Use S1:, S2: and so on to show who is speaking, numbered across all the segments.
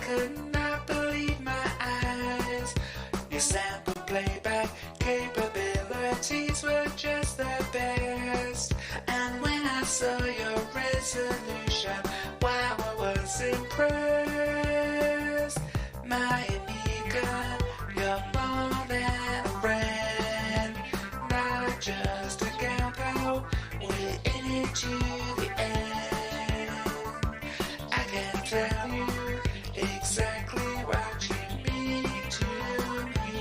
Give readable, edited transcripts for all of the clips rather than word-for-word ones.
S1: could not believe my eyes. Your sample playback capabilities were just the best. And when I saw your resolution, wow, I was impressed. My Amiga, you're more than a friend, not just a gal pal. We're in it to the end. I can tell you exactly what you mean to me,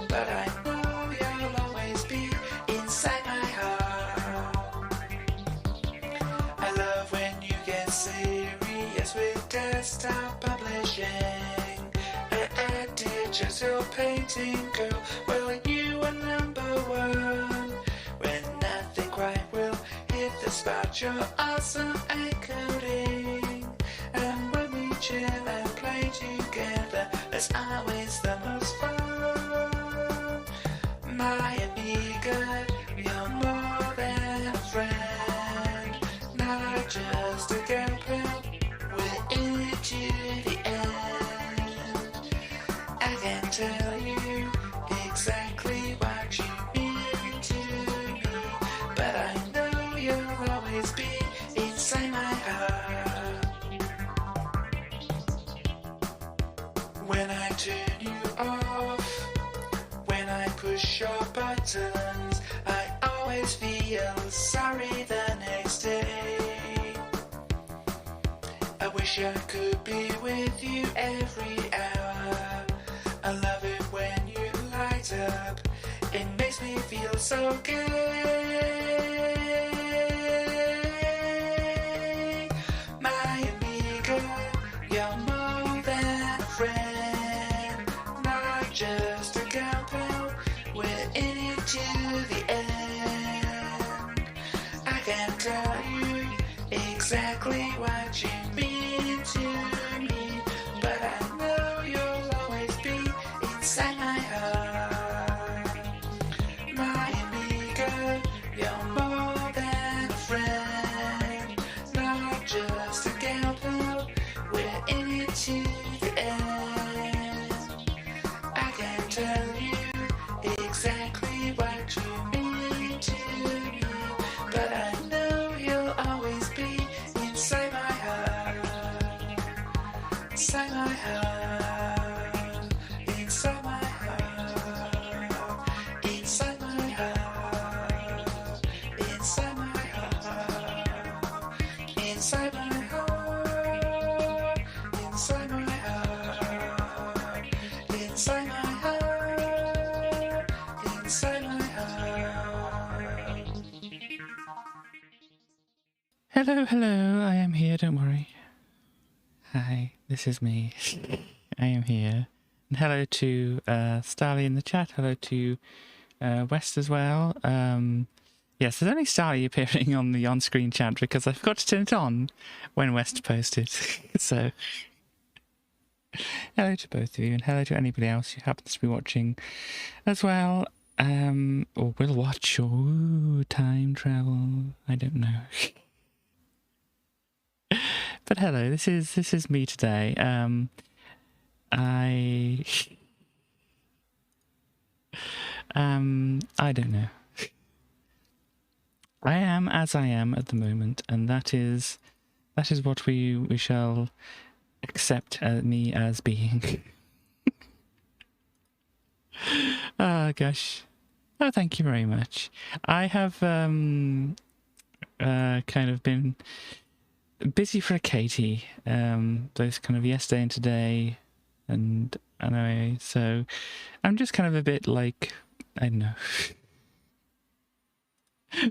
S1: but I know you'll always be inside my heart. I love when you get serious with desktop publishing. A digital painting girl, well, you are #1. When nothing quite will hit the spot, you're awesome at coding. And when we chill and play together, it's always the most fun. My Amiga, you're more than a friend, not just a gal pal. We're in it to the end. I can tell you exactly what you mean to me, but I know you'll always be inside my heart. When I turn you off, when I push your buttons, I always feel sorry the next day. I wish I could be with you every hour. I love it when you light up, it makes me feel so good. My Amiga, you're more than a friend, not just a gal pal. We're in it to the end. I can tell you exactly what you mean to me, but I know you'll always be inside my heart. My Amiga, you're more than a friend, not just a gal pal. We're in it to the end. I can tell you exactly what you mean to me, but I know you'll always be inside my heart. Inside my heart. Inside my heart. Inside my heart. Inside my heart. Inside my heart. Inside my heart. Inside my heart. Inside my heart. Hello, hello, I am here, don't worry. Hi, this is me. I am here. And hello to Starly in the chat, hello to West as well. Yes, there's only Starly appearing on the on-screen chat because I forgot to turn it on when West posted. So, hello to both of you, and hello to anybody else who happens to be watching as well. Or will watch, or time travel, I don't know. But hello, this is me today. I don't know. I am as I am at the moment, and that is what we shall accept me as being. Oh gosh. Oh, thank you very much. I have kind of been busy for a Katie, both kind of yesterday and today, and anyway, so I'm just kind of a bit like, I don't know,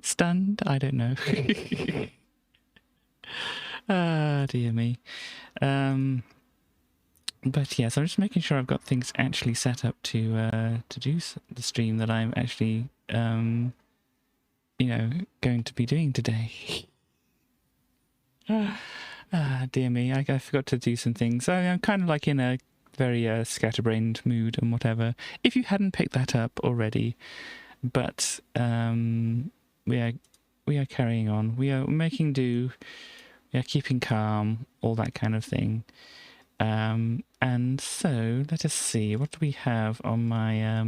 S1: stunned, I don't know. Ah, dear me. But yes, I'm just making sure I've got things actually set up to do the stream that I'm actually, you know, going to be doing today. Ah, dear me, I forgot to do some things. I'm kind of like in a very scatterbrained mood and whatever, if you hadn't picked that up already. But we are carrying on. We are making do. We are keeping calm, all that kind of thing.
S2: And so, let us see, what do we have on my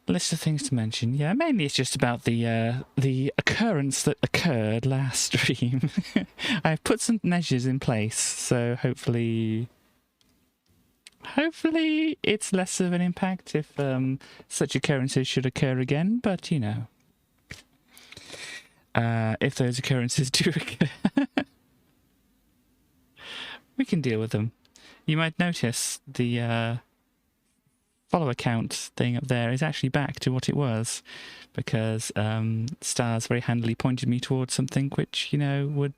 S2: list of things to mention? Yeah, mainly it's just about the occurrence that occurred last stream. I've put some measures in place, so hopefully it's less of an impact if such occurrences should occur again, but you know, if those occurrences do occur, we can deal with them. You might notice the follower count thing up there is actually back to what it was, because Stars very handily pointed me towards something which, you know, would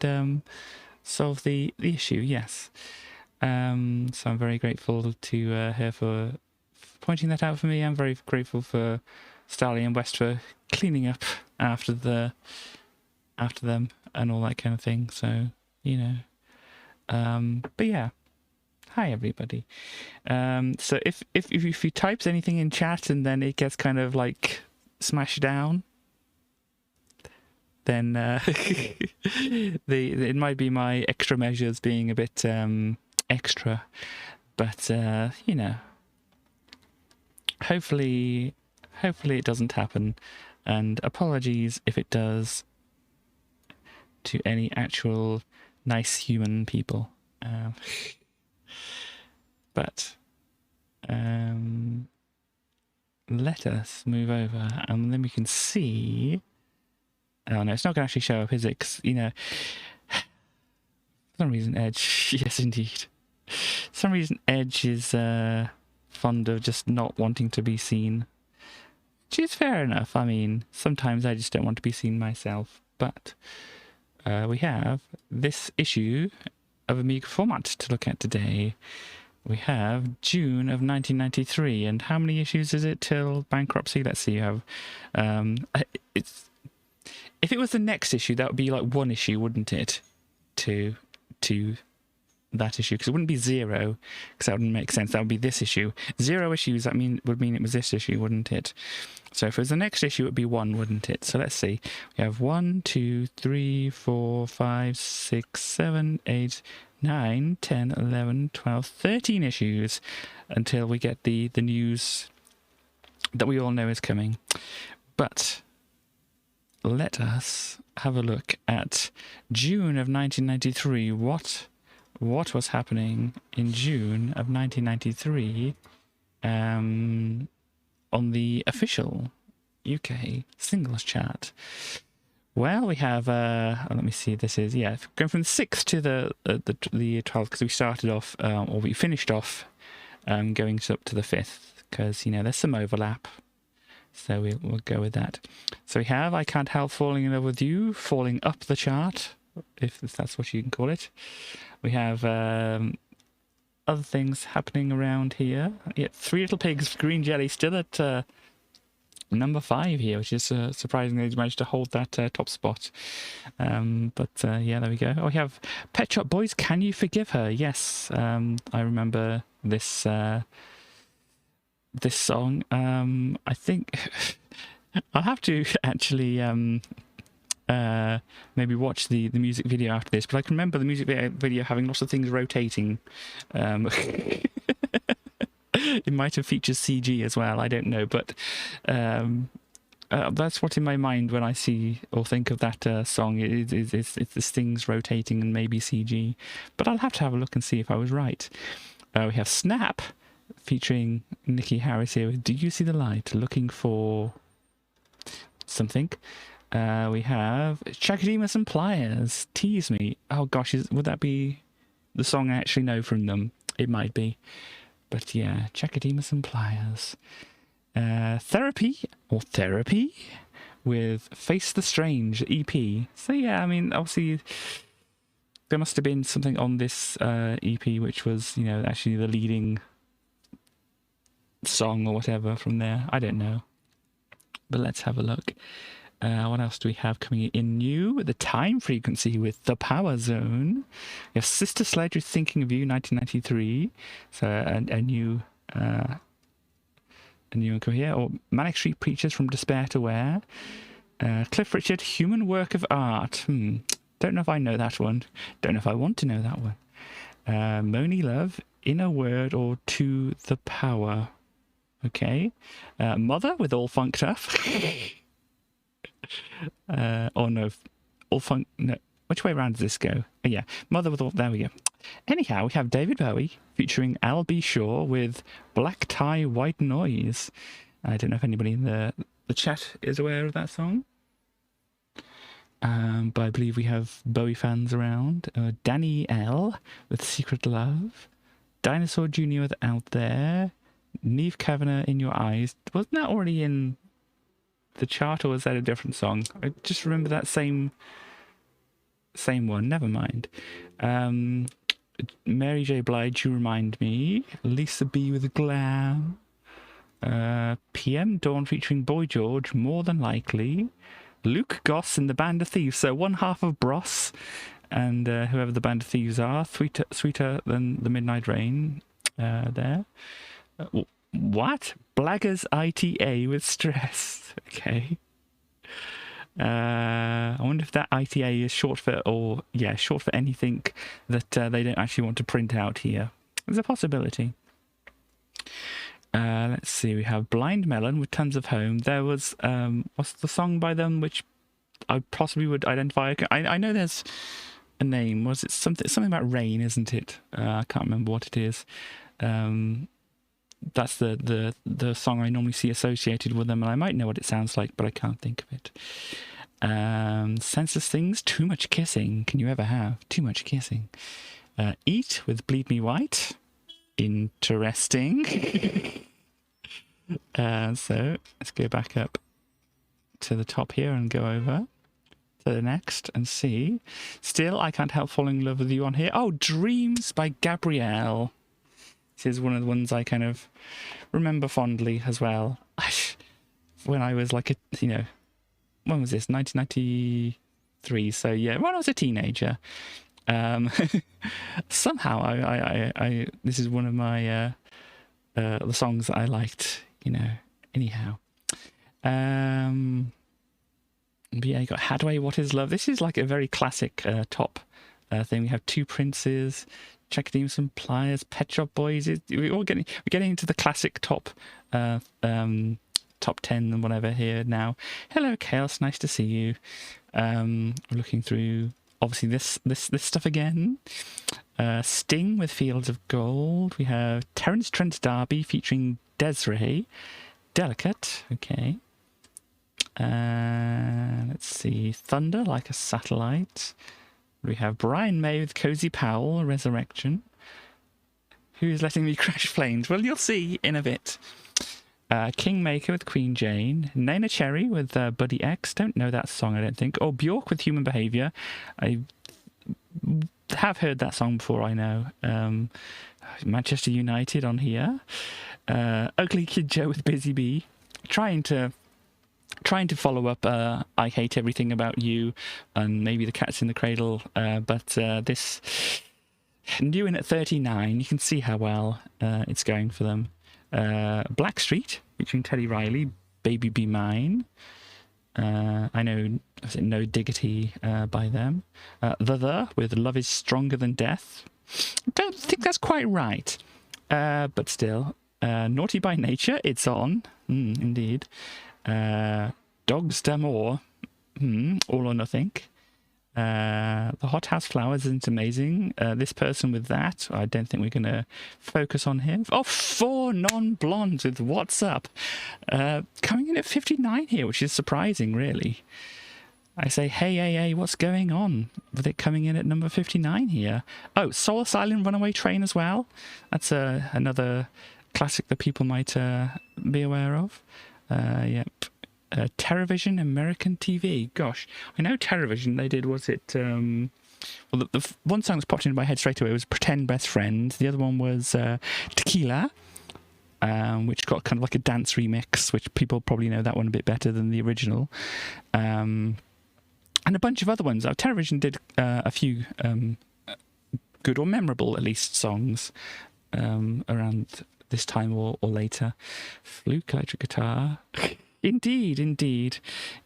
S2: solve the issue, yes. So I'm very grateful to her for pointing that out for me. I'm very grateful for Starley and West for cleaning up after them and all that kind of thing. So, you know. But yeah. Hi everybody. So if you types anything in chat and then it gets kind of like smashed down, then it might be my extra measures being a bit extra, but you know, hopefully it doesn't happen, and apologies if it does to any actual nice human people. But let us move over, and then we can see. Oh no, it's not going to actually show up, is it? 'Cause, you know, for some reason Edge, yes indeed. For some reason Edge is fond of just not wanting to be seen. Which is fair enough. I mean, sometimes I just don't want to be seen myself. But we have this issue of Amiga Format to look at today. We have June of 1993, and how many issues is it till bankruptcy? Let's see. You have if it was the next issue, that would be like one issue, wouldn't it? To that issue, because it wouldn't be 0, because that wouldn't make sense. That would be this issue. 0 issues, that would mean it was this issue, wouldn't it? So if it was the next issue, it would be 1, wouldn't it? So let's see. We have 1, 2, 3, 4, 5, 6, 7, 8, 9, 10, 11, 12, 13 issues until we get the news that we all know is coming. But let us have a look at June of 1993. What was happening in June of 1993 on the official UK singles chart? Well, we have, let me see, this is, yeah, going from the 6th to the 12th, because we started off, or we finished off going up to the 5th, because, you know, there's some overlap. So we'll go with that. So we have I Can't Help Falling in Love with You, falling up the chart, if that's what you can call it. We have other things happening around here. Yeah, Three Little Pigs, Green Jelly, still at number 5 here, which is surprising they managed to hold that top spot. But yeah, there we go. Oh, we have Pet Shop Boys, Can You Forgive Her? Yes, I remember this this song. I think I'll have to actually maybe watch the music video after this, but I can remember the music video having lots of things rotating. It might have featured CG as well, I don't know, but that's what's in my mind when I see or think of that song. It's the things rotating and maybe CG, but I'll have to have a look and see if I was right. We have Snap featuring Nikki Harris here with Do You See the Light, looking for something. We have Chakademus and Pliers, Tease Me. Oh gosh, would that be the song I actually know from them? It might be. But yeah, Chakademus and Pliers. Therapy with Face the Strange EP. So yeah, I mean, obviously there must have been something on this EP which was, you know, actually the leading song or whatever from there. I don't know. But let's have a look. What else do we have coming in new? The Time Frequency with The Power Zone. We have Sister Sledge with Thinking of You, 1993. So a new one coming here. Or Manic Street Preachers From Despair to Where. Cliff Richard, Human Work of Art. Don't know if I know that one. Don't know if I want to know that one. Moni Love, In a Word or To the Power. Okay. Mother with All Funked Up. Or no, All Funk. No. Which way around does this go? Oh, yeah. Mother with All. There we go. Anyhow, we have David Bowie featuring Al B. Shaw with Black Tie, White Noise. I don't know if anybody in the chat is aware of that song. But I believe we have Bowie fans around. Danny L with Secret Love. Dinosaur Jr. with Out There. Neve Kavanagh, In Your Eyes. Wasn't that already in the chart, or was that a different song? I just remember that same one. Never mind. Mary J. Blige, You Remind Me. Lisa B with Glam. PM Dawn featuring Boy George, More Than Likely. Luke Goss and the Band of Thieves, so one half of Bros and whoever the Band of Thieves are, sweeter than the Midnight Rain. There. What? Blaggers ITA with Stress. Okay. I wonder if that ITA is short for anything that they don't actually want to print out here. There's a possibility. Let's see, we have Blind Melon with Tons of Home. There was, what's the song by them which I possibly would identify? I know there's a name. Was it something about rain, isn't it? I can't remember what it is. That's the song I normally see associated with them, and I might know what it sounds like, but I can't think of it. Senseless Things, Too Much Kissing. Can you ever have too much kissing? Eat with Bleed Me White. Interesting. So let's go back up to the top here and go over to the next and see. Still, I Can't Help Falling in Love with You on here. Oh, Dreams by Gabrielle. This is one of the ones I kind of remember fondly as well. When I was like when was this? 1993. So yeah, when I was a teenager. Somehow I this is one of my the songs that I liked, anyhow. But yeah, you got Hadway, What Is Love. This is like a very classic top thing. We have Two Princes, Check Some Pliers, Pet Shop Boys. We're getting into the classic top 10 and whatever here now. Hello Chaos, nice to see you. We're looking through obviously this stuff again. Sting with Fields of Gold. We have Terence Trent D'Arby featuring Desiree. Delicate, okay. Let's see, Thunder Like a Satellite. We have Brian May with Cozy Powell, Resurrection. Who is letting me crash planes? Well, you'll see in a bit. Kingmaker with Queen Jane. Nana Cherry with Buddy X. Don't know that song, I don't think. Oh, Bjork with Human Behaviour. I have heard that song before, I know. Manchester United on here. Ugly Kid Joe with Busy Bee. Trying to follow up I Hate Everything About You and maybe The Cat's in the Cradle, but this new in at 39, you can see how well it's going for them. Blackstreet featuring Teddy Riley, Baby Be Mine. I know No Diggity by them. The with Love Is Stronger Than Death. Don't think that's quite right, but still. Naughty by Nature, It's On. Indeed. Dogs D'Amour, All or Nothing. The Hot House Flowers isn't amazing. This person with that, I don't think we're going to focus on him. Oh, 4 Non-Blondes with What's Up. Coming in at 59 here, which is surprising, really. I say, hey, what's going on with it coming in at number 59 here? Oh, Soul Asylum, Runaway Train as well. That's another classic that people might be aware of. Yep. Terrorvision, American TV. Gosh, I know Terrorvision. They did, was it... well, the one song that's popped into my head straight away was Pretend Best Friend. The other one was Tequila, which got kind of like a dance remix, which people probably know that one a bit better than the original. And a bunch of other ones. Terrorvision did a few good or memorable, at least, songs around this time or later. Fluke electric guitar. Indeed.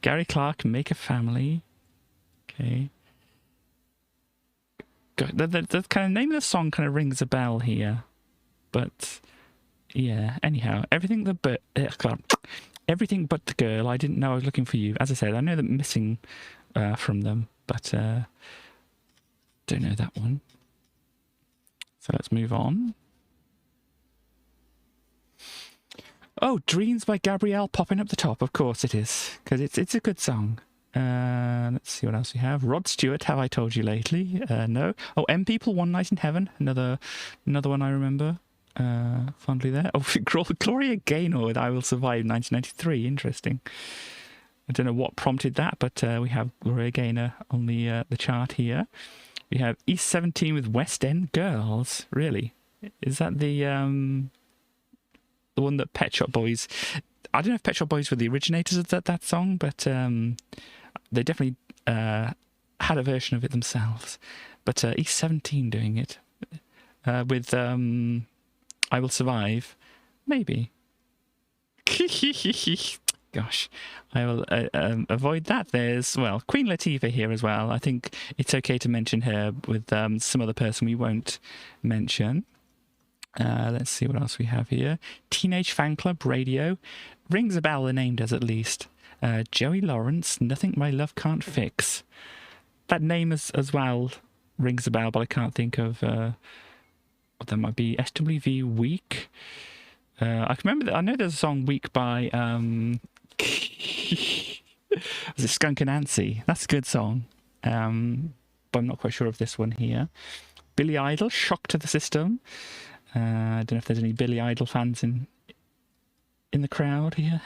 S2: Gary Clark, Make a Family. Okay. God, the kind of name of the song kind of rings a bell here. But, yeah, anyhow, everything but the girl. I didn't know I was looking for you. As I said, I know the missing from them, but don't know that one. So let's move on. Oh, Dreams by Gabrielle popping up the top. Of course it is, because it's a good song. Let's see what else we have. Rod Stewart, Have I Told You Lately? No. Oh, M People, One Night in Heaven. Another one I remember fondly there. Oh, Gloria Gaynor with I Will Survive, 1993. Interesting. I don't know what prompted that, but we have Gloria Gaynor on the chart here. We have East 17 with West End Girls. Really? Is that the one that Pet Shop Boys... I don't know if Pet Shop Boys were the originators of that song, but they definitely had a version of it themselves. But East 17 doing it with I Will Survive. Maybe. Gosh, I will avoid that. There's, well, Queen Latifah here as well. I think it's okay to mention her with some other person we won't mention. Let's see what else we have here. Teenage Fan Club Radio. Rings a bell, the name does at least. Joey Lawrence, Nothing My Love Can't Fix. That name as well rings a bell, but I can't think of what that might be. SWV Week. I can remember that. I know there's a song Week by was it Skunk Anansie? That's a good song. But I'm not quite sure of this one here. Billy Idol, Shock to the System. I don't know if there's any Billy Idol fans in the crowd here.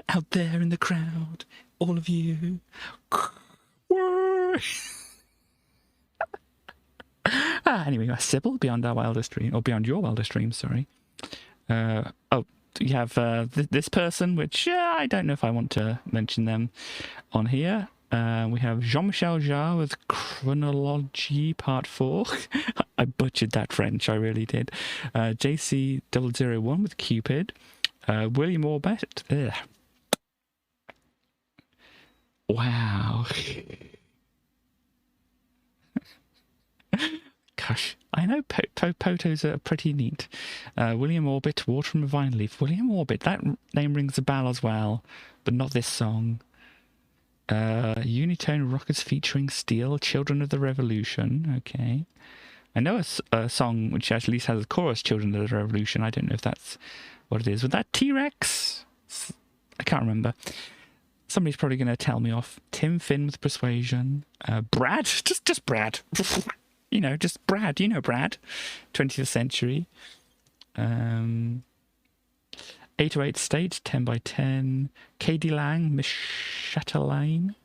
S2: Out there in the crowd, all of you. Anyway, Sybil, Beyond Our Wildest Dream, or Beyond Your Wildest Dreams, sorry. You have this person, which I don't know if I want to mention them on here. We have Jean-Michel Jarre with Chronologie Part 4. I butchered that French, I really did. JC001 with Cupid. William Orbit. Ugh. Wow. Gosh, I know Potos are pretty neat. William Orbit, Water from a Vine Leaf. William Orbit, that name rings a bell as well, but not this song. Unitone Rockers featuring Steel, Children of the Revolution. Okay. I know a song which at least has a chorus, Children of the Revolution. I don't know if that's what it is. Was that T-Rex? I can't remember. Somebody's probably going to tell me off. Tim Finn with Persuasion. Brad? Just Brad. You know, just Brad. You know Brad. 20th Century. 808 State, 10 by 10. Katie Lang, Miss Chatelaine.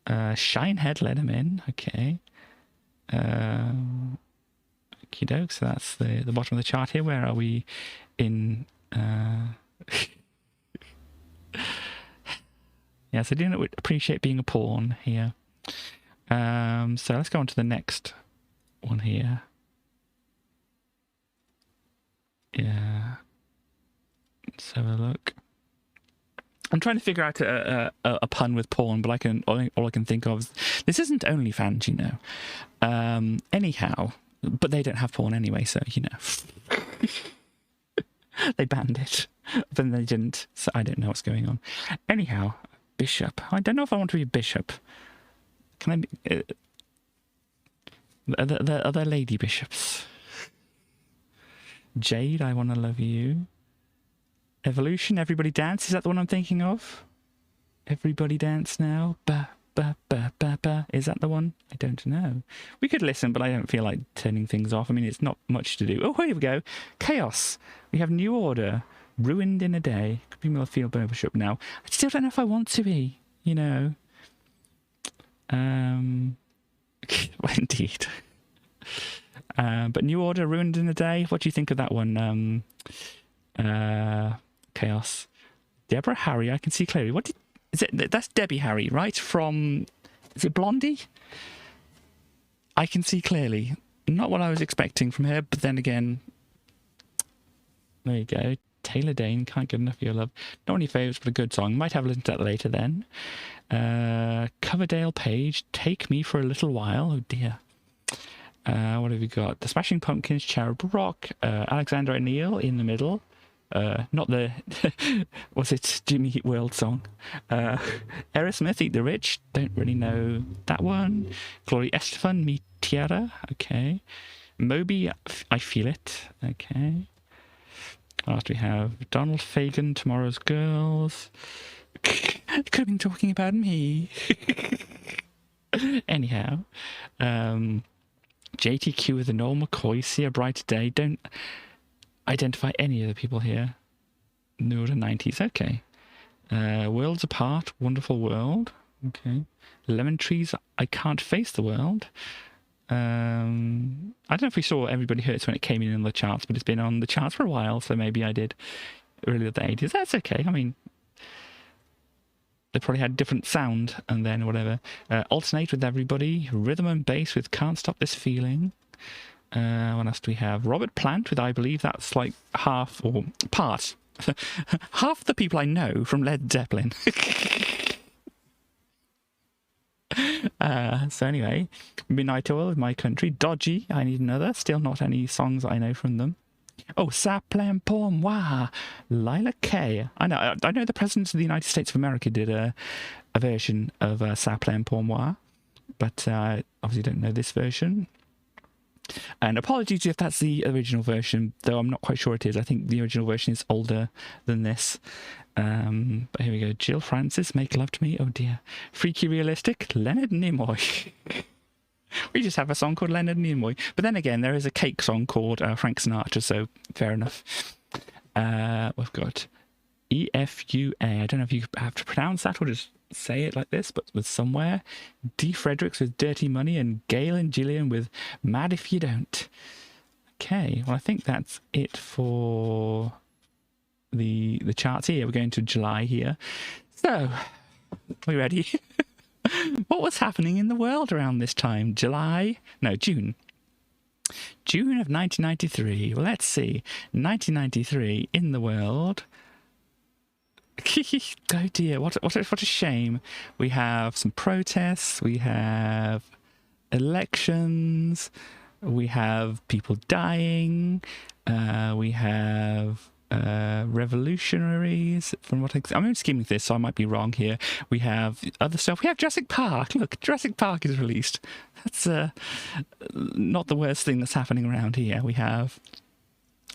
S2: Shinehead, let him in. Okay. Okie doke, so that's the bottom of the chart here. Where are we in... Yes, I do appreciate being a pawn here. So let's go on to the next one here. Yeah. Let's have a look. I'm trying to figure out a pun with porn, but all I can think of is this isn't OnlyFans, you know. Anyhow, but they don't have porn anyway, so you know. They banned it, but then they didn't, so I don't know what's going on. Anyhow, bishop. I don't know if I want to be a bishop. Can I be... Are there lady bishops? Jade, I Want to Love You. Evolution, Everybody Dance. Is that the one I'm thinking of? Everybody Dance Now. Ba, ba, ba, ba, ba. Is that the one? I don't know. We could listen, but I don't feel like turning things off. I mean, it's not much to do. Oh, here we go. Chaos. We have New Order. Ruined in a Day. Could be more field bishop now. I still don't know if I want to be, you know. Indeed. But New Order, Ruined in a Day. What do you think of that one? Chaos. Deborah Harry, I can see clearly. Is it? That's Debbie Harry, right? From, is it Blondie? I can see clearly. Not what I was expecting from her, but then again, there you go. Taylor Dane, Can't Get Enough of Your Love. Not any favourites, but a good song. Might have a listen to that later then. Coverdale Page, Take Me for a Little While. Oh dear. What have we got? The Smashing Pumpkins, Cherub Rock, Alexander O'Neill in the middle. Not the was it Jimmy Eat World song? Aerosmith, Eat the Rich. Don't really know that one. Gloria Estefan, Mi Tierra. Okay. Moby, I Feel It. Okay. Last we have Donald Fagen, Tomorrow's Girls. Could have been talking about me. Anyhow, JTQ with the Noel McCoy, See a Brighter Day. Don't identify any of the people here. Newer 90s. Okay. Worlds Apart, Wonderful World. Okay. Lemon Trees, I Can't Face the World. I don't know if we saw Everybody Hurts when it came in the charts, but it's been on the charts for a while, so maybe I did early the 80s. That's okay. I mean, they probably had different sound and then whatever. Alternate with Everybody. Rhythm and Bass with Can't Stop This Feeling. What else do we have? Robert Plant with I Believe That's like half or part. Half the people I know from Led Zeppelin. So anyway, Midnight Oil with My Country. Dodgy, I Need Another. Still not any songs I know from them. Oh, Ça Plaint Pour Moi, Lila Kay. I know the President of the United States of America did a version of Ça Plaint Pour Moi, but I obviously don't know this version. And apologies if that's the original version, though I'm not quite sure it is. I think the original version is older than this. But here we go. Jill Francis, Make Love to Me. Oh dear. Freaky Realistic, Leonard Nimoy. We just have a song called Leonard Nimoy. But then again, there is a cake song called Frank Sinatra, so fair enough. We've got EFUA. I don't know if you have to pronounce that or just say it like this, but with Somewhere. D. Fredericks with Dirty Money, and Gail and Gillian with Mad If You Don't. Okay, well I think that's it for the charts here. We're going to July here. So, are we ready? What was happening in the world around this time? June. June of 1993. Well, let's see. 1993 in the world. Oh dear, what a shame. We have some protests, we have elections, we have people dying, we have revolutionaries, from what I'm skimming this, so I might be wrong here. We have other stuff. We have Jurassic Park. Look, Jurassic Park is released. That's not the worst thing that's happening around here. We have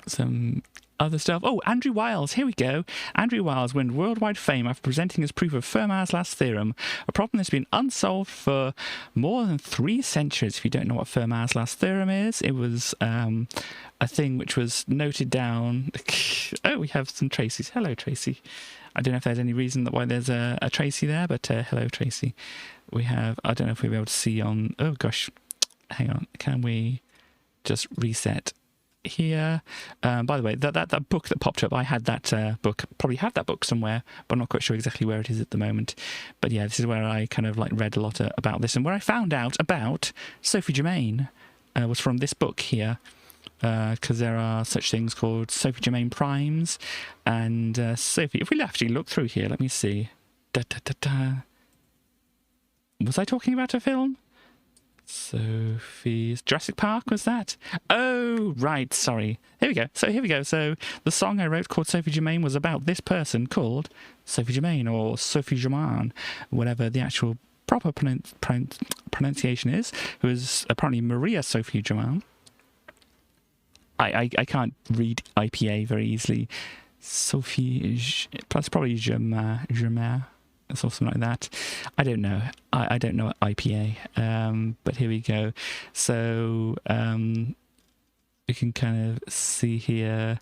S2: some other stuff. Oh, Andrew Wiles, here we go. Andrew Wiles won worldwide fame after presenting his proof of Fermat's last theorem, a problem that's been unsolved for more than 3 centuries. If you don't know what Fermat's last theorem is, it was a thing which was noted down. Oh, we have some Tracys. Hello, Tracy. I don't know if there's any reason why there's a Tracy there, but hello, Tracy. We have, I don't know if we'll be able to see on, oh gosh, hang on, can we just reset here? By the way, that book that popped up, I had that book, probably have that book somewhere, but I'm not quite sure exactly where it is at the moment. But yeah, this is where I kind of like read a lot about this, and where I found out about Sophie Germain was from this book here, because there are such things called Sophie Germain primes, and Sophie, if we actually look through here, let me see. Was I talking about a film? Sophie's Jurassic Park, was that? Oh, right, sorry. Here we go. So the song I wrote called Sophie Germain was about this person called Sophie Germain, or Sophie Germain, whatever the actual proper pronunciation is, who is apparently Maria Sophie Germain. I can't read IPA very easily. Sophie, plus probably Germain. Or something like that. I don't know. I don't know IPA. But here we go. So you can kind of see here.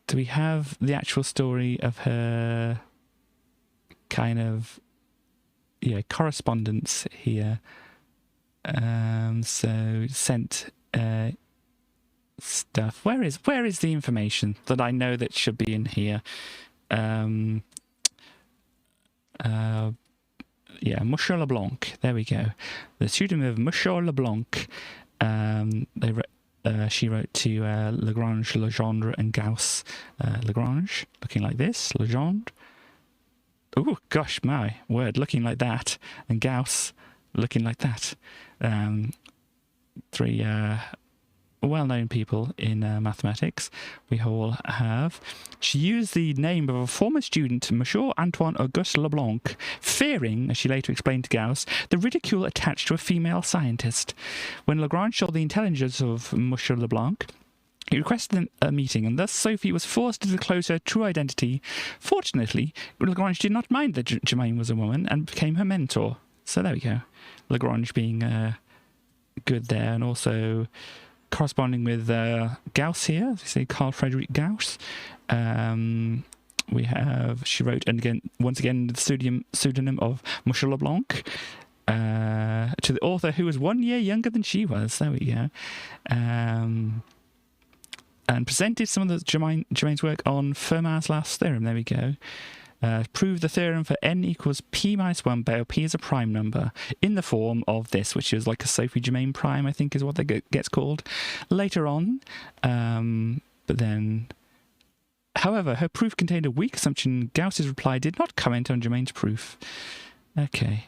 S2: Do we have the actual story of her kind of correspondence here? So sent stuff. Where is the information that I know that should be in here? Monsieur Leblanc. There we go. The pseudonym of Monsieur Leblanc. She wrote to Lagrange, Legendre, and Gauss. Lagrange, looking like this. Legendre. Oh gosh, my word, looking like that. And Gauss, looking like that. Three well-known people in mathematics. We all have. She used the name of a former student, Monsieur Antoine Auguste Leblanc, fearing, as she later explained to Gauss, the ridicule attached to a female scientist. When Lagrange saw the intelligence of Monsieur Leblanc, he requested a meeting, and thus Sophie was forced to disclose her true identity. Fortunately, Lagrange did not mind that Germain was a woman and became her mentor. So there we go. Lagrange being good there, and also corresponding with Gauss here, as we say, Carl Friedrich Gauss. We have, she wrote, and again, once again, the pseudonym of Monsieur Leblanc, to the author who was 1 year younger than she was. There we go. And presented some of the Germain's work on Fermat's last theorem. There we go. Prove the theorem for n equals p minus 1 where p is a prime number in the form of this, which is like a Sophie Germain prime, I think is what that gets called later on. But then, however, her proof contained a weak assumption. Gauss's reply did not comment on Germain's proof. Okay.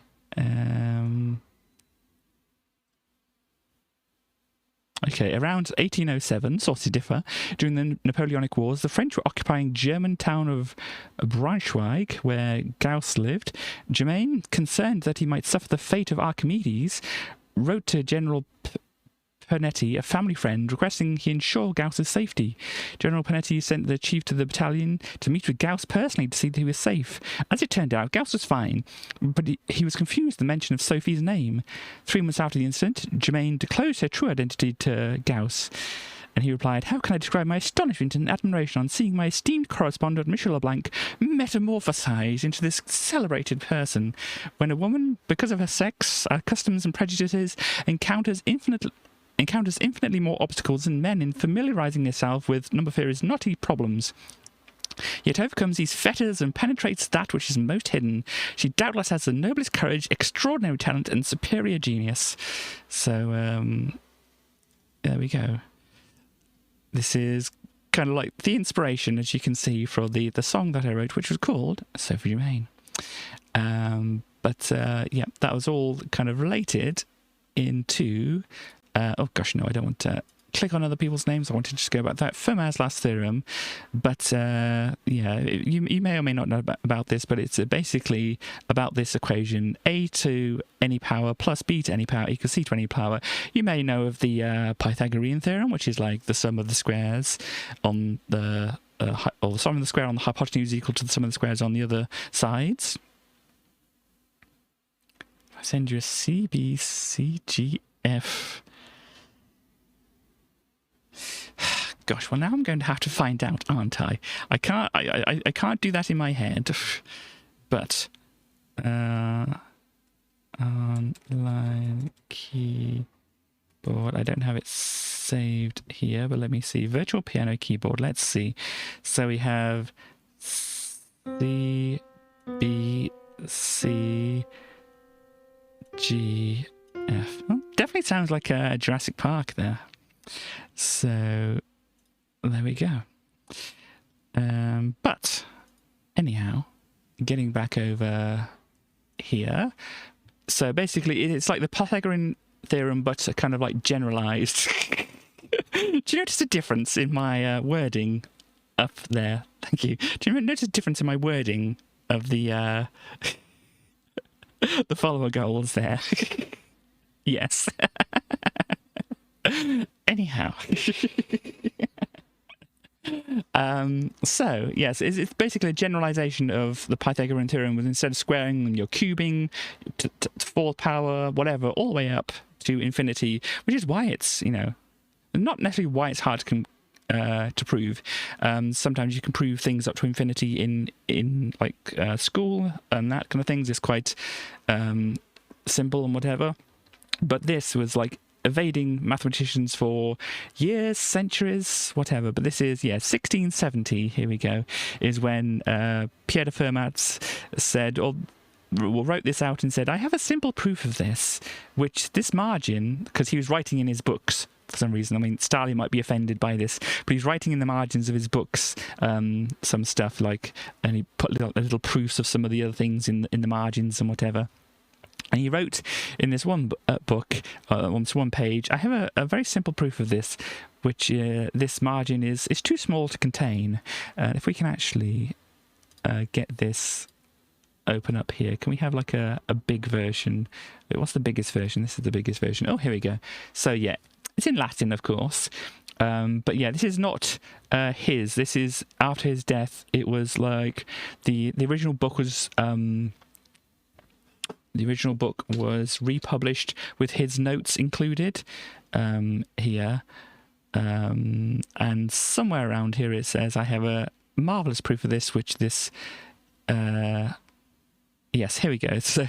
S2: Okay, around 1807, sources differ, during the Napoleonic Wars, the French were occupying German town of Braunschweig, where Gauss lived. Germain, concerned that he might suffer the fate of Archimedes, wrote to General Pernetti, a family friend, requesting he ensure Gauss's safety. General Pernetti sent the chief to the battalion to meet with Gauss personally to see that he was safe. As it turned out, Gauss was fine, but he was confused at the mention of Sophie's name. 3 months after the incident, Germain disclosed her true identity to Gauss, and he replied, "How can I describe my astonishment and admiration on seeing my esteemed correspondent, Michel Leblanc, metamorphosized into this celebrated person, when a woman, because of her sex, her customs and prejudices, encounters infinitely more obstacles than men in familiarizing herself with number theory's knotty problems. Yet overcomes these fetters and penetrates that which is most hidden. She doubtless has the noblest courage, extraordinary talent, and superior genius." So, there we go. This is kind of like the inspiration, as you can see, for the song that I wrote, which was called Sophie Germain. Yeah, that was all kind of related into... oh gosh, no, I don't want to click on other people's names. I want to just go about that Fermat's last theorem. But yeah, you may or may not know about this, but it's basically about this equation: a to any power plus b to any power equals c to any power. You may know of the Pythagorean theorem, which is like the sum of the squares on the or the sum of the square on the hypotenuse equal to the sum of the squares on the other sides. If I send you a C, B, C, G, F. Gosh, well now I'm going to have to find out, aren't I? I can't do that in my head. But online keyboard, I don't have it saved here, but let me see. Virtual piano keyboard, let's see. So we have C, B, C, G, F. Oh, definitely sounds like a Jurassic Park there. So there we go. But anyhow, getting back over here. So basically, it's like the Pythagorean theorem, but kind of like generalized. Do you notice a difference in my wording up there? Thank you. Do you notice a difference in my wording of the the follower goals there? Yes. Anyhow. So, yes, it's basically a generalization of the Pythagorean theorem, with instead of squaring, you're cubing to fourth power, whatever, all the way up to infinity, which is why it's, not necessarily why it's hard to prove. Sometimes you can prove things up to infinity in like school and that kind of things. It's quite simple and whatever. But this was like evading mathematicians for years, centuries, whatever. But this is, 1670, here we go, is when Pierre de Fermat said, or wrote this out and said, I have a simple proof of this, which this margin, because he was writing in his books for some reason. I mean, Stalin might be offended by this, but he's writing in the margins of his books some stuff like, and he put little proofs of some of the other things in the margins and whatever. And he wrote in this one book, on this one page, I have a very simple proof of this, which this margin is too small to contain. If we can actually get this open up here, can we have like a big version? What's the biggest version? This is the biggest version. Oh, here we go. So yeah, it's in Latin, of course. But yeah, this is not his. This is after his death. It was like the original book was republished with his notes included here. And somewhere around here it says, I have a marvelous proof of this, which this yes, here we go. So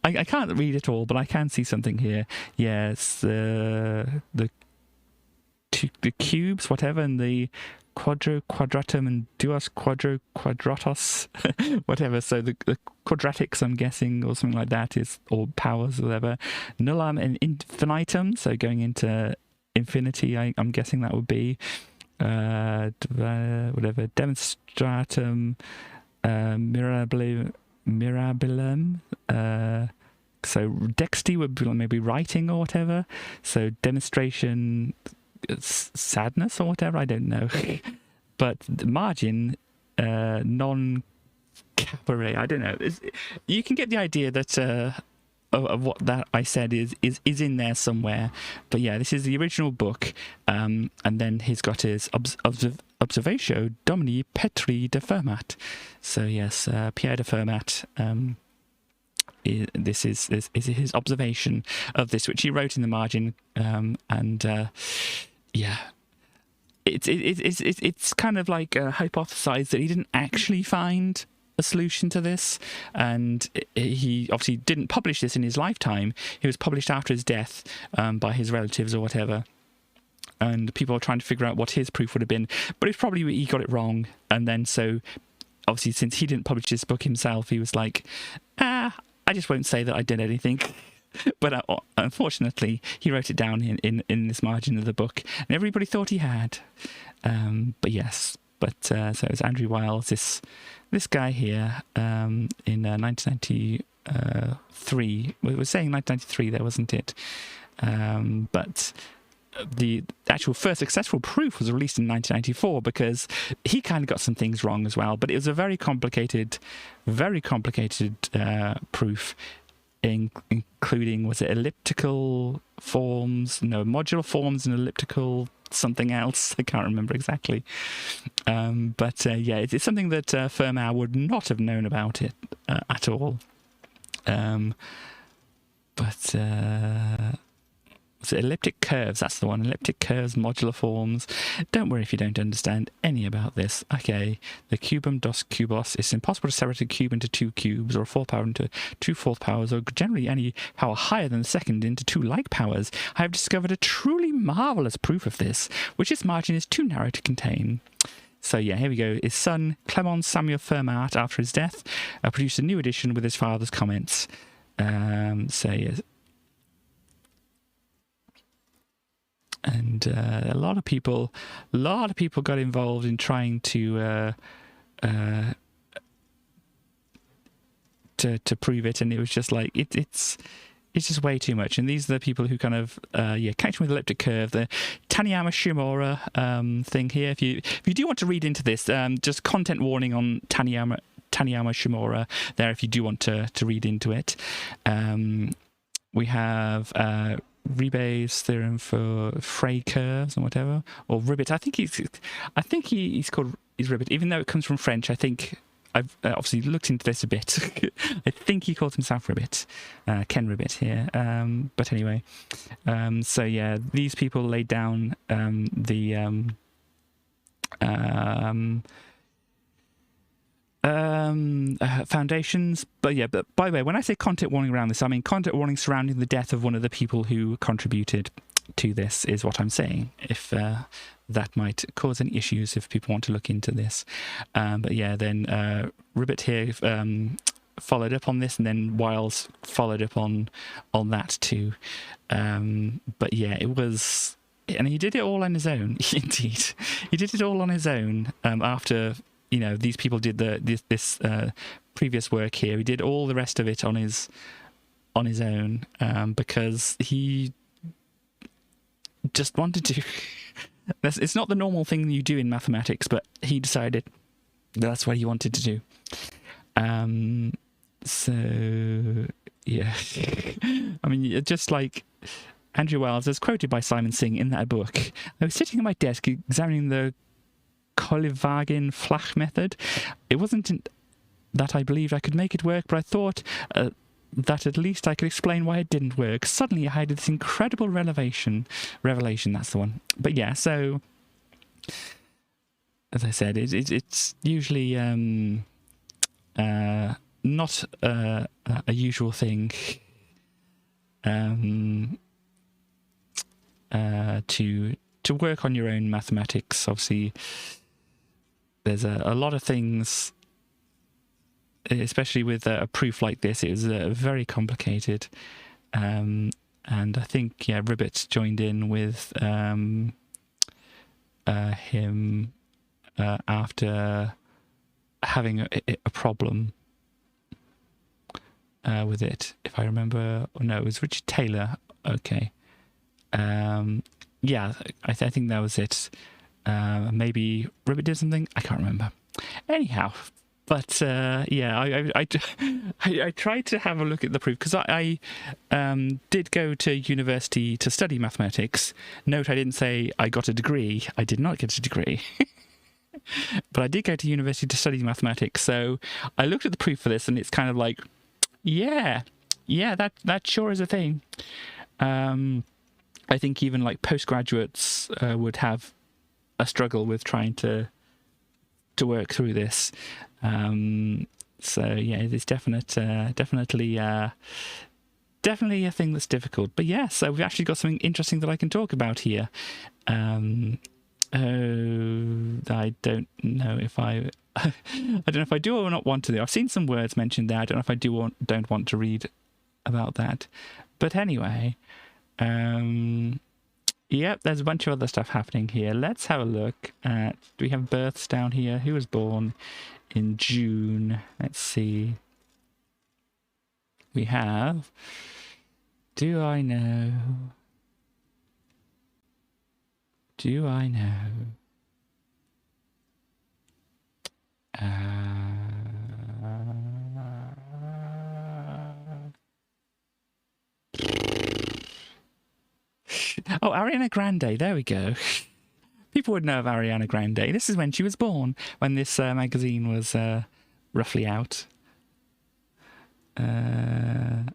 S2: I can't read it all, but I can see something here. Yes, the cubes, whatever, and the quadratum and duos quadratos, whatever. So the quadratics, I'm guessing, or something like that, is, or powers, or whatever. Nullam and infinitum, so going into infinity, I'm guessing that would be whatever. Demonstratum, mirabilum. So dexty would be maybe writing or whatever. So demonstration, sadness or whatever, I don't know. But the margin, non-capere, I don't know. You can get the idea that of what that I said is in there somewhere. But yeah, this is the original book, and then he's got his Observatio Domini Petri de Fermat. So yes, Pierre de Fermat. This is his observation of this, which he wrote in the margin, and yeah, it's kind of like hypothesized that he didn't actually find a solution to this, and he obviously didn't publish this in his lifetime. It was published after his death by his relatives or whatever, and people are trying to figure out what his proof would have been, but it's probably he got it wrong, and then so obviously since he didn't publish this book himself, he was like, I just won't say that I did anything. But unfortunately, he wrote it down in this margin of the book, and everybody thought he had. But yes, so it was Andrew Wiles, this guy here, in 1993. We were saying 1993 there, wasn't it? But the actual first successful proof was released in 1994, because he kind of got some things wrong as well. But it was a very complicated proof, including, was it elliptical forms? No, modular forms and elliptical something else. I can't remember exactly. But yeah, it's something that Fermat would not have known about it at all. But was it elliptic curves? That's the one. Elliptic curves, modular forms. Don't worry if you don't understand any about this. Okay, the cubum dos cubos. It's impossible to separate a cube into two cubes, or a fourth power into two fourth powers, or generally any power higher than the second into two like powers. I have discovered a truly marvellous proof of this, which this margin is too narrow to contain. So yeah, here we go. His son, Clement Samuel Fermat, after his death, produced a new edition with his father's comments. So yes. And a lot of people got involved in trying to prove it, and it was just like it's just way too much. And these are the people who kind of connection with elliptic curve, the Taniyama Shimura thing here. If you do want to read into this, just content warning on Taniyama Shimura there if you do want to read into it. We have Ribe's theorem for Frey curves and whatever, or ribbit. I think he's called ribbit, even though it comes from French. I think I've obviously looked into this a bit. I think he calls himself Ribbit, Ken Ribbit here. But anyway, so yeah, these people laid down the foundations. But yeah, but by the way, when I say content warning around this, I mean content warning surrounding the death of one of the people who contributed to this is what I'm saying, if that might cause any issues if people want to look into this. But yeah, then Ribbit here followed up on this, and then Wiles followed up on that too. But yeah, it was, and he did it all on his own. Indeed, he did it all on his own. After these people did this previous work here, he did all the rest of it on his on his own, because he just wanted to. It's not the normal thing you do in mathematics, but he decided that's what he wanted to do. So yeah, I mean, just like Andrew Wiles, as quoted by Simon Singh in that book, I was sitting at my desk examining the Kolyvagin Flach method. It wasn't that I believed I could make it work, but I thought that at least I could explain why it didn't work. Suddenly I had this incredible revelation, that's the one. But yeah, so as I said, it's usually not a usual thing to work on your own mathematics. Obviously, there's a lot of things, especially with a proof like this. It was very complicated, and I think Ribbit joined in with him after having a problem with it, if I remember. Oh, no, it was Richard Taylor. Okay. Yeah, I think that was it. Maybe Ribbit did something. I can't remember. Anyhow, but yeah, I tried to have a look at the proof, because I did go to university to study mathematics. Note, I didn't say I got a degree. I did not get a degree. But I did go to university to study mathematics, so I looked at the proof for this, and it's kind of like, yeah, that sure is a thing. I think even like postgraduates would have a struggle with trying to work through this. So yeah, it's definitely a thing that's difficult. But yeah, so we've actually got something interesting that I can talk about here. I don't know if I don't know if I do or not want to. I've seen some words mentioned there. I don't know if I do or don't want to read about that. But anyway, yep, there's a bunch of other stuff happening here. Let's have a look at, do we have births down here? Who was born in June? Let's see. We have, do I know? Do I know? Oh, Ariana Grande. There we go. People would know of Ariana Grande. This is when she was born, when this magazine was roughly out. Let's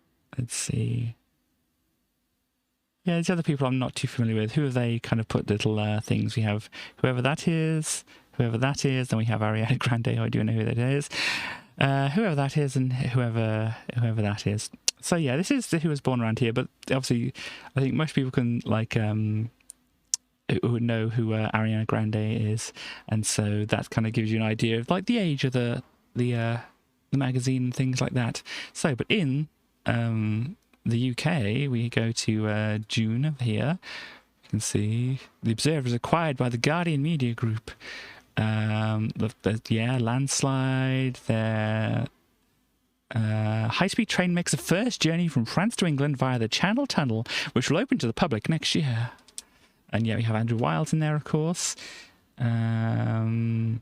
S2: see. Yeah, there's other people I'm not too familiar with. Who have they kind of put little things? We have whoever that is. Then we have Ariana Grande. I do know who that is. Whoever that is, and whoever that is. So yeah, this is who was born around here. But obviously, I think most people can like who would know who Ariana Grande is, and so that kind of gives you an idea of like the age of the magazine and things like that. So, but in the UK, we go to June of here. You can see The Observer is acquired by the Guardian Media Group. Landslide. There. High-speed train makes a first journey from France to England via the Channel Tunnel, which will open to the public next year. And yeah, we have Andrew Wiles in there, of course. Yeah.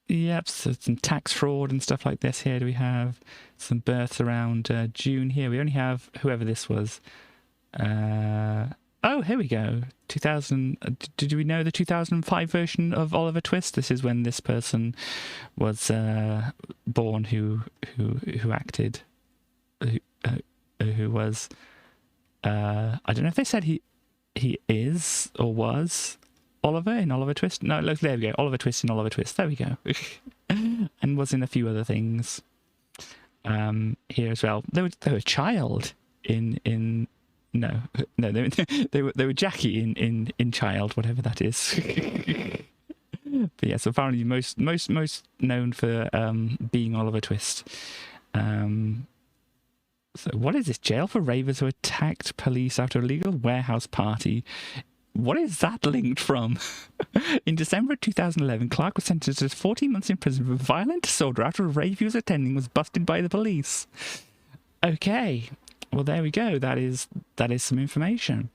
S2: Yep, so some tax fraud and stuff like this here. Do we have some births around June here? We only have whoever this was. Oh, here we go. 2000. Did we know the 2005 version of Oliver Twist? This is when this person was born. Who acted? Who was? I don't know if they said he is or was Oliver in Oliver Twist. No, look, there we go. Oliver Twist in Oliver Twist. There we go. And was in a few other things here as well. They were a child in. No, they were Jackie in Child, whatever that is. But yeah, so apparently most known for being Oliver Twist. So what is this? Jail for ravers who attacked police after a illegal warehouse party What is that linked from? In December 2011, Clark was sentenced to 14 months in prison for violent disorder after a rave he was attending was busted by the police. Okay, well there we go. That is some information.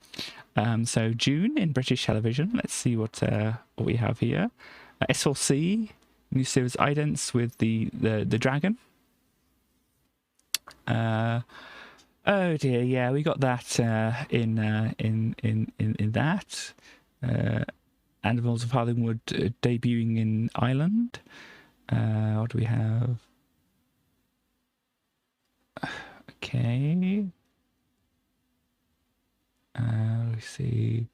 S2: So June in British television. Let's see what we have here. S4C, new series Idents with the dragon. Oh dear, yeah, we got that in that. Animals of Harlingwood debuting in Ireland. What do we have? Okay. We see.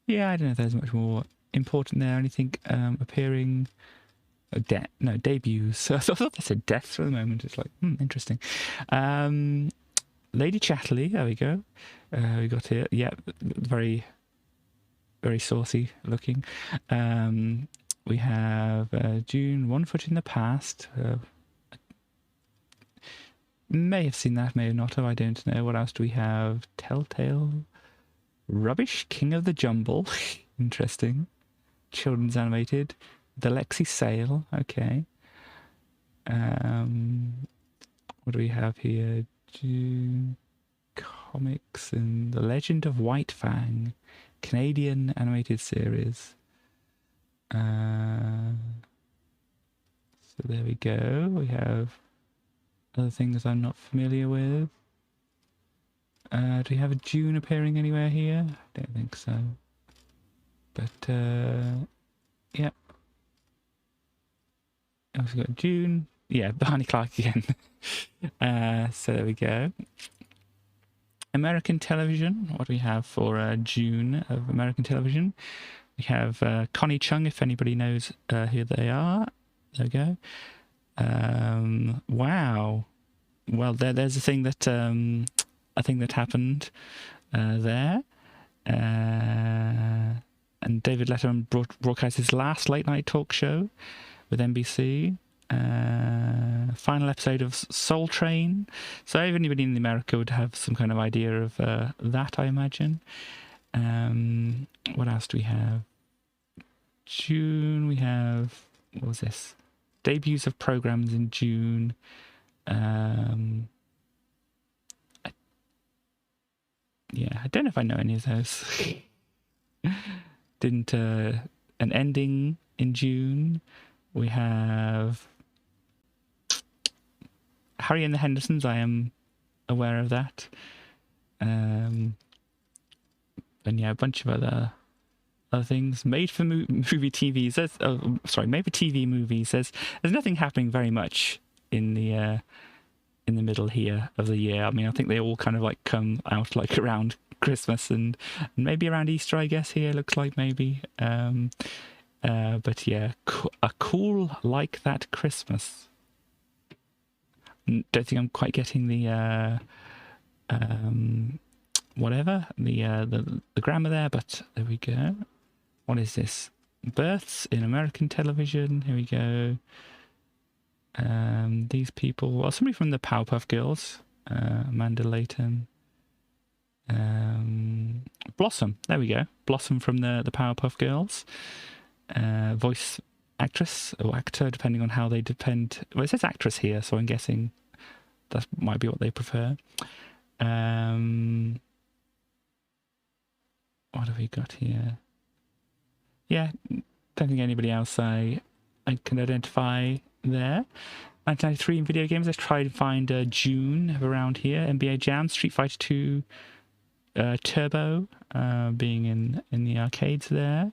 S2: Yeah, I don't know if there's much more important there. Anything appearing? Debuts. So I thought they said deaths for the moment. It's like, interesting. Lady Chatterley, there we go. We got here, yeah, very, very saucy looking. We have June, 1 Foot in the Past. May have seen that, may have not have, I don't know. What else do we have? Telltale. Rubbish, King of the Jumble. Interesting. Children's animated. The Lexi Sale, okay. What do we have here? June Comics and The Legend of White Fang, Canadian animated series. So there we go. We have other things I'm not familiar with. Do we have a June appearing anywhere here? I don't think so. But yeah. Oh, we've got June. Yeah, Barney Clark again. So there we go. American television. What do we have for June of American television? We have Connie Chung, if anybody knows who they are. There we go. Wow. Well, there's a thing that happened there. And David Letterman broadcast his last late night talk show with NBC. Final episode of Soul Train. So if anybody in America would have some kind of idea of that, I imagine. What else do we have? June, we have, what was this? Debuts of programs in June. Yeah, I don't know if I know any of those. Didn't an ending in June. We have Harry and the Hendersons. I am aware of that. And yeah, a bunch of other things. Made for movie TVs. Made for TV movies. There's nothing happening very much in the middle here of the year. I mean, I think they all kind of like come out like around Christmas and maybe around Easter, I guess, here looks like maybe. But yeah, a cool like that Christmas. Don't think I'm quite getting the whatever the grammar there, but there we go. What is this? Births in American television. Here we go. These people. Well, somebody from the Powerpuff Girls. Amanda Layton. Blossom. There we go. Blossom from the Powerpuff Girls. Voice actress or actor, depending on how they depend. Well, it says actress here, so I'm guessing that might be what they prefer. What have we got here? Yeah, don't think anybody else I can identify there. 1993 in video games. Let's try to find June around here. NBA Jam, Street Fighter 2, Turbo, being in the arcades there.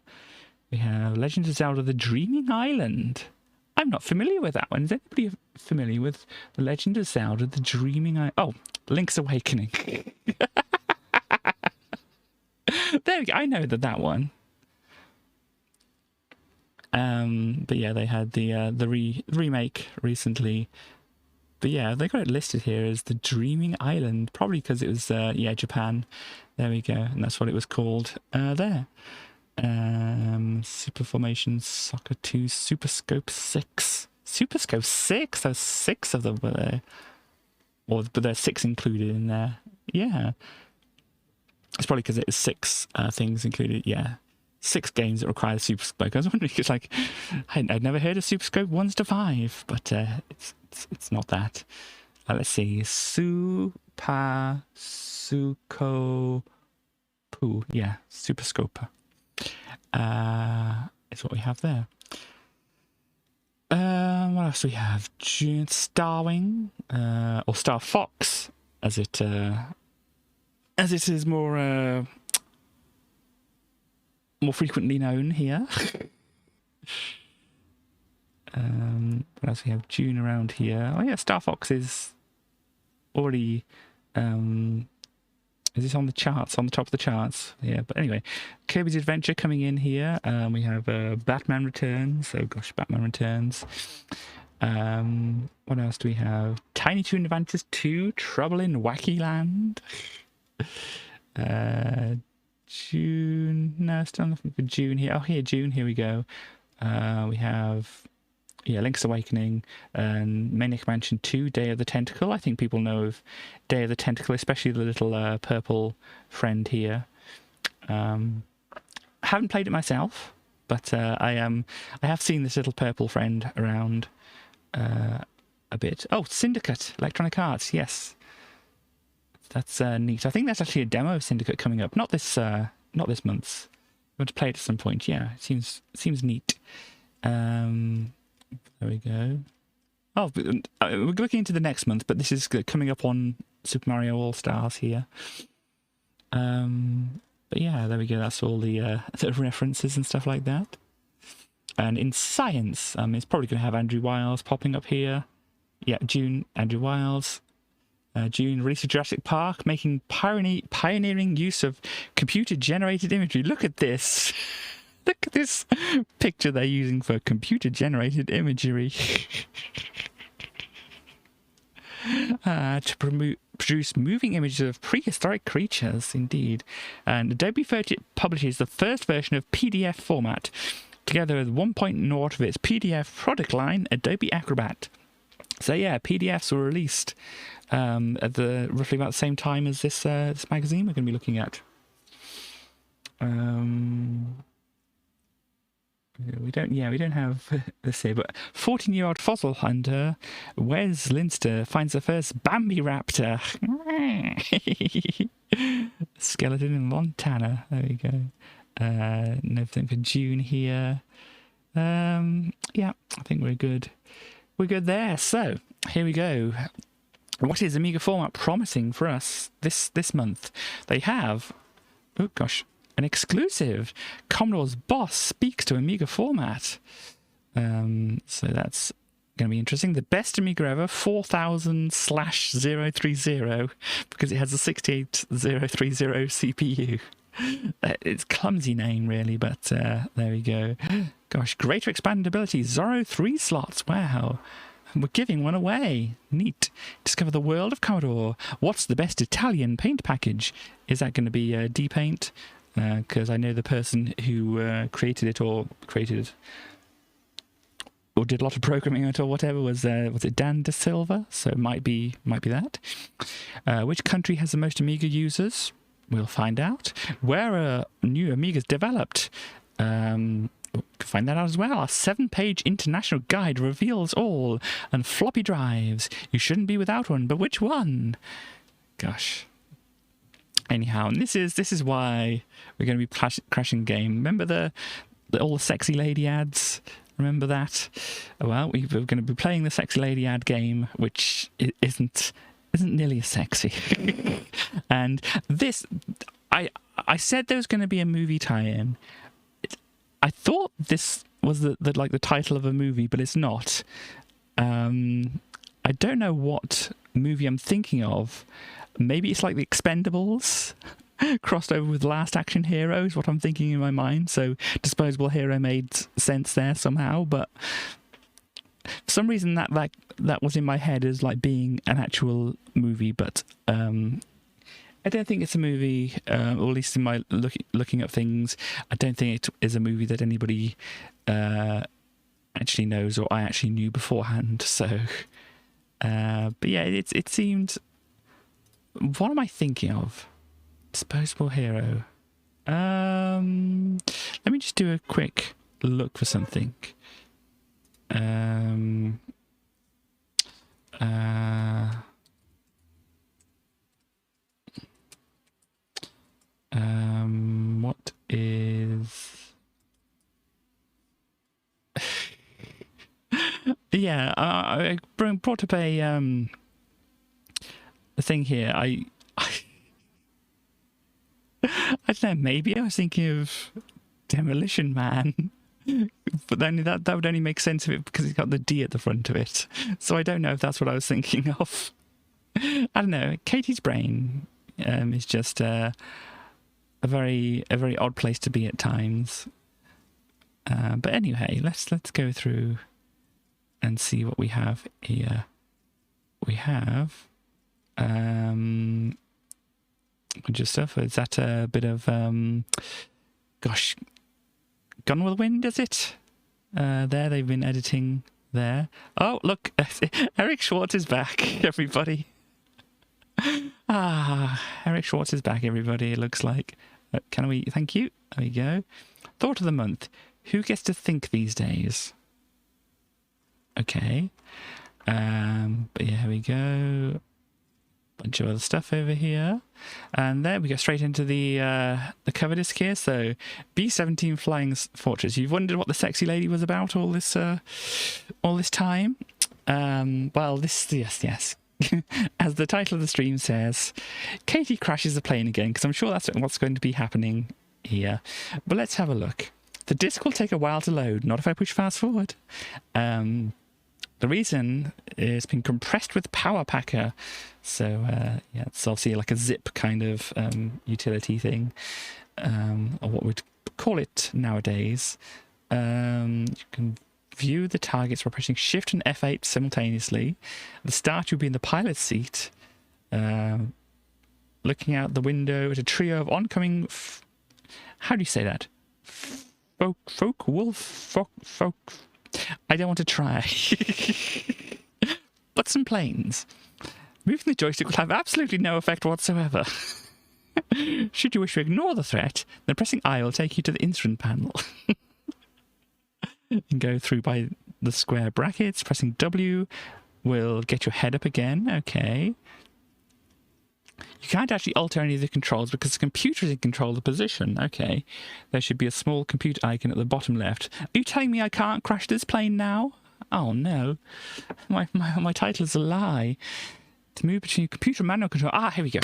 S2: We have Legend of Zelda: The Dreaming Island. I'm not familiar with that one. Is anybody familiar with The Legend of Zelda: The Dreaming Island? Oh, Link's Awakening. There we go. I know that one. But yeah, they had the remake recently. But yeah, they got it listed here as The Dreaming Island, probably because it was Japan. There we go, and that's what it was called there. Super Formation Soccer 2, Super Scope 6. Super Scope 6? There's 6 of them, but there's 6 included in there. Yeah. It's probably because it was 6 things included. Yeah, 6 games that require the Super Scope. I was wondering, it's like I'd never heard of Super Scope 1 to 5, but it's not that. Let's see, Super Suko Poo. Yeah, Super Scoper is what we have there. What else do we have? Starwing, or Star Fox, as it is more frequently known here. What else do we have? June around here. Oh yeah, Star Fox is already. Is this on the charts? On the top of the charts? Yeah, but anyway, Kirby's Adventure coming in here. We have Batman Returns. Oh gosh, Batman Returns. What else do we have? Tiny Toon Adventures 2, Trouble in Wacky Land. June. No, still looking for June here. Oh, here, June. Here we go. We have. Yeah, Link's Awakening and Maniac Mansion 2, Day of the Tentacle. I think people know of Day of the Tentacle, especially the little purple friend here. Haven't played it myself, but I have seen this little purple friend around a bit. Oh, Syndicate, Electronic Arts, yes. That's neat. I think that's actually a demo of Syndicate coming up. Not this month. You want to play it at some point? Yeah, it seems neat. There we go. Oh, we're looking into the next month, but this is coming up on Super Mario All-Stars here. But yeah, there we go. That's all the references and stuff like that. And in science, it's probably going to have Andrew Wiles popping up here. Yeah, June, Andrew Wiles. June, release of Jurassic Park, making pioneering use of computer-generated imagery. Look at this. Look at this picture they're using for computer-generated imagery. To produce moving images of prehistoric creatures, indeed. And Adobe publishes the first version of PDF format, together with 1.0 of its PDF product line, Adobe Acrobat. So yeah, PDFs were released at the roughly about the same time as this magazine we're going to be looking at. We don't have this here, but 14-year-old fossil hunter Wes Linster finds the first Bambi raptor. Skeleton in Montana. There we go. Nothing for June here. Yeah, I think we're good. We're good there. So here we go. What is Amiga Format promising for us this month? They have, oh gosh, an exclusive. Commodore's boss speaks to Amiga Format. So that's going to be interesting. The best Amiga ever, 4000/030, because it has a 68030 CPU. It's a clumsy name, really, but there we go. Gosh, greater expandability, Zorro 3 slots. Wow. We're giving one away. Neat. Discover the world of Commodore. What's the best Italian paint package? Is that going to be D-Paint? Because I know the person who created it or did a lot of programming on it or whatever was it Dan De Silva? So it might be that. Which country has the most Amiga users? We'll find out. Where are new Amigas developed? Find that out as well. Our 7-page international guide reveals all. And floppy drives. You shouldn't be without one, but which one? Gosh. Anyhow, and this is why we're going to be crashing game. Remember all the sexy lady ads? Remember that? Well, we're going to be playing the sexy lady ad game, which isn't nearly as sexy. And this, I said there was going to be a movie tie-in. I thought this was the title of a movie, but it's not. I don't know what movie I'm thinking of. Maybe it's like the Expendables crossed over with Last Action Hero is what I'm thinking in my mind. So Disposable Hero made sense there somehow, but for some reason that was in my head as like being an actual movie, but I don't think it's a movie, or at least in my looking at things, I don't think it is a movie that anybody actually knows or I actually knew beforehand. So, but yeah, it seemed. What am I thinking of? Disposable hero. Let me just do a quick look for something. What is... Yeah, I brought up a thing here. I don't know, maybe I was thinking of Demolition Man. But then that would only make sense of it because it's got the D at the front of it. So I don't know if that's what I was thinking of. I don't know. Katie's brain is just a very odd place to be at times. But anyway, let's go through and see what we have here. We have just stuff. Is that a bit of gosh, Gone with the Wind, is it? There, they've been editing there. Oh, look, Eric Schwartz is back, everybody. Eric Schwartz is back, everybody, it looks like. Can we, thank you, there we go. Thought of the month, who gets to think these days? Okay. But yeah, here we go. Bunch of other stuff over here, and there we go straight into the cover disc here. So B-17 Flying Fortress. You've wondered what the sexy lady was about all this time. Well, this, yes. As the title of the stream says, Katie crashes the plane again, because I'm sure that's what's going to be happening here. But let's have a look. The disc will take a while to load, not if I push fast forward. The reason is it's been compressed with Power Packer. So, yeah, it's obviously like a zip kind of utility thing, or what we'd call it nowadays. You can view the targets by pressing Shift and F8 simultaneously. At the start, you'll be in the pilot's seat, looking out the window at a trio of oncoming... how do you say that? Folk... I don't want to try. But some planes. Moving the joystick will have absolutely no effect whatsoever. Should you wish to ignore the threat, then pressing I will take you to the instrument panel. And go through by the square brackets. Pressing W will get your head up again. Okay. You can't actually alter any of the controls because the computer is in control of the position. Okay. There should be a small computer icon at the bottom left. Are you telling me I can't crash this plane now? Oh no. My title is a lie. To move between computer and manual control. Here we go.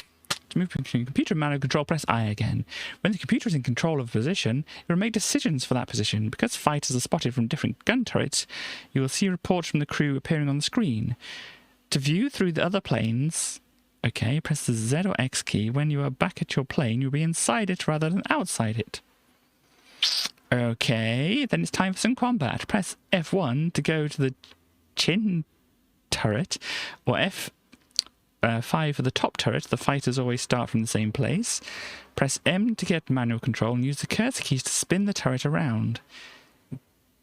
S2: To move between computer and manual control, press I again. When the computer is in control of a position, it will make decisions for that position. Because fighters are spotted from different gun turrets, you will see reports from the crew appearing on the screen. To view through the other planes... Okay, press the Z or X key. When you are back at your plane, you'll be inside it rather than outside it. Okay, then it's time for some combat. Press F1 to go to the chin turret, or F5 for the top turret. The fighters always start from the same place. Press M to get manual control and use the cursor keys to spin the turret around.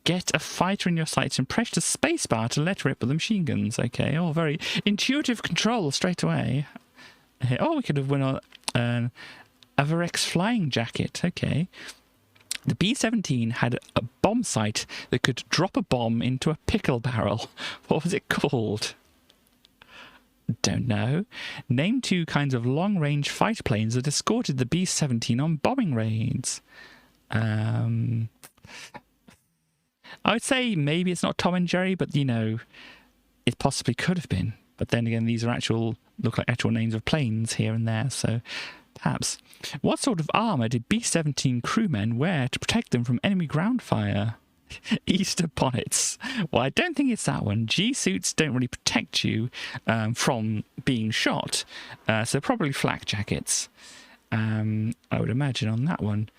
S2: Get a fighter in your sights and press the spacebar to let rip with the machine guns. Okay, all very intuitive control straight away. Oh, we could have won an Averex flying jacket. Okay. The B-17 had a bomb sight that could drop a bomb into a pickle barrel. What was it called? Don't know. Name two kinds of long-range fighter planes that escorted the B-17 on bombing raids. I would say maybe it's not Tom and Jerry, but, you know, it possibly could have been. But then again, these are look like actual names of planes here and there, so perhaps. What sort of armour did B-17 crewmen wear to protect them from enemy ground fire? Easter bonnets. Well, I don't think it's that one. G-suits don't really protect you from being shot, so probably flak jackets. I would imagine on that one.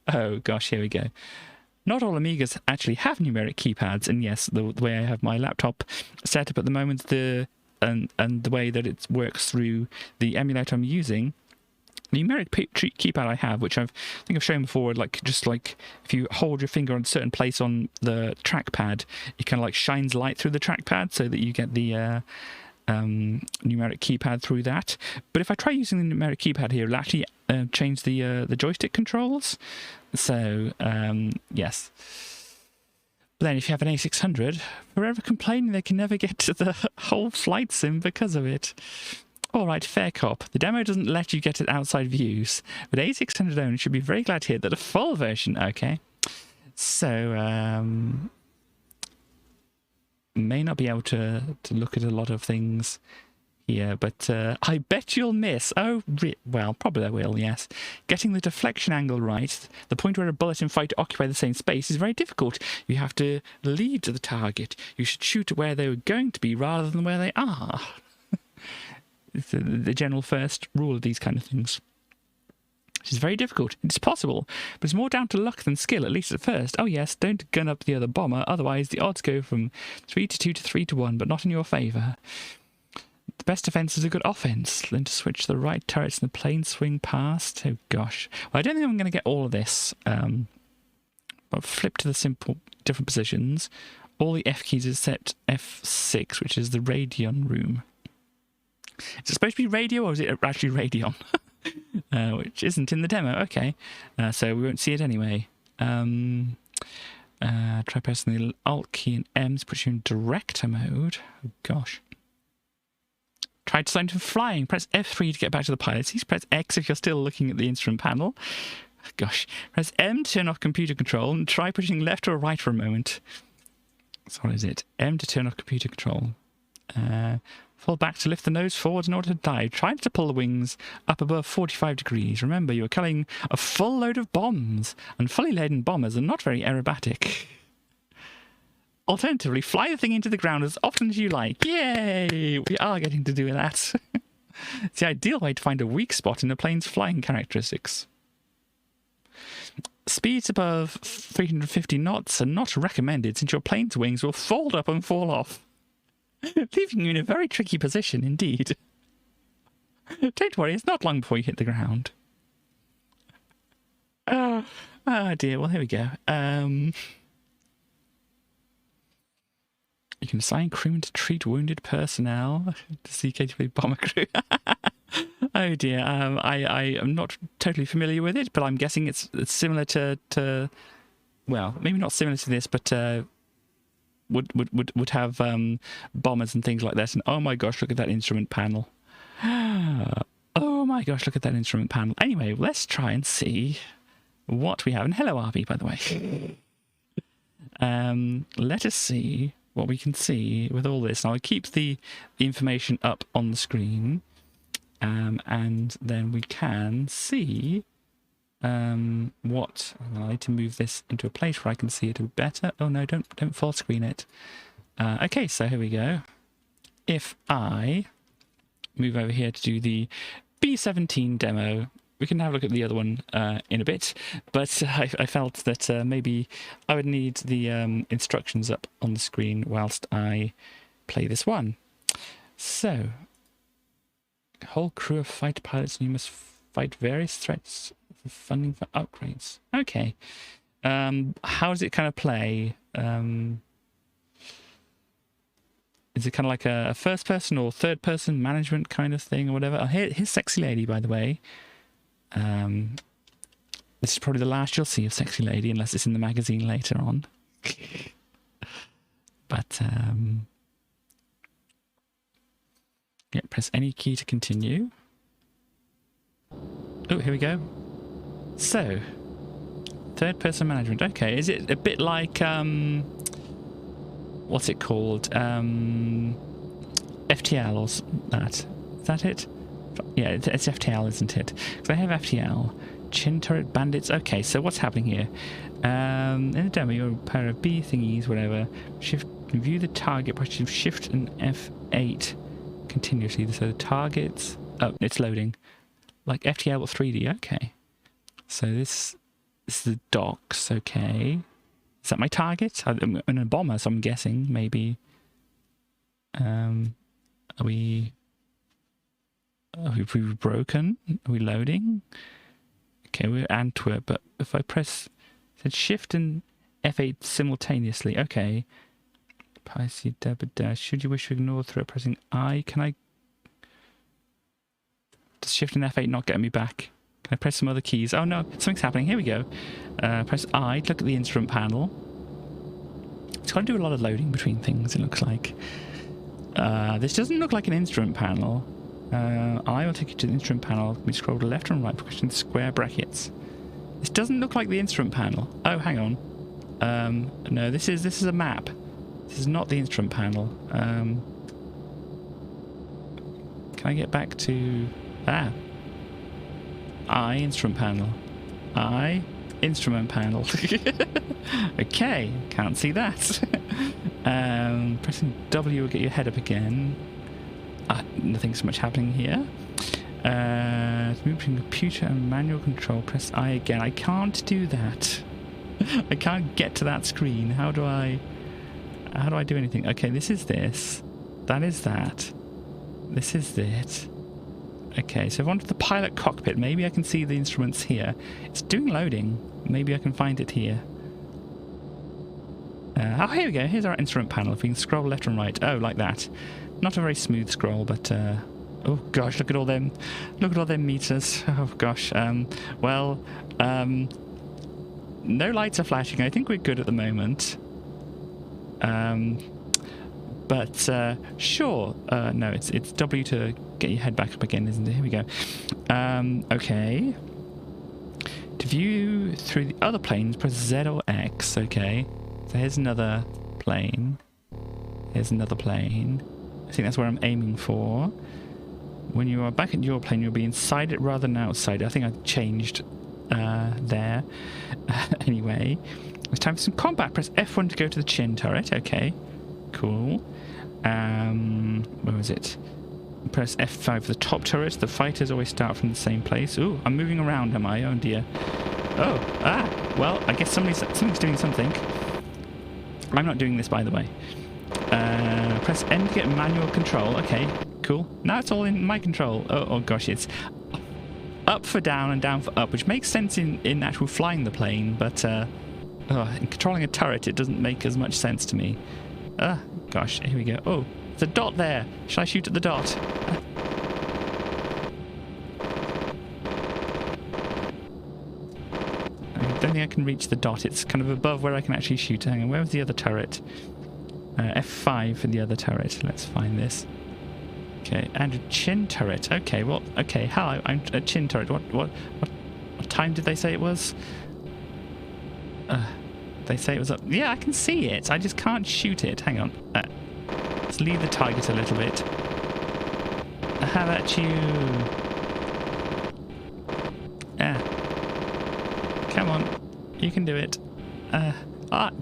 S2: Oh gosh, here we go. Not all Amigas actually have numeric keypads, and yes, the way I have my laptop set up at the moment, and the way that it works through the emulator I'm using, the numeric keypad I have, which I think I've shown before, just like if you hold your finger on a certain place on the trackpad, it kind of like shines light through the trackpad so that you get the numeric keypad through that. But if I try using the numeric keypad here, it'll actually change the joystick controls. So, yes. But then if you have an A600, forever complaining they can never get to the whole flight sim because of it. All right, fair cop. The demo doesn't let you get it outside views, but A600 owners should be very glad to hear that a full version... Okay. So, may not be able to look at a lot of things here, but I bet you'll miss. Oh, well, probably I will, yes. Getting the deflection angle right, the point where a bullet and fighter occupy the same space, is very difficult. You have to lead to the target. You should shoot where they were going to be rather than where they are. It's the general first rule of these kind of things. Which is very difficult. It's possible, but it's more down to luck than skill, at least at first. Oh yes, don't gun up the other bomber, otherwise the odds go from 3 to 2 to 3 to 1, but not in your favour. The best defence is a good offence. Learn to switch the right turrets and the plane swing past. Oh gosh. Well, I don't think I'm going to get all of this. But flip to the simple different positions. All the F keys are set F6, which is the Radeon room. Is it supposed to be radio or is it actually Radeon? Which isn't in the demo. Okay, so we won't see it anyway. Try pressing the Alt key and M to put you in director mode. Oh gosh. Try deciding for flying. Press F3 to get back to the pilot seat. Press X if you're still looking at the instrument panel. Gosh. Press M to turn off computer control and try pushing left or right for a moment. So what is it? M to turn off computer control. Fall back to lift the nose forwards in order to dive. Try to pull the wings up above 45 degrees. Remember, you are carrying a full load of bombs, and fully laden bombers are not very aerobatic. Alternatively, fly the thing into the ground as often as you like. Yay! We are getting to do that. It's the ideal way to find a weak spot in a plane's flying characteristics. Speeds above 350 knots are not recommended since your plane's wings will fold up and fall off, leaving you in a very tricky position indeed. Don't worry, it's not long before you hit the ground. Oh dear, well here we go. You can assign crewmen to treat wounded personnel. The CK-2 bomber crew. Oh dear, I am not totally familiar with it, but I'm guessing it's similar to well, maybe not similar to this, but would have bombers and things like that. And oh my gosh, look at that instrument panel. Oh my gosh, look at that instrument panel. Anyway, let's try and see what we have. And hello, RB, by the way. Let us see what we can see with all this. Now, I'll keep the information up on the screen, and then we can see what... I need to move this into a place where I can see it a bit better. Oh no, don't full screen it. Okay, so here we go. If I move over here to do the B17 demo, we can have a look at the other one in a bit, but I felt that maybe I would need the instructions up on the screen whilst I play this one. So, whole crew of fighter pilots, and you must fight various threats for funding for upgrades. Okay. How does it kind of play? Is it kind of like a first-person or third-person management kind of thing or whatever? Oh, here's Sexy Lady, by the way. This is probably the last you'll see of Sexy Lady, unless it's in the magazine later on. But, yeah, press any key to continue. Oh, here we go. So, third-person management. Okay, is it a bit like, what's it called? FTL or that? Is that it? Yeah, it's FTL, isn't it? Because I have FTL. Chin turret bandits. Okay, so what's happening here? In the demo, you're a pair of B thingies, whatever. View the target by shift and F8 continuously. So the targets... Oh, it's loading. Like FTL or 3D. Okay. So this is the docks. Okay. Is that my target? I'm in a bomber, so I'm guessing maybe. Are we broken? Are we loading? Okay, we're Antwerp, but if I press shift and F8 simultaneously, okay. Pisces double dash. Should you wish to ignore the threat, pressing I? Can I? Does Shift and F8 not get me back? Can I press some other keys? Oh no, something's happening. Here we go. Press I to look at the instrument panel. It's got to do a lot of loading between things, it looks like. This doesn't look like an instrument panel. I will take you to the instrument panel. We scroll to left and right, pushing the square brackets. This doesn't look like the instrument panel. Oh, hang on. No, this is a map. This is not the instrument panel. Can I get back to... I, instrument panel. I, instrument panel. Okay, can't see that. Pressing W will get your head up again. Nothing so much happening here. To move between computer and manual control, press I again. I can't do that. I can't get to that screen. How do I do anything? Okay, this is this. That is that. This is it. Okay, so if I want the pilot cockpit, maybe I can see the instruments here. It's doing loading. Maybe I can find it here. Oh, here we go. Here's our instrument panel. If we can scroll left and right. Oh, like that. Not a very smooth scroll, but... oh, gosh, look at all them... Look at all them meters. Oh, gosh. No lights are flashing. I think we're good at the moment. Sure. No, it's W to get your head back up again, isn't it? Here we go. Okay. To view through the other planes, press Z or X. Okay. So here's another plane. Here's another plane. I think that's where I'm aiming for. When you are back at your plane, you'll be inside it rather than outside it. I think I changed there. Anyway, it's time for some combat. Press F1 to go to the chin turret. Okay. Cool. Where was it? Press F5 for the top turret. The fighters always start from the same place. Ooh, I'm moving around, am I? Oh dear. Oh, well, I guess somebody's doing something. I'm not doing this, by the way. Press N to get manual control. Okay, cool. Now it's all in my control. Oh gosh, it's up for down and down for up, which makes sense in actual flying the plane, but in controlling a turret, it doesn't make as much sense to me. Gosh, here we go. Oh, there's a dot there. Shall I shoot at the dot? I don't think I can reach the dot. It's kind of above where I can actually shoot. Hang on, where was the other turret? F5 for the other turret. Let's find this. Okay, and a chin turret. Okay, well, okay. Hello, I'm a chin turret. What time did they say it was? They say it was up. Yeah, I can see it. I just can't shoot it. Hang on. Let's leave the target a little bit. How about you? Come on. You can do it.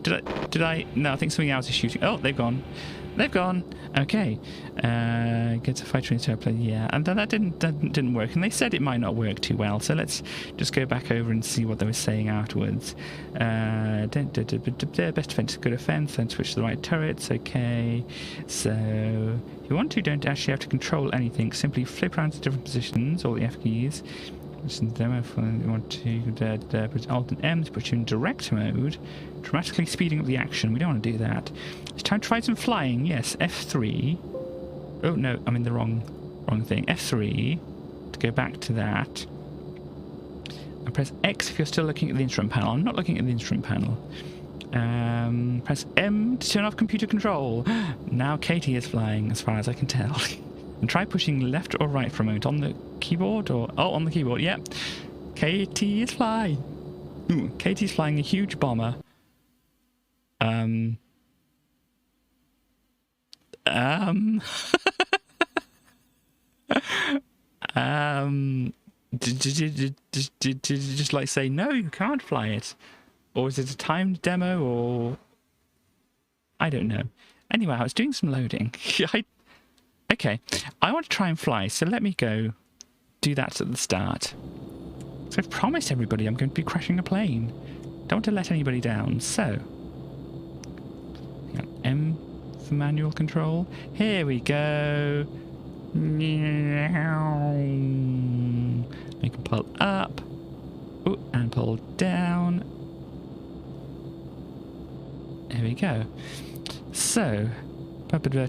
S2: Did I? No, I think something else is shooting. Oh, they've gone. They've gone. Okay. Get to fight trains to airplane. Yeah, and that didn't work. And they said it might not work too well. So let's just go back over and see what they were saying afterwards. Best defense is good offense. Then switch to the right turrets. Okay. So if you want to, don't actually have to control anything. Simply flip around to different positions. All the F keys. Listen to demo for you want to press Alt and M to put you in direct mode, dramatically speeding up the action. We don't want to do that. It's time to try some flying. Yes, F3. Oh no, I'm in the wrong thing. F3 to go back to that. And press X if you're still looking at the instrument panel. I'm not looking at the instrument panel. Press M to turn off computer control. Now Katie is flying, as far as I can tell. And try pushing left or right for a moment on the keyboard or... Oh, on the keyboard, yeah. Katie is flying. Ooh, Katie's flying a huge bomber. Did you just like say, no, you can't fly it? Or is it a timed demo or... I don't know. Anyway, I was doing some loading. Okay, I want to try and fly, so let me go do that at the start. So I've promised everybody I'm going to be crashing a plane. Don't want to let anybody down, so... M for manual control. Here we go. We can pull up. Ooh, and pull down. There we go. So,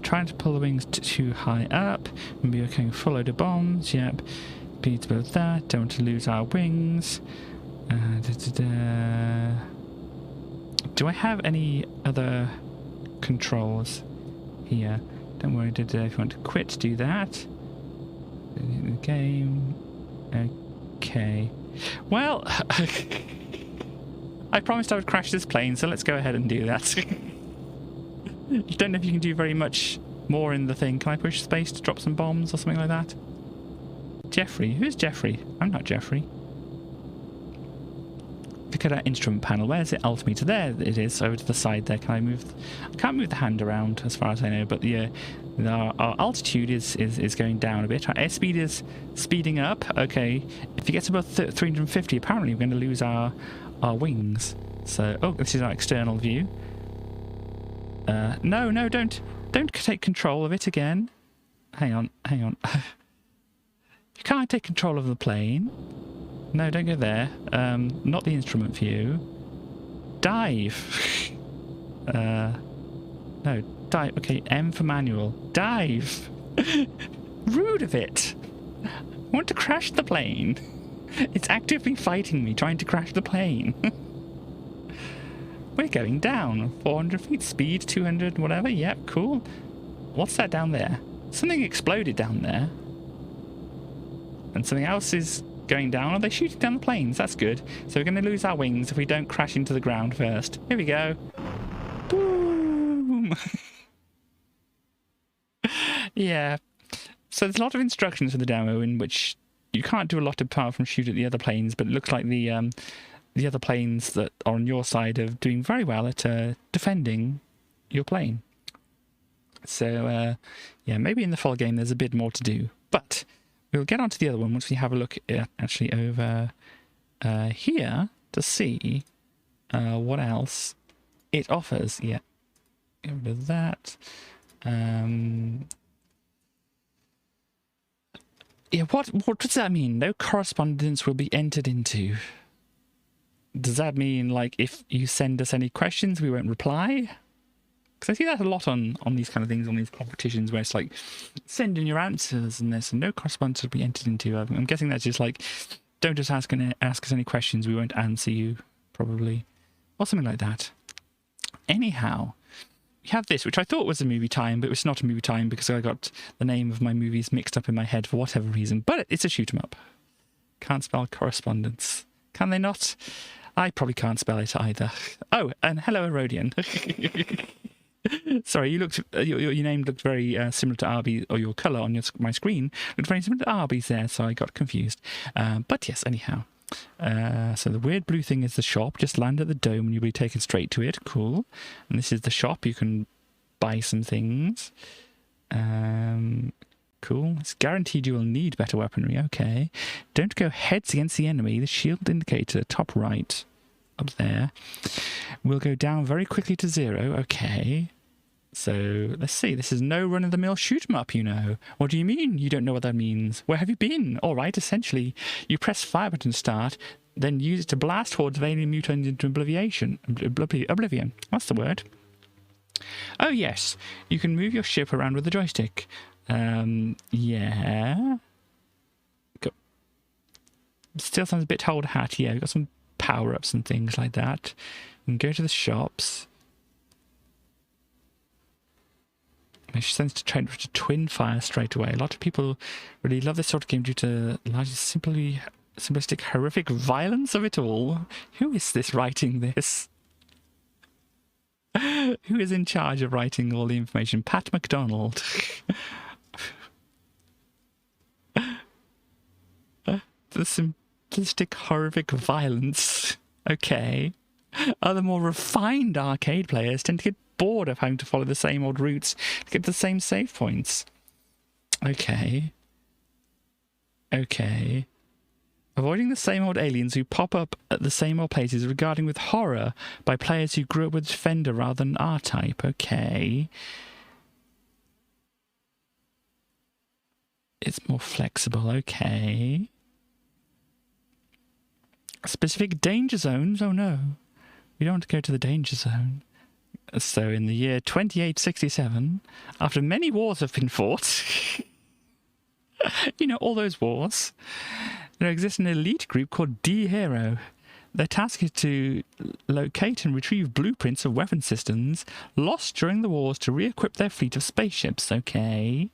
S2: trying to pull the wings too high up. Maybe we're going full load of bombs. Yep. Be to build that. Don't want to lose our wings. Do I have any other controls here? Don't worry, if you want to quit, do that. Game. Okay. Well, I promised I would crash this plane, so let's go ahead and do that. Don't know if you can do very much more in the thing. Can I push space to drop some bombs or something like that? Jeffrey? Who's Jeffrey? I'm not Jeffrey. Look at our instrument panel. Where's the altimeter? There it is, over to the side there. Can I move? I can't move the hand around as far as I know, but our altitude is going down a bit. Our airspeed is speeding up. Okay. If it gets above 350, apparently we're going to lose our wings. So, oh, this is our external view. No, don't take control of it again. Hang on. You can't take control of the plane. No, don't go there. Not the instrument view. Dive. No, dive. Okay, M for manual. Dive. Rude of it. I want to crash the plane. It's actively fighting me, trying to crash the plane. We're going down. 400 feet, speed, 200, whatever. Yep, cool. What's that down there? Something exploded down there. And something else is going down. Are they shooting down the planes? That's good. So we're going to lose our wings if we don't crash into the ground first. Here we go. Boom! Yeah. So there's a lot of instructions for the demo in which you can't do a lot apart from shoot at the other planes, but it looks like the other planes that are on your side are doing very well at defending your plane. So, yeah, maybe in the full game there's a bit more to do. But we'll get onto the other one once we have a look at actually over here to see what else it offers. Yeah, get rid of that. Yeah, what does that mean? No correspondence will be entered into. Does that mean, like, if you send us any questions, we won't reply? Because I see that a lot on these kind of things, on these competitions, where it's like, send in your answers, and there's no correspondence will be entered into. I'm guessing that's just like, don't just ask us any questions, we won't answer you, probably. Or something like that. Anyhow, we have this, which I thought was a movie time, but it's not a movie time because I got the name of my movies mixed up in my head for whatever reason. But it's a shoot 'em up. Can't spell correspondence. Can they not? I probably can't spell it either. Oh, and hello, Erodian. Sorry, you looked. Your name looked very similar to Arby's, or your colour on my screen looked very similar to Arby's there, so I got confused. But yes, anyhow. So the weird blue thing is the shop. Just land at the dome and you'll be taken straight to it. Cool. And this is the shop. You can buy some things. Cool. It's guaranteed you will need better weaponry. Okay. Don't go heads against the enemy. The shield indicator, top right, up there, will go down very quickly to 0. Okay. So let's see. This is no run-of-the-mill shoot 'em up, you know. What do you mean? You don't know what that means? Where have you been? All right. Essentially, you press fire button to start, then use it to blast hordes of alien mutants into oblivion. Oblivion. What's the word? Oh yes. You can move your ship around with the joystick. Yeah. Still sounds a bit old hat. Yeah, we've got some power-ups and things like that. You can go to the shops. It sends to train to twin fire straight away. A lot of people really love this sort of game due to largely simplistic, horrific violence of it all. Who is this writing this? Who is in charge of writing all the information? Pat McDonald. The simplistic, horrific violence. Okay. Other more refined arcade players tend to get bored of having to follow the same old routes to get the same save points. Okay. Okay. Avoiding the same old aliens who pop up at the same old places, regarding with horror by players who grew up with Defender rather than R-Type. Okay. It's more flexible. Okay. Specific danger zones? Oh no. We don't want to go to the danger zone. So in the year 2867, after many wars have been fought, you know, all those wars, there exists an elite group called D-Hero. Their task is to locate and retrieve blueprints of weapon systems lost during the wars to re-equip their fleet of spaceships. Okay.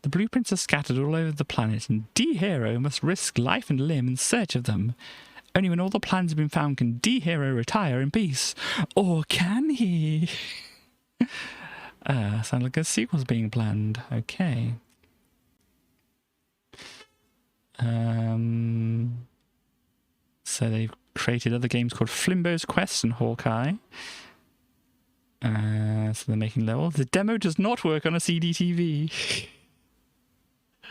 S2: The blueprints are scattered all over the planet, and D-Hero must risk life and limb in search of them. Only when all the plans have been found can D-Hero retire in peace. Or can he? Sounds like a sequel's being planned. Okay. So they've created other games called Flimbo's Quest and Hawkeye. So they're making levels. The demo does not work on a CDTV.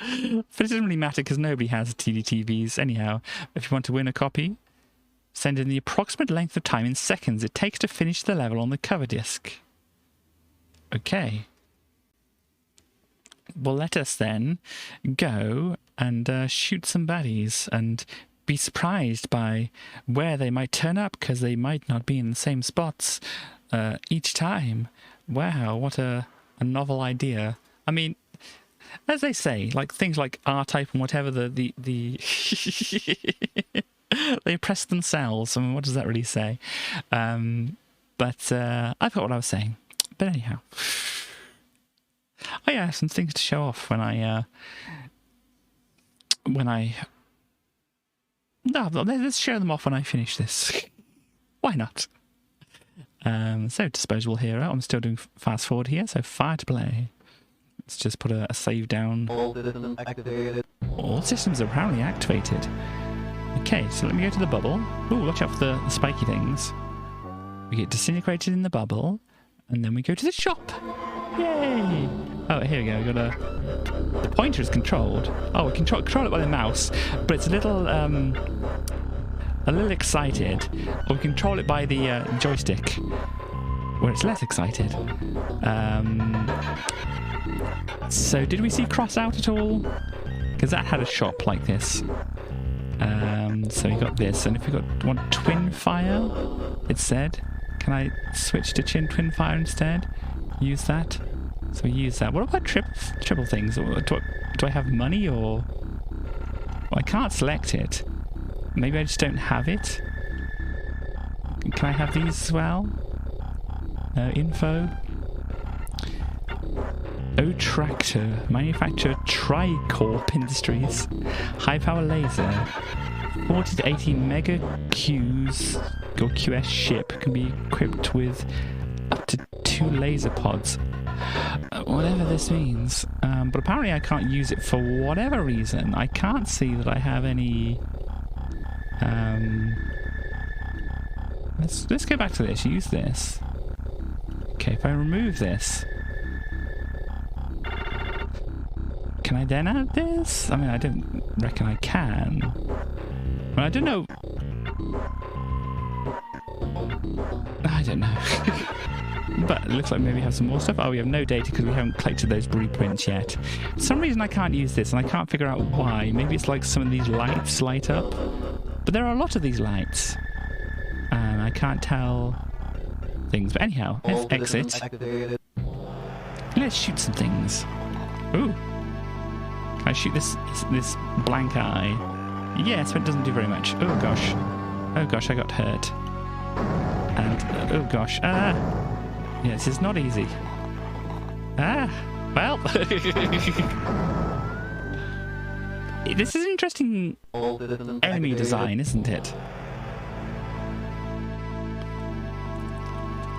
S2: But it doesn't really matter because nobody has TDTVs. Anyhow, if you want to win a copy, send in the approximate length of time in seconds it takes to finish the level on the cover disc. Okay. Well, let us then go and shoot some baddies and be surprised by where they might turn up, because they might not be in the same spots each time. Wow, what a novel idea. I mean, as they say, like things like R-Type and whatever, the they press themselves. I mean, what does that really say? But I forgot what I was saying. But anyhow. Oh yeah, some things to show off when I no, let's show them off when I finish this. Why not? So disposable hero. I'm still doing fast forward here, so fire to play. Let's just put a save down.
S3: All systems activated.
S2: All systems are apparently activated. Okay, so let me go to the bubble. Ooh, watch out for the spiky things. We get disintegrated in the bubble, and then we go to the shop. Yay! Oh, here we go. We got the pointer is controlled. Oh, we control it by the mouse, but it's a little excited. Or we control it by the joystick, where it's less excited. So, did we see cross out at all? Because that had a shop like this. So we got this, and if we want twin fire, it said. Can I switch to twin fire instead? Use that. So we use that. What about triple things? Do I have money or? Well, I can't select it. Maybe I just don't have it. Can I have these as well? Info. O-Tractor. Manufacturer Tricorp Industries. High power laser. 40 to 80 mega Qs or QS ship can be equipped with up to 2 laser pods. Whatever this means. But apparently I can't use it for whatever reason. I can't see that I have any... Let's go back to this. Use this. Okay, if I remove this... Can I then add this? I mean, I don't reckon I can. Well, I don't know. I don't know. But it looks like maybe we have some more stuff. Oh, we have no data because we haven't collected those blueprints yet. For some reason I can't use this, and I can't figure out why. Maybe it's like some of these lights light up. But there are a lot of these lights. And I can't tell things. But anyhow, let's exit. Let's shoot some things. Ooh. Can I shoot this blank eye? Yes, but it doesn't do very much. Oh gosh. Oh gosh, I got hurt. And, oh gosh. Ah! Yeah, this is not easy. Ah! Well! This is interesting enemy design, isn't it?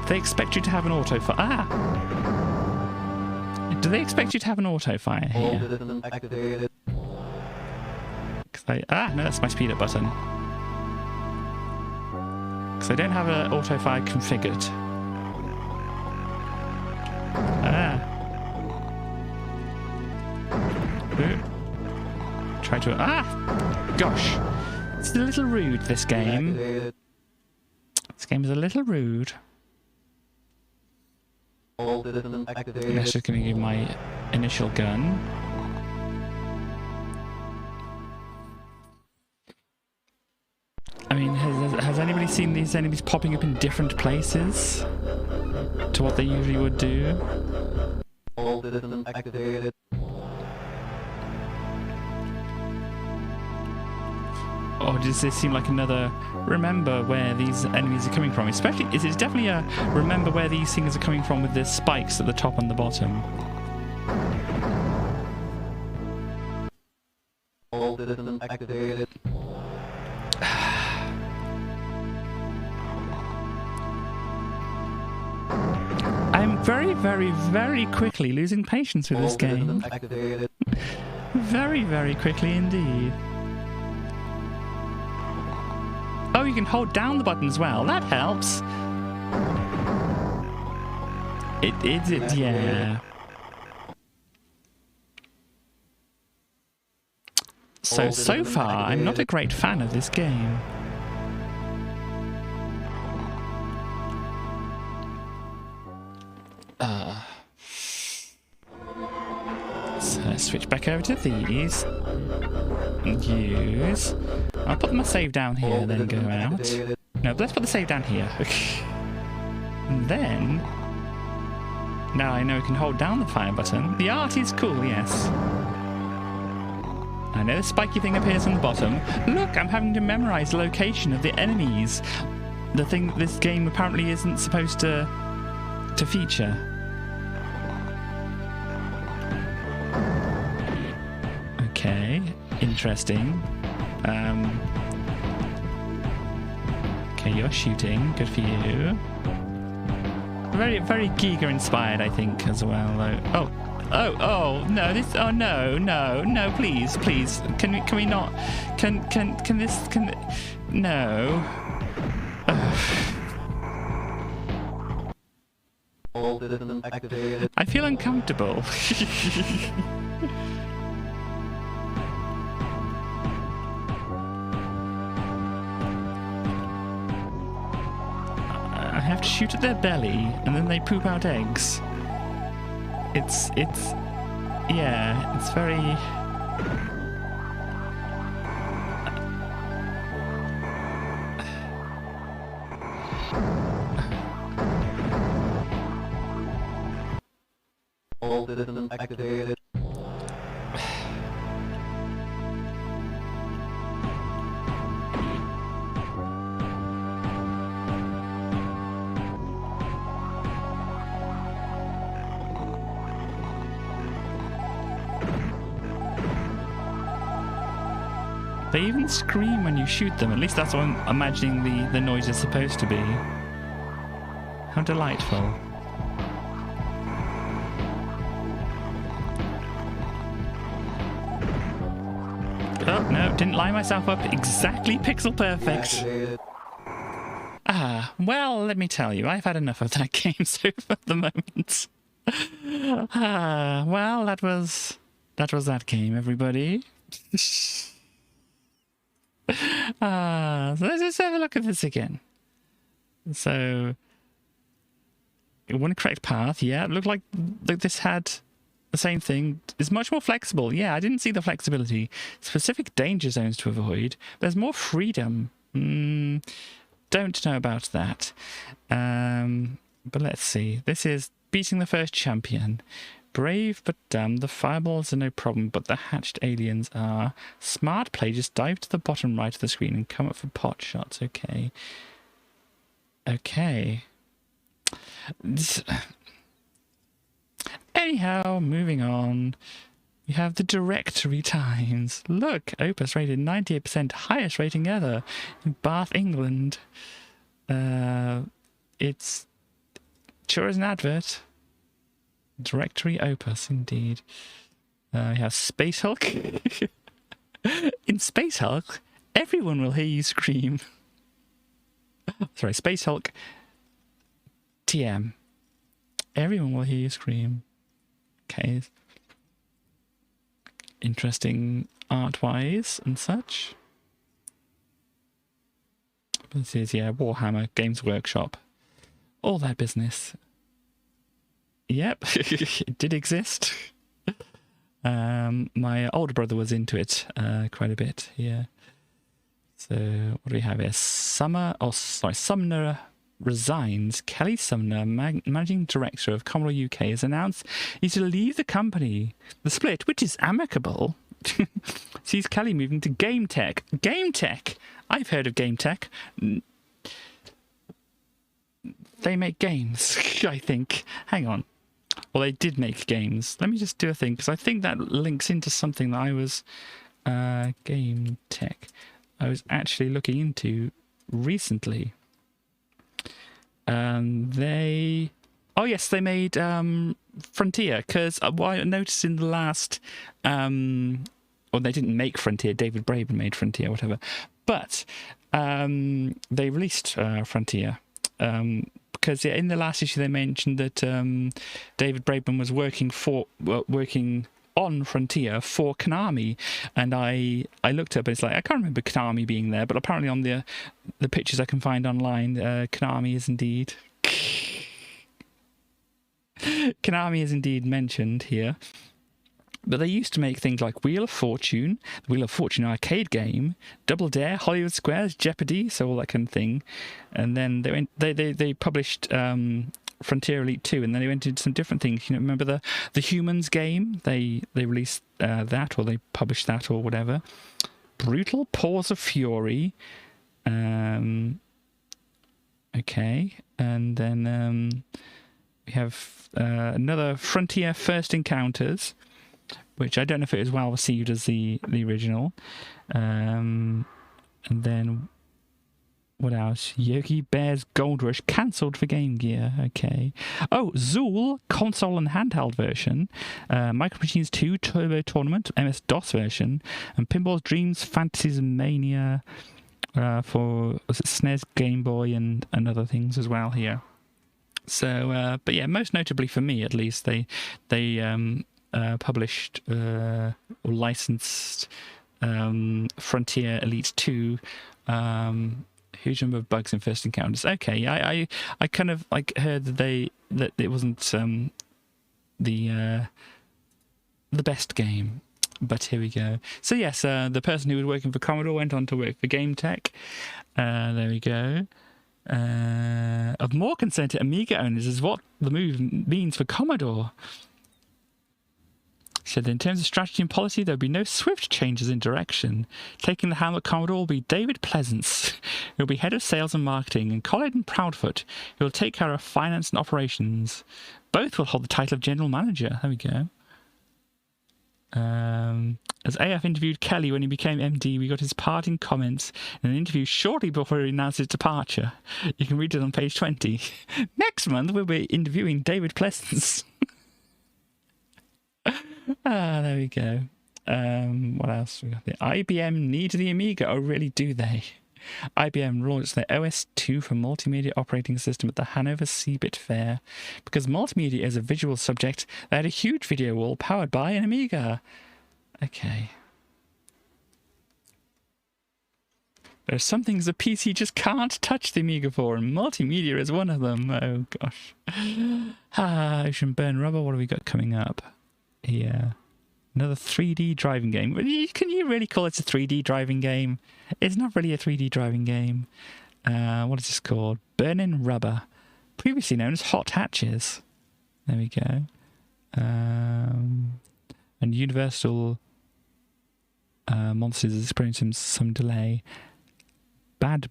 S2: They expect you to have an auto fire. Ah! Do they expect you to have an auto fire here? No, that's my speed up button. Because I don't have an auto fire configured. Try to... Gosh! It's a little rude, this game. This game is a little rude. I'm just going to give my initial gun. I mean, has anybody seen these enemies popping up in different places? to what they usually would do.
S3: All systems activated.
S2: Or does this seem like another remember where these enemies are coming from? Especially, it's definitely a remember where these things are coming from with the spikes at the top and the bottom.
S3: All systems activated.
S2: I'm very, very, very quickly losing patience with this game. Very, very quickly indeed. Oh, you can hold down the button as well. That helps. Yeah. So far, I'm not a great fan of this game. So switch back over to these. Use. I'll put my save down here, then go out. No, but let's put the save down here. And then... now I know I can hold down the fire button. The art is cool, yes. I know the spiky thing appears on the bottom. Look, I'm having to memorize the location of the enemies. The thing this game apparently isn't supposed to feature. Okay, interesting. Okay, you're shooting. Good for you. Very, very Giga inspired, I think, as well. Though. Oh, no! This. Oh no! Please. Can we not? Can this? No.
S3: All systems activated.
S2: I feel uncomfortable. I have to shoot at their belly, and then they poop out eggs. It's very...
S3: All systems activated.
S2: They even scream when you shoot them. At least that's what I'm imagining the noise is supposed to be. How delightful. Oh, no, didn't line myself up exactly pixel perfect. Well, let me tell you, I've had enough of that game so for the moment. Well, that was that game, everybody. So let's just have a look at this again. So, one correct path, yeah. It looked like this had the same thing. It's much more flexible. Yeah, I didn't see the flexibility. Specific danger zones to avoid. There's more freedom. Don't know about that. But let's see. This is beating the first champion. Brave but dumb, the fireballs are no problem, but the hatched aliens are. Smart play, just dive to the bottom right of the screen and come up for pot shots. Okay. Anyhow, moving on. We have the directory times. Look, Opus rated 98%, highest rating ever in Bath, England. It's sure as an advert. Directory Opus, indeed. We have Space Hulk. In Space Hulk, everyone will hear you scream. Sorry, Space Hulk TM. Everyone will hear you scream. Okay. Interesting art-wise and such. This is, yeah, Warhammer Games Workshop. All that business. Yep, it did exist. My older brother was into it quite a bit, yeah. So, what do we have here? Summoner resigns, Kelly Sumner, managing director of Commodore UK, has announced he's to leave the company. The split, which is amicable, sees Kelly moving to Game Tech. Game Tech! I've heard of Game Tech. They make games, I think. Hang on. Well, they did make games. Let me just do a thing, because I think that links into something that I was... Game Tech. I was actually looking into recently. They... Oh, yes, they made Frontier, because what I noticed in the last... well, they didn't make Frontier. David Braben made Frontier, whatever. But they released Frontier. Because in the last issue they mentioned that David Braben was working on Frontier for Konami, and I looked up and it's like I can't remember Konami being there, but apparently on the pictures I can find online, Konami is indeed mentioned here. But they used to make things like Wheel of Fortune, the Wheel of Fortune arcade game, Double Dare, Hollywood Squares, Jeopardy, so all that kind of thing. And then they published Frontier Elite 2, and then they went into some different things. You know, remember the Humans game? They released that, or they published that, or whatever. Brutal Paws of Fury. Okay, and then we have another Frontier First Encounters, which I don't know if it was well received as the original. And then, what else? Yogi Bear's Gold Rush cancelled for Game Gear. Okay. Oh, Zool console and handheld version. Micro Machines 2 Turbo Tournament, MS-DOS version. And Pinball's Dreams Fantasies Mania for SNES, Game Boy, and other things as well here. So, but yeah, most notably for me at least, they published or licensed Frontier Elite 2. Huge number of bugs in First Encounters. Okay, I kind of like heard that it wasn't the best game, but here we go. So yes, the person who was working for Commodore went on to work for Game Tech. There we go. Of more concern to Amiga owners is what the move means for Commodore. So in terms of strategy and policy, there'll be no swift changes in direction. Taking the helm at Commodore will be David Pleasance, who will be head of sales and marketing, and Colin Proudfoot, who will take care of finance and operations. Both will hold the title of general manager. There we go. As AF interviewed Kelly when he became MD, we got his parting comments in an interview shortly before he announced his departure. You can read it on page 20. Next month, we'll be interviewing David Pleasance. There we go. What else we got there? IBM needs the Amiga. Oh, really, do they? IBM launched their OS/2 for multimedia operating system at the Hanover CeBIT Fair. Because multimedia is a visual subject, they had a huge video wall powered by an Amiga. Okay. There's some things a PC just can't touch the Amiga for, and multimedia is one of them. Oh, gosh. Ocean Burn Rubber, what have we got coming up? Yeah, another 3D driving game. Can you really call it a 3D driving game? It's not really a 3D driving game. What is this called? Burning Rubber, previously known as Hot Hatches. There we go. And Universal Monsters is experiencing some delay. Bad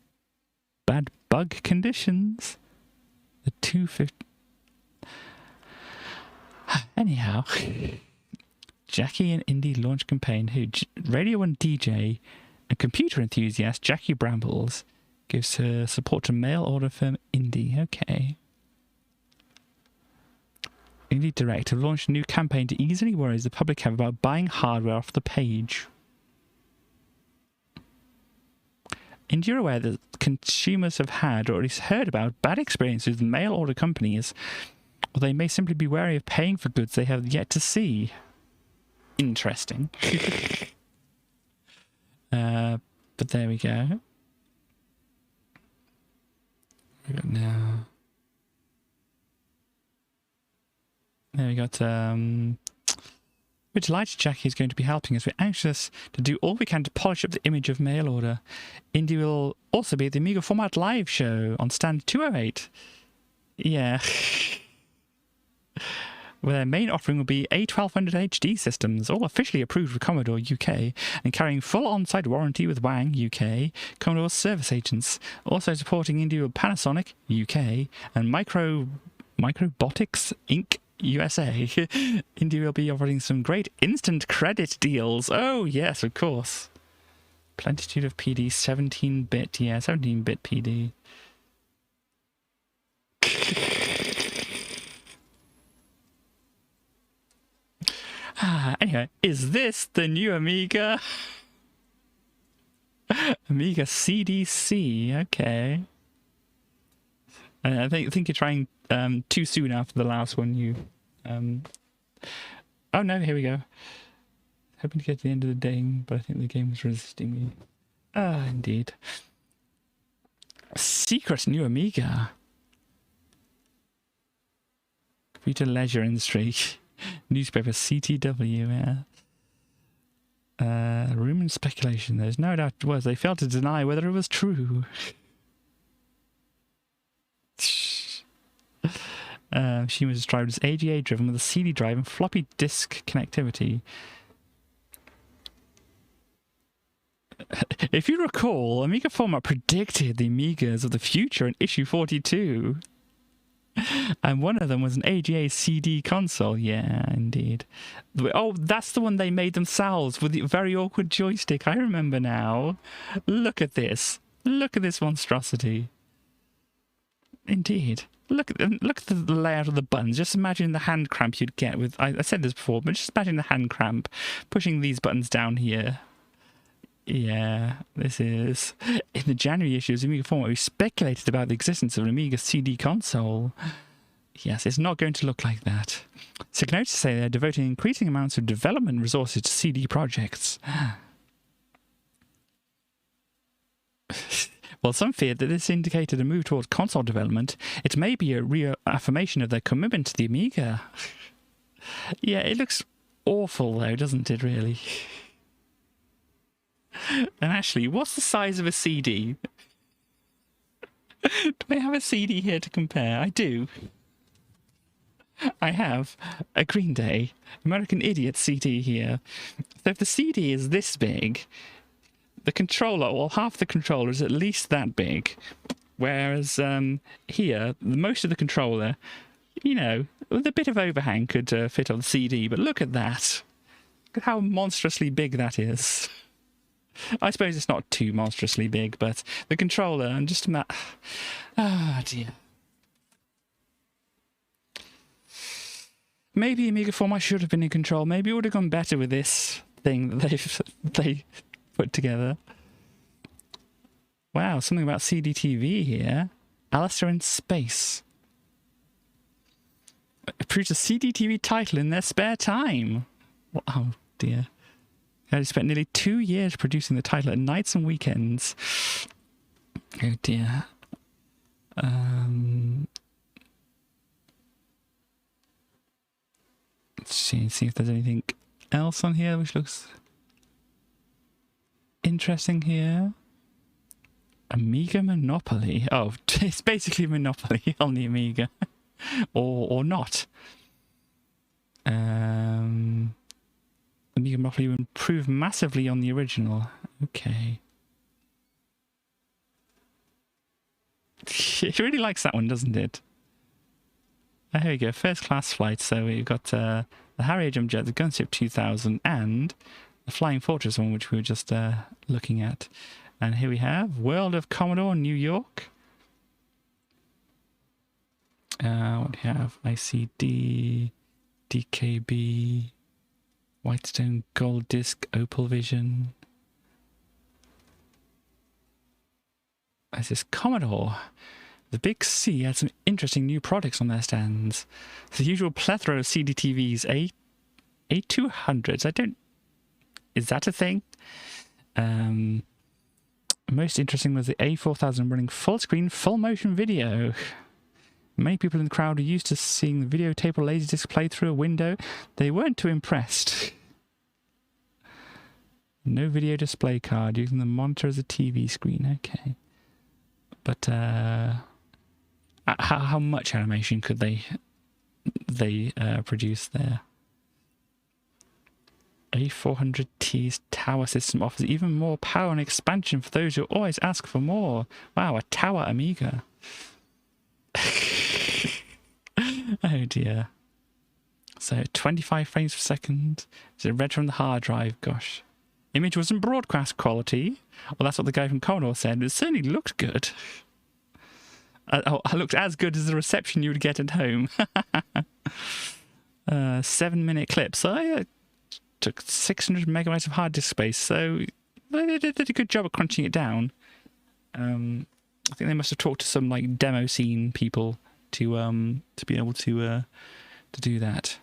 S2: bug conditions. The 250. Anyhow, Jackie and Indie launch campaign. Who Radio 1 DJ and computer enthusiast Jackie Brambles gives her support to mail order firm Indie. Okay. Indie Direct have launched a new campaign to ease any worries the public have about buying hardware off the page. Indie are aware that consumers have had, or at least heard about, bad experiences with mail order companies. Or they may simply be wary of paying for goods they have yet to see. Interesting. But there we go. We got now. There we got We're delighted Jackie is going to be helping us. We're anxious to do all we can to polish up the image of mail order. Indy will also be at the Amiga Format live show on stand 208. Yeah. Where their main offering will be A1200 HD systems, all officially approved with Commodore UK, and carrying full on-site warranty with Wang UK, Commodore service agents, also supporting Indy with Panasonic UK, and Microbotics Inc. USA. Indy will be offering some great instant credit deals. Oh, yes, of course. Plentitude of PD, 17-bit. Yeah, 17-bit PD. Anyway, is this the new Amiga? Amiga CDC, okay. I think you're trying too soon after the last one you... Oh no, here we go. Hoping to get to the end of the game, but I think the game was resisting me. Ah, indeed. Secret new Amiga. Computer leisure industry. Newspaper CTW, yeah. Rumor and speculation. There's no doubt it was. They failed to deny whether it was true. She was described as AGA driven with a CD drive and floppy disk connectivity. If you recall, Amiga Format predicted the Amigas of the future in issue 42. And one of them was an AGA CD console. Yeah, indeed. Oh, that's the one they made themselves with the very awkward joystick. I remember now. Look at this. Look at this monstrosity. Indeed. Look at the layout of the buttons. Just imagine the hand cramp you'd get with... I said this before, but just imagine the hand cramp pushing these buttons down here. Yeah, this is... In the January issues of Amiga Format, we speculated about the existence of an Amiga CD console. Yes, it's not going to look like that. So can I just say they're devoting increasing amounts of development resources to CD projects. While some feared that this indicated a move towards console development, it may be a reaffirmation of their commitment to the Amiga. Yeah, it looks awful though, doesn't it, really? And actually, what's the size of a CD? Do I have a CD here to compare? I do. I have a Green Day, American Idiot CD here. So if the CD is this big, the controller, well, half the controller is at least that big. Whereas here, most of the controller, you know, with a bit of overhang could fit on the CD. But look at that. Look at how monstrously big that is. I suppose it's not too monstrously big, but the controller and just about... Ah, dear. Maybe Amiga Format should have been in control. Maybe it would have gone better with this thing that they put together. Wow, something about CDTV here. Alistair in Space. Produced a CDTV title in their spare time. Oh, dear. I spent nearly 2 years producing the title at nights and weekends. Oh dear. Let's see if there's anything else on here which looks interesting here. Amiga Monopoly. Oh, it's basically Monopoly on the Amiga. or not. Amiga Monopoly will improve massively on the original. Okay. It really likes that one, doesn't it? Oh, here we go. First class flight. So we've got the Harrier Jump Jet, the Gunship 2000, and the Flying Fortress one, which we were just looking at. And here we have World of Commodore, New York. What do you have? ICD, DKB, Whitestone Gold Disc, Opal Vision. This is Commodore. The Big C had some interesting new products on their stands. The usual plethora of CDTVs, A200s. I don't... Is that a thing? Most interesting was the A4000 running full screen, full motion video. Many people in the crowd are used to seeing the videotape or laserdisc play through a window. They weren't too impressed. No video display card, using the monitor as a TV screen. Okay. But how much animation could they produce there? A400T's tower system offers even more power and expansion for those who always ask for more. Wow, a tower Amiga. Oh dear. So 25 frames per second. Is it read from the hard drive? Gosh. Image wasn't broadcast quality. Well, that's what the guy from Commodore said. It certainly looked good. It looked as good as the reception you would get at home. 7-minute clip. So I took 600 megabytes of hard disk space. So they did a good job of crunching it down. I think they must have talked to some like demo scene people to be able to do that.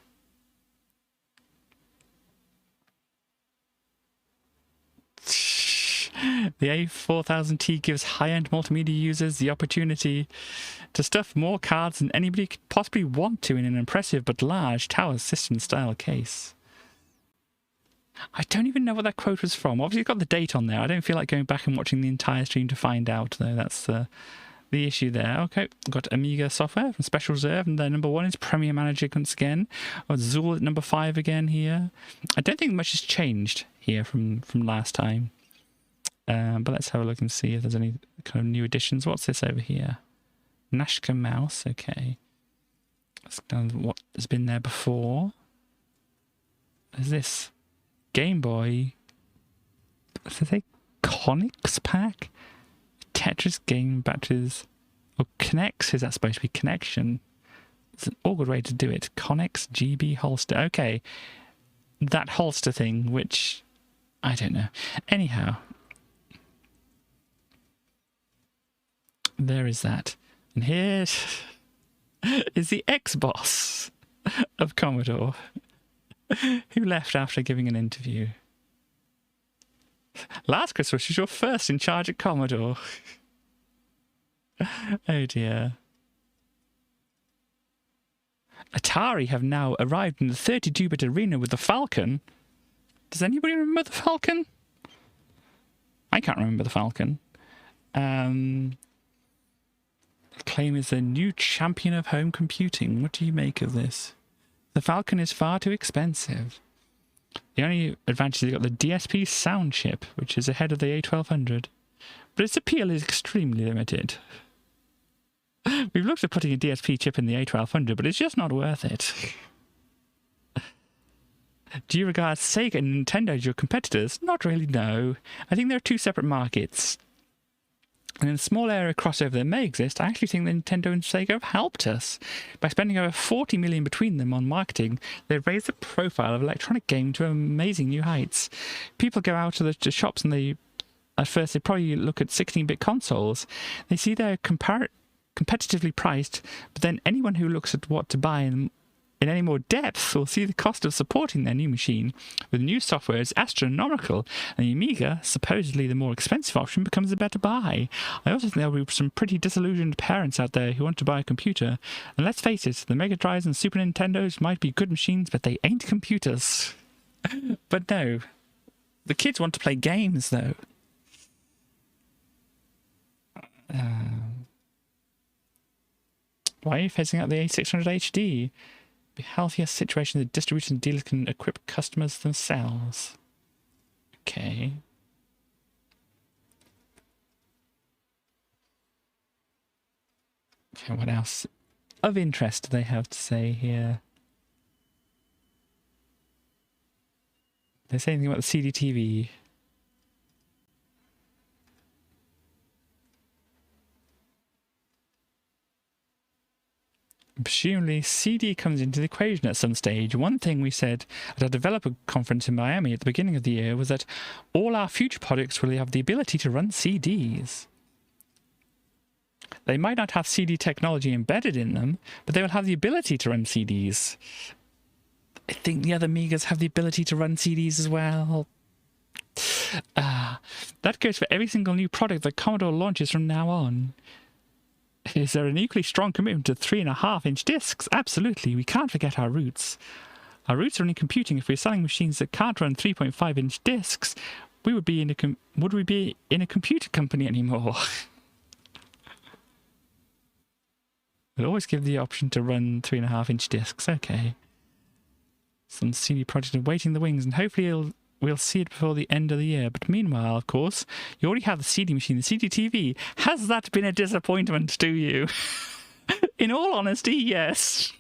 S2: The A4000T gives high-end multimedia users the opportunity to stuff more cards than anybody could possibly want to in an impressive but large tower system-style case. I don't even know what that quote was from. Obviously, it's got the date on there. I don't feel like going back and watching the entire stream to find out, though. That's the issue there. Okay, got Amiga software from Special Reserve, and then number 1 is Premiere Manager once again. Got Zool at number 5 again here. I don't think much has changed here from last time. But let's have a look and see if there's any kind of new additions. What's this over here? Nashka mouse, okay. That's kind of what has been there before. Is this Game Boy? Does it say Connix pack? Tetris game batteries. Or Connects, is that supposed to be connection? It's an awkward way to do it. Connix GB holster. Okay. That holster thing, which I don't know. Anyhow. There is that. And here is the ex-boss of Commodore, who left after giving an interview. Last Christmas was your first in charge at Commodore. Oh dear. Atari have now arrived in the 32-bit arena with the Falcon. Does anybody remember the Falcon? I can't remember the Falcon. Claim is the new champion of home computing. What do you make of this? The Falcon is far too expensive. The only advantage is you've got the DSP sound chip, which is ahead of the A1200. But its appeal is extremely limited. We've looked at putting a DSP chip in the A1200, but it's just not worth it. Do you regard Sega and Nintendo as your competitors? Not really, no. I think they're two separate markets. And in the small area of crossover that may exist, I actually think that Nintendo and Sega have helped us. By spending over $40 million between them on marketing, they've raised the profile of electronic gaming to amazing new heights. People go out to the shops and at first they probably look at 16-bit consoles. They see they're competitively priced, but then anyone who looks at what to buy in any more depth will see the cost of supporting their new machine with new software is astronomical, and the Amiga, supposedly the more expensive option, becomes a better buy. I also think there will be some pretty disillusioned parents out there who want to buy a computer, and let's face it, the Mega Drives and Super Nintendos might be good machines, but they ain't computers. But no, the kids want to play games though. Why are you phasing out the A600 HD? Be healthier situation that distributors and dealers can equip customers themselves. Okay. Okay, what else of interest do they have to say here? They say anything about the CD-TV? Presumably, CD comes into the equation at some stage. One thing we said at our developer conference in Miami at the beginning of the year was that all our future products will have the ability to run CDs. They might not have CD technology embedded in them, but they will have the ability to run CDs. I think the other Amigas have the ability to run CDs as well. That goes for every single new product that Commodore launches from now on. Is there an equally strong commitment to 3.5-inch discs? Absolutely, we can't forget our roots. Our roots are in computing. If we're selling machines that can't run 3.5-inch discs, we would be in would we be in a computer company anymore? We'll always give the option to run 3.5-inch discs. Okay. Some CD Projekt waiting in the wings, and hopefully we'll see it before the end of the year. But meanwhile, of course, you already have the CD machine, the CD TV. Has that been a disappointment to you? In all honesty, yes.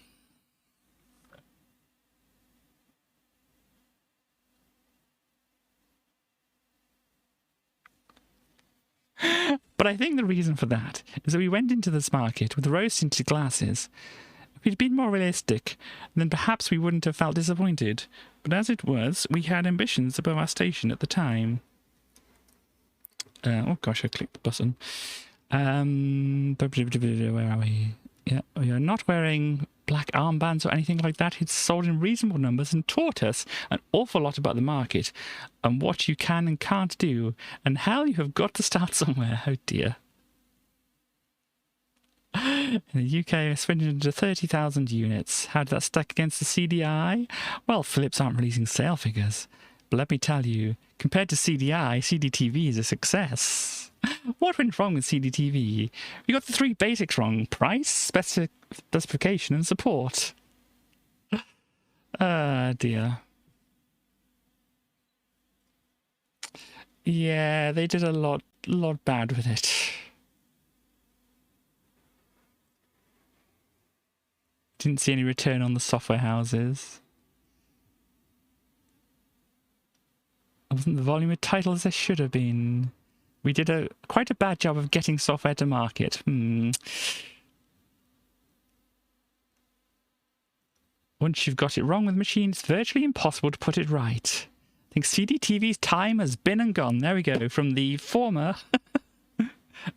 S2: But I think the reason for that is that we went into this market with rose-tinted glasses. If we'd been more realistic, then perhaps we wouldn't have felt disappointed. But as it was, we had ambitions above our station at the time. Oh gosh, I clicked the button. Where are we? Yeah, we are not wearing black armbands or anything like that. It's sold in reasonable numbers and taught us an awful lot about the market and what you can and can't do. And hell, you have got to start somewhere. Oh dear. In the UK, I spent into 30,000 units. How did that stack against the CDI? Well, Philips aren't releasing sale figures. But let me tell you, compared to CDI, CDTV is a success. What went wrong with CDTV? We got the 3 basics wrong. Price, specification, and support. Ah, dear. Yeah, they did a lot bad with it. Didn't see any return on the software houses. Wasn't the volume of titles there should have been. We did quite a bad job of getting software to market. Once you've got it wrong with machines, it's virtually impossible to put it right. I think CDTV's time has been and gone. There we go. From the former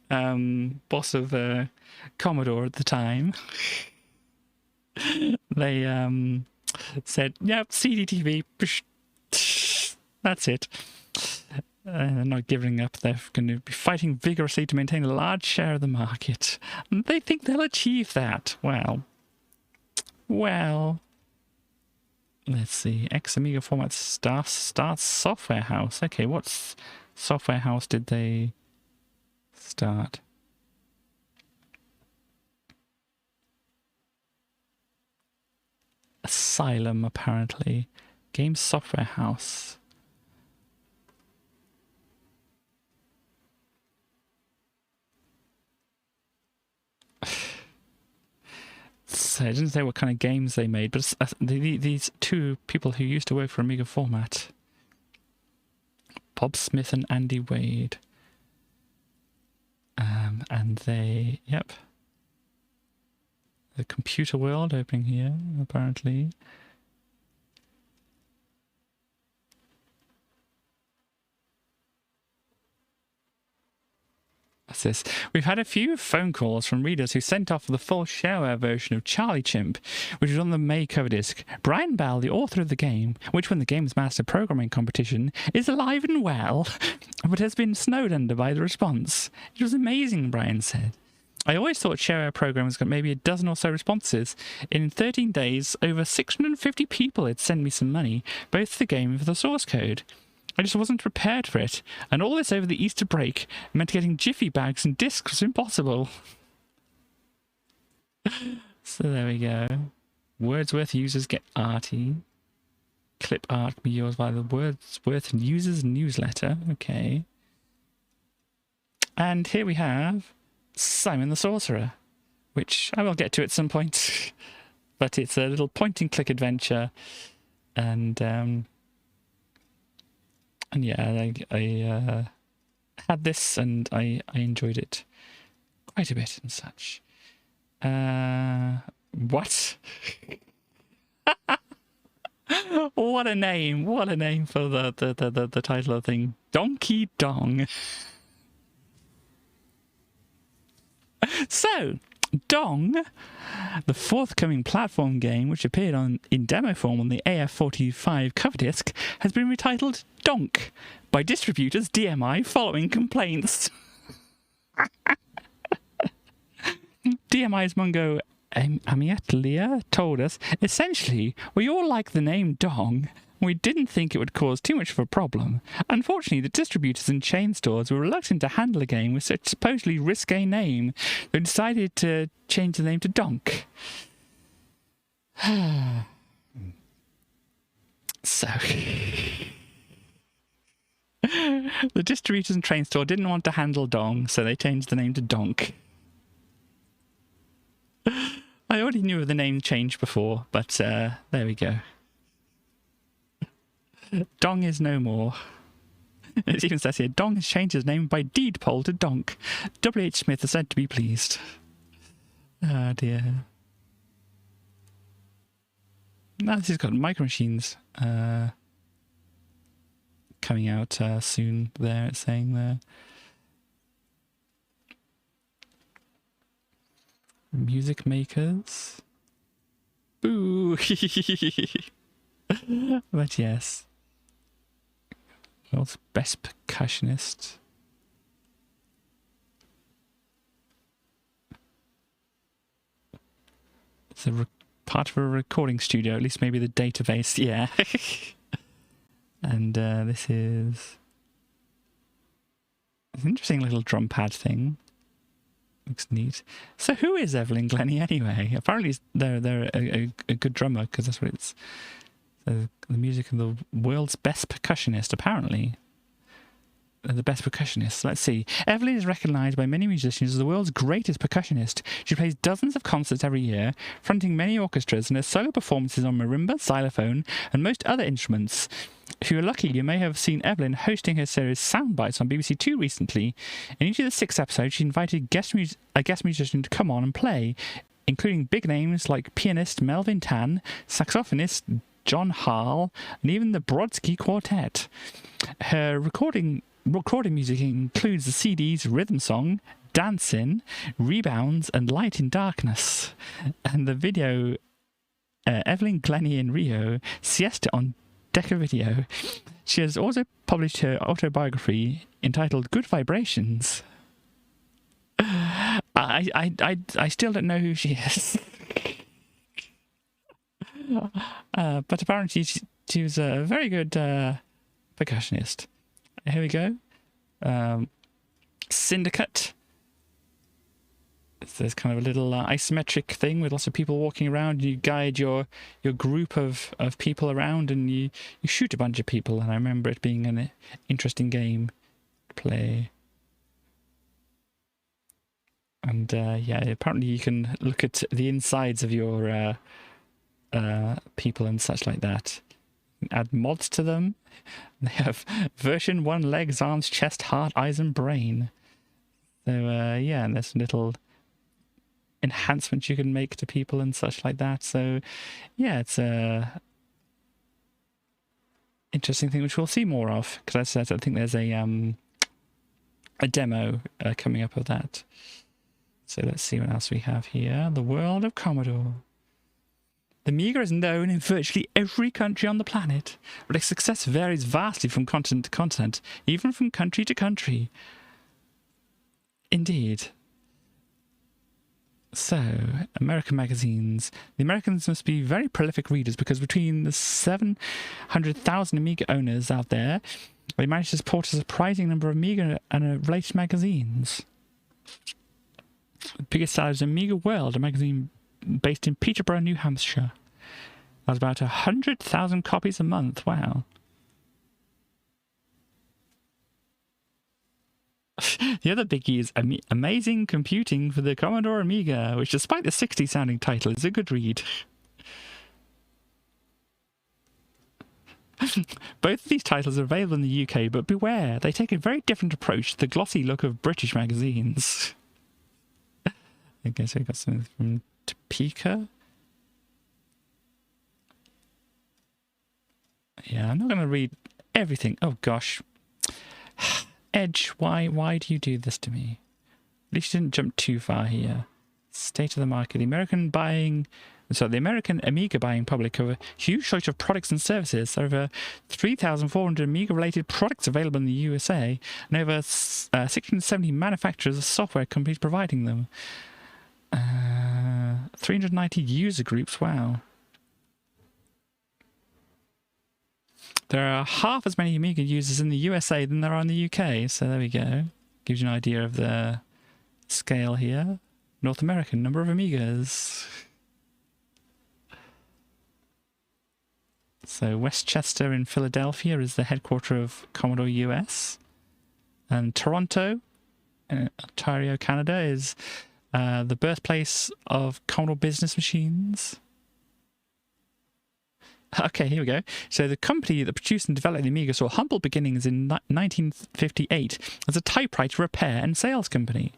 S2: boss of Commodore at the time. They said, yep, CDTV, that's it. They're not giving up. They're going to be fighting vigorously to maintain a large share of the market. And they think they'll achieve that. Well, let's see. Amiga Format starts software house. Okay, what software house did they start? Asylum, apparently. Game Software House. So it doesn't say what kind of games they made, but these 2 people who used to work for Amiga Format. Bob Smith and Andy Wade. And they, yep. The computer world opening here, apparently. What's this? We've had a few phone calls from readers who sent off the full shareware version of Charlie Chimp, which was on the May cover disc. Brian Bell, the author of the game, which won the Games Master Programming Competition, is alive and well, but has been snowed under by the response. It was amazing, Brian said. I always thought shareware programs got maybe a dozen or so responses. In 13 days, over 650 people had sent me some money, both for the game and for the source code. I just wasn't prepared for it, and all this over the Easter break meant getting jiffy bags and discs was impossible. So there we go. Wordsworth users get arty. Clip art can be yours via the Wordsworth users newsletter. Okay. And here we have Simon the Sorcerer, which I will get to at some point. But it's a little point-and-click adventure, and yeah, I had this and I enjoyed it quite a bit and such. What? What a name! What a name for the title of the thing. Donkey Dong. So, Dong, the forthcoming platform game which appeared in demo form on the AF45 cover disc, has been retitled Donk by distributors DMI following complaints. DMI's Mungo Amiatlia told us, essentially, we all like the name Dong, We didn't think it would cause too much of a problem. Unfortunately, the distributors and chain stores were reluctant to handle a game with such supposedly risque name. They decided to change the name to Donk. So... the distributors and train store didn't want to handle Dong, so they changed the name to Donk. I already knew of the name change before, but there we go. Dong is no more. It even says here, Dong has changed his name by deed poll to Donk. W.H. Smith is said to be pleased. Oh dear. Now this has got Micro Machines coming out soon there, it's saying there. Music makers. Boo! But yes. World's best percussionist. It's a part of a recording studio, at least maybe the database, yeah. And this is an interesting little drum pad thing. Looks neat. So who is Evelyn Glennie anyway? Apparently they're a good drummer, because that's what it's... the music of the world's best percussionist, apparently. The best percussionist. Let's see. Evelyn is recognised by many musicians as the world's greatest percussionist. She plays dozens of concerts every year, fronting many orchestras, and has solo performances on marimba, xylophone, and most other instruments. If you are lucky, you may have seen Evelyn hosting her series Soundbites on BBC Two recently. In each of the 6 episodes, she invited a guest musician to come on and play, including big names like pianist Melvin Tan, saxophonist John Harl, and even the Brodsky Quartet. Her recording music includes the CDs Rhythm Song, Dancin', Rebounds, and Light in Darkness, and the video Evelyn Glennie in Rio, Siesta on Decca Video. She has also published her autobiography entitled Good Vibrations. I still don't know who she is. But apparently she was a very good percussionist. Here we go. Syndicate. There's kind of a little isometric thing with lots of people walking around. You guide your group of people around, and you shoot a bunch of people. And I remember it being an interesting game to play. And yeah, apparently you can look at the insides of your people and such like that. Add mods to them. They have version 1, legs, arms, chest, heart, eyes, and brain. So yeah, and there's little enhancements you can make to people and such like that. So yeah, it's a interesting thing which we'll see more of, because as I said, I think there's a demo coming up of that. So let's see what else we have here. The world of Commodore. The Amiga is known in virtually every country on the planet, but its success varies vastly from continent to continent, even from country to country. Indeed. So, American magazines. The Americans must be very prolific readers, because between the 700,000 Amiga owners out there, they managed to support a surprising number of Amiga and related magazines. The biggest seller is Amiga World, a magazine based in Peterborough, New Hampshire. That's about 100,000 copies a month. Wow. The other biggie is Amazing Computing for the Commodore Amiga, which, despite the 60-sounding title, is a good read. Both of these titles are available in the UK, but beware, they take a very different approach to the glossy look of British magazines. I guess we got something from Topeka. Yeah, I'm not going to read everything. Oh gosh. Edge, why do you do this to me? At least you didn't jump too far here. State of the market. The American Amiga buying public have a huge choice of products and services. There are over 3,400 Amiga-related products available in the USA, and over 670 manufacturers of software companies providing them. 390 user groups, wow. There are half as many Amiga users in the USA than there are in the UK, so there we go. Gives you an idea of the scale here. North American number of Amigas. So Westchester in Philadelphia is the headquarter of Commodore US. And Toronto, Ontario, Canada, is the birthplace of Commodore Business Machines. Okay, here we go. So the company that produced and developed the Amiga saw humble beginnings in 1958 as a typewriter repair and sales company.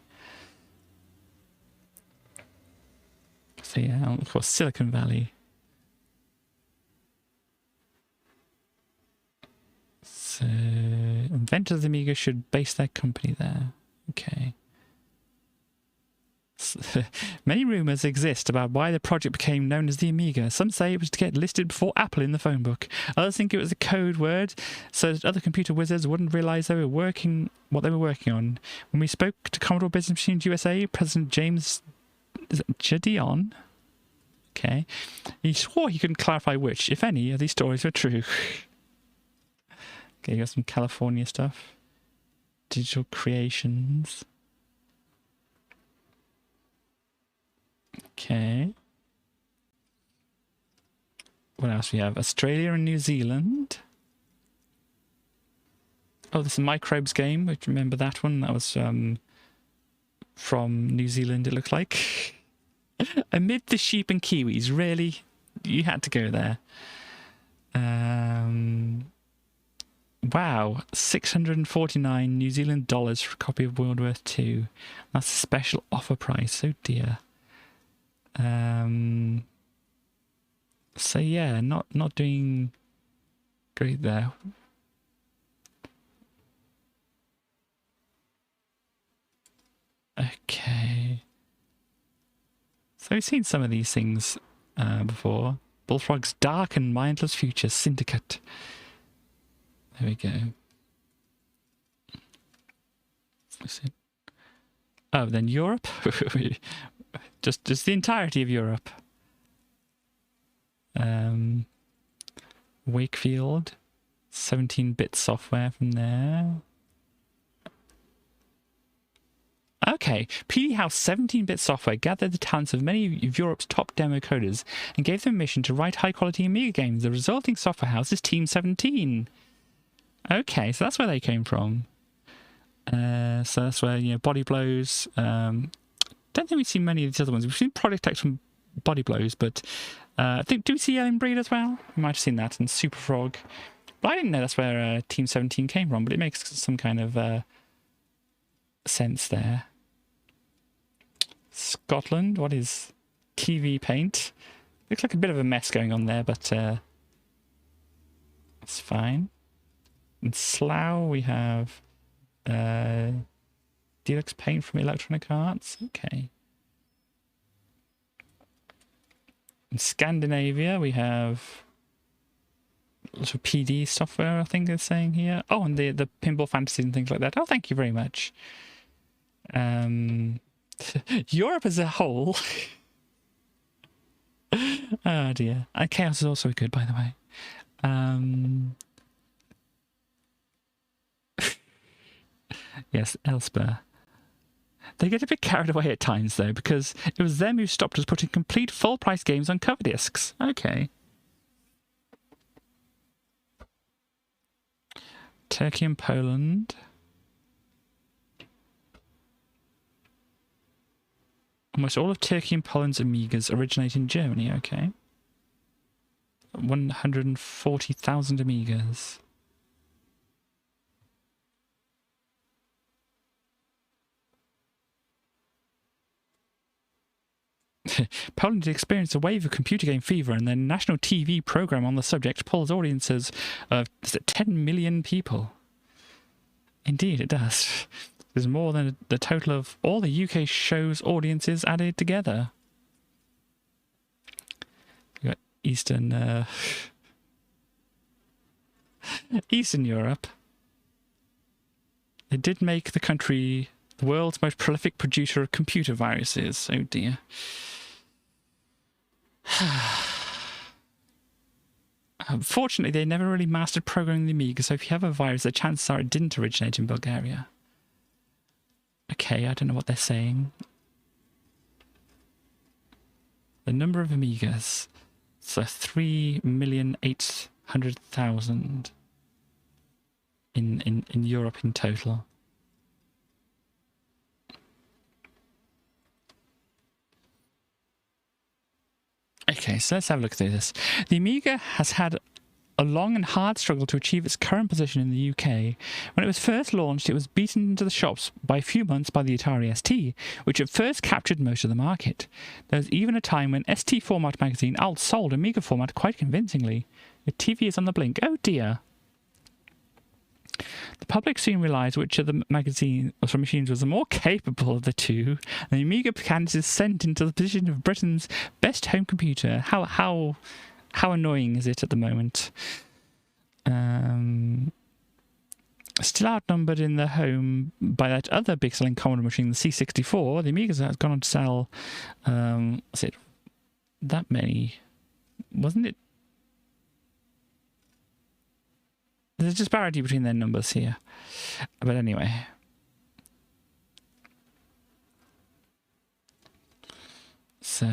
S2: So yeah, of course, Silicon Valley. So inventors of the Amiga should base their company there. Okay. Many rumours exist about why the project became known as the Amiga. Some say it was to get listed before Apple in the phone book. Others think it was a code word so that other computer wizards wouldn't realise they were working what they were working on. When we spoke to Commodore Business Machines USA, President James Jadion, okay, he swore he couldn't clarify which, if any, of these stories were true. Okay, you got some California stuff. Digital creations. Okay. What else we have? Australia and New Zealand. Oh, this is a Microbes game. I remember that one. That was from New Zealand, it looked like. Amid the sheep and kiwis, really? You had to go there. Wow, 649 New Zealand dollars for a copy of World War II. That's a special offer price. Oh dear. So yeah, not doing great there. Okay. So we've seen some of these things before. Bullfrog's Dark and Mindless Future Syndicate. There we go. Oh, then Europe? just the entirety of Europe. Wakefield, 17-bit software from there. Okay, PD House 17-bit software gathered the talents of many of Europe's top demo coders and gave them a mission to write high-quality Amiga games. The resulting software house is Team 17. Okay, so that's where they came from. So that's where, you know, Body Blows. Don't think we've seen many of these other ones. We've seen Project X from Body Blows, but I think, do we see Ellen Breed as well? We might have seen that, and Super Frog. But I didn't know that's where Team 17 came from, but it makes some kind of sense there. Scotland, what is TV Paint? Looks like a bit of a mess going on there, but it's fine. In Slough, we have Deluxe Paint from Electronic Arts. Okay. In Scandinavia, we have sort of PD software, I think they're saying here. Oh, and the Pinball Fantasy and things like that. Oh, thank you very much. Europe as a whole. Oh dear. And Chaos is also good, by the way. Yes, Elspeth. They get a bit carried away at times, though, because it was them who stopped us putting complete full-price games on cover discs. Okay. Turkey and Poland. Almost all of Turkey and Poland's Amigas originate in Germany, okay. 140,000 Amigas. Poland experienced a wave of computer game fever, and their national TV program on the subject pulls audiences of 10 million people. Indeed, it does. There's more than the total of all the UK show's audiences added together. You got Eastern Europe. It did make the country the world's most prolific producer of computer viruses. Oh dear. Unfortunately, they never really mastered programming the Amiga, so if you have a virus, the chances are it didn't originate in Bulgaria. Okay, I don't know what they're saying. The number of Amigas. So 3,800,000 in Europe in total. Okay, so let's have a look through this. The Amiga has had a long and hard struggle to achieve its current position in the UK. When it was first launched, it was beaten into the shops by a few months by the Atari ST, which at first captured most of the market. There was even a time when ST Format magazine outsold Amiga Format quite convincingly. The TV is on the blink. Oh dear. The public soon realised which of the machines was the more capable of the two, and the Amiga began to descend into the position of Britain's best home computer. How annoying is it at the moment? Still outnumbered in the home by that other big-selling Commodore machine, the C64, the Amiga has gone on to sell, was it that many? Wasn't it? There's a disparity between their numbers here. But anyway. So...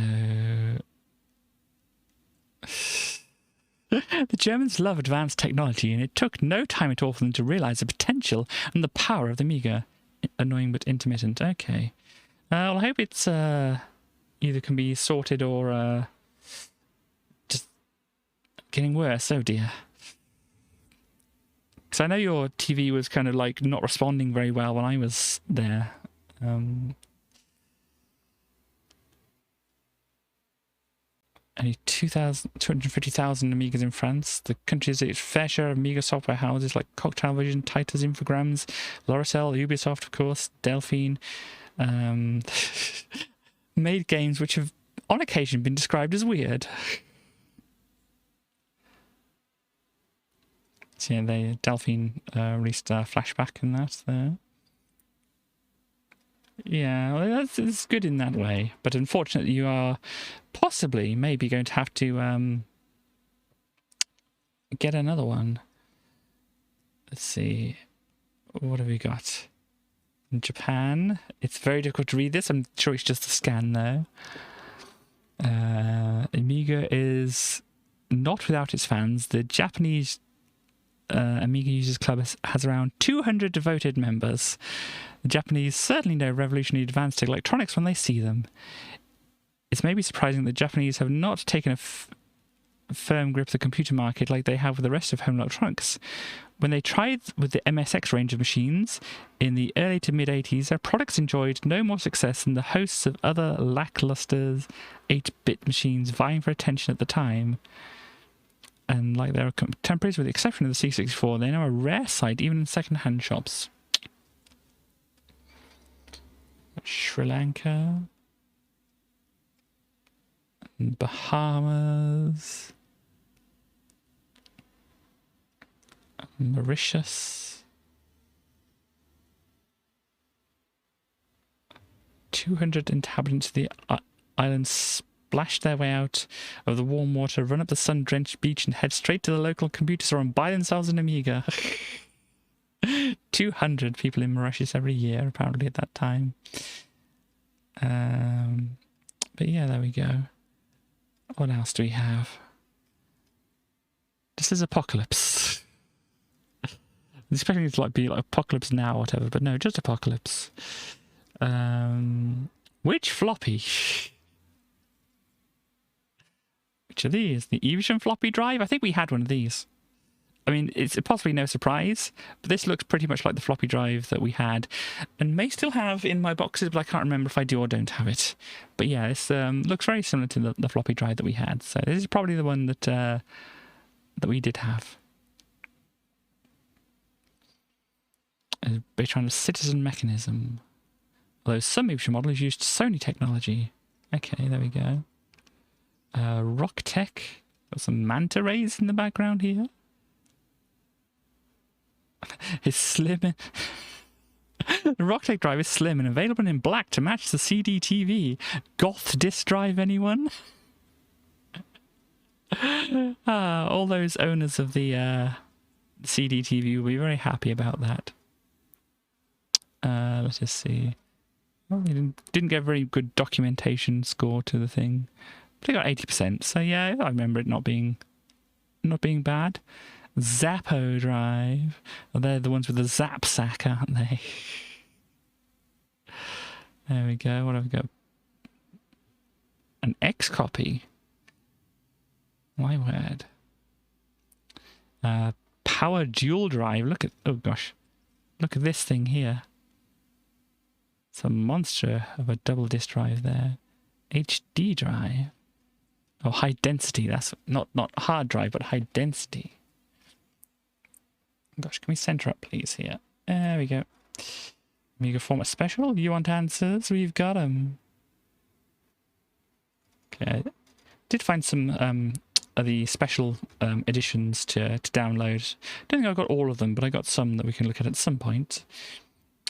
S2: The Germans love advanced technology, and it took no time at all for them to realise the potential and the power of the Amiga. Annoying but intermittent. Okay. Well, I hope it's either can be sorted or just getting worse. Oh dear. Because I know your TV was kind of like not responding very well when I was there. Only 250,000 Amigas in France. The country has its fair share of Amiga software houses like Cocktail Vision, Titus Infogrames, Loricel, Ubisoft, of course, Delphine. Made games which have on occasion been described as weird. So yeah, Delphine released Flashback and that there. Yeah, well, it's good in that way, but unfortunately you are possibly maybe going to have to get another one. Let's see, what have we got? In Japan, it's very difficult to read this. I'm sure it's just a scan though. Amiga is not without its fans. The Japanese Amiga Users Club has around 200 devoted members. The Japanese certainly know revolutionary advanced electronics when they see them. It's maybe surprising that the Japanese have not taken a firm grip of the computer market like they have with the rest of home electronics. When they tried with the MSX range of machines in the early to mid-80s, their products enjoyed no more success than the hosts of other lackluster 8-bit machines vying for attention at the time. And like their contemporaries, with the exception of the C64, they're now a rare sight even in second-hand shops. Sri Lanka, Bahamas, Mauritius, 200 inhabitants of the island splash their way out of the warm water, run up the sun-drenched beach and head straight to the local computer store and buy themselves an Amiga. 200 people in Mauritius every year, apparently, at that time. But yeah, there we go. What else do we have? This is Apocalypse. Expecting it to like be like Apocalypse Now or whatever, but no, just Apocalypse. Which floppy? Which are these? The Evisham floppy drive? I think we had one of these. I mean, it's possibly no surprise, but this looks pretty much like the floppy drive that we had, and may still have in my boxes, but I can't remember if I do or don't have it. But yeah, this looks very similar to the floppy drive that we had, so this is probably the one that that we did have. Based on a Citizen mechanism, although some Evisham models used Sony technology. Okay, there we go. Rock Tech. Got some manta rays in the background here. It's slim. The Rocktech drive is slim and available in black to match the CD TV. Goth disk drive, anyone? All those owners of the CD TV will be very happy about that. Let's just see. Well, they didn't get a very good documentation score to the thing. But they got 80%, so yeah, I remember it not being bad. Zappo drive. Oh, they're the ones with the zap sack, aren't they? There we go. What have we got? An X copy. My word. Power dual drive. Look at, oh gosh. Look at this thing here. It's a monster of a double disk drive there. HD drive. Oh, high density. That's not hard drive, but high density. Gosh, can we center up, please, here? There we go. Amiga Format Special. You want answers? We've got them. Okay. Did find some of the special editions to download. Don't think I got all of them, but I got some that we can look at some point.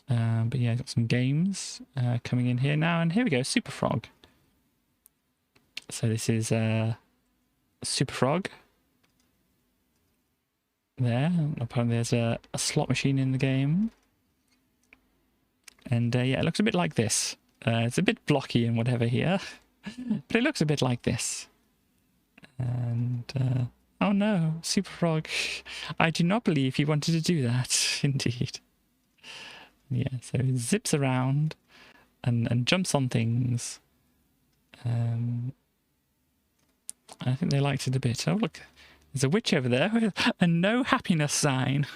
S2: But yeah, I got some games coming in here now, and here we go, Super Frog. So this is Super Frog. There, apparently there's a slot machine in the game. And yeah, it looks a bit like this. It's a bit blocky and whatever here, but it looks a bit like this. And oh no, Super Frog, I do not believe he wanted to do that, indeed. Yeah, so it zips around and jumps on things. I think they liked it a bit. Oh look, there's a witch over there with a no happiness sign.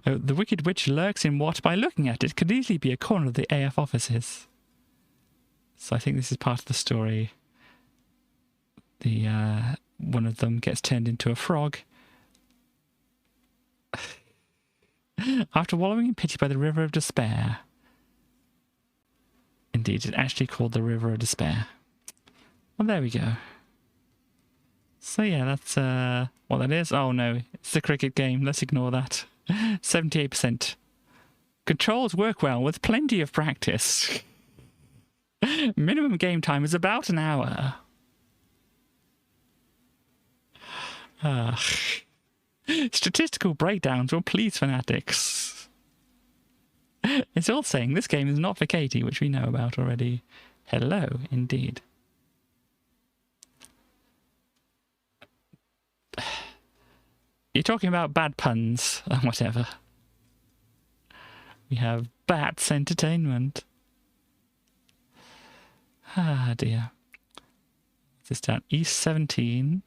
S2: The wicked witch lurks in what, by looking at it, could easily be a corner of the AF offices. So I think this is part of the story. The one of them gets turned into a frog after wallowing in pity by the river of despair. Indeed, it's actually called the River of Despair. Well, there we go. So yeah, that's what that is. Oh no, it's the cricket game. Let's ignore that. 78%. Controls work well with plenty of practice. Minimum game time is about an hour. Statistical breakdowns will please fanatics. It's all saying this game is not for Katie, which we know about already. Hello, indeed. You're talking about bad puns and whatever. We have Bats Entertainment. Ah dear. This down East 17.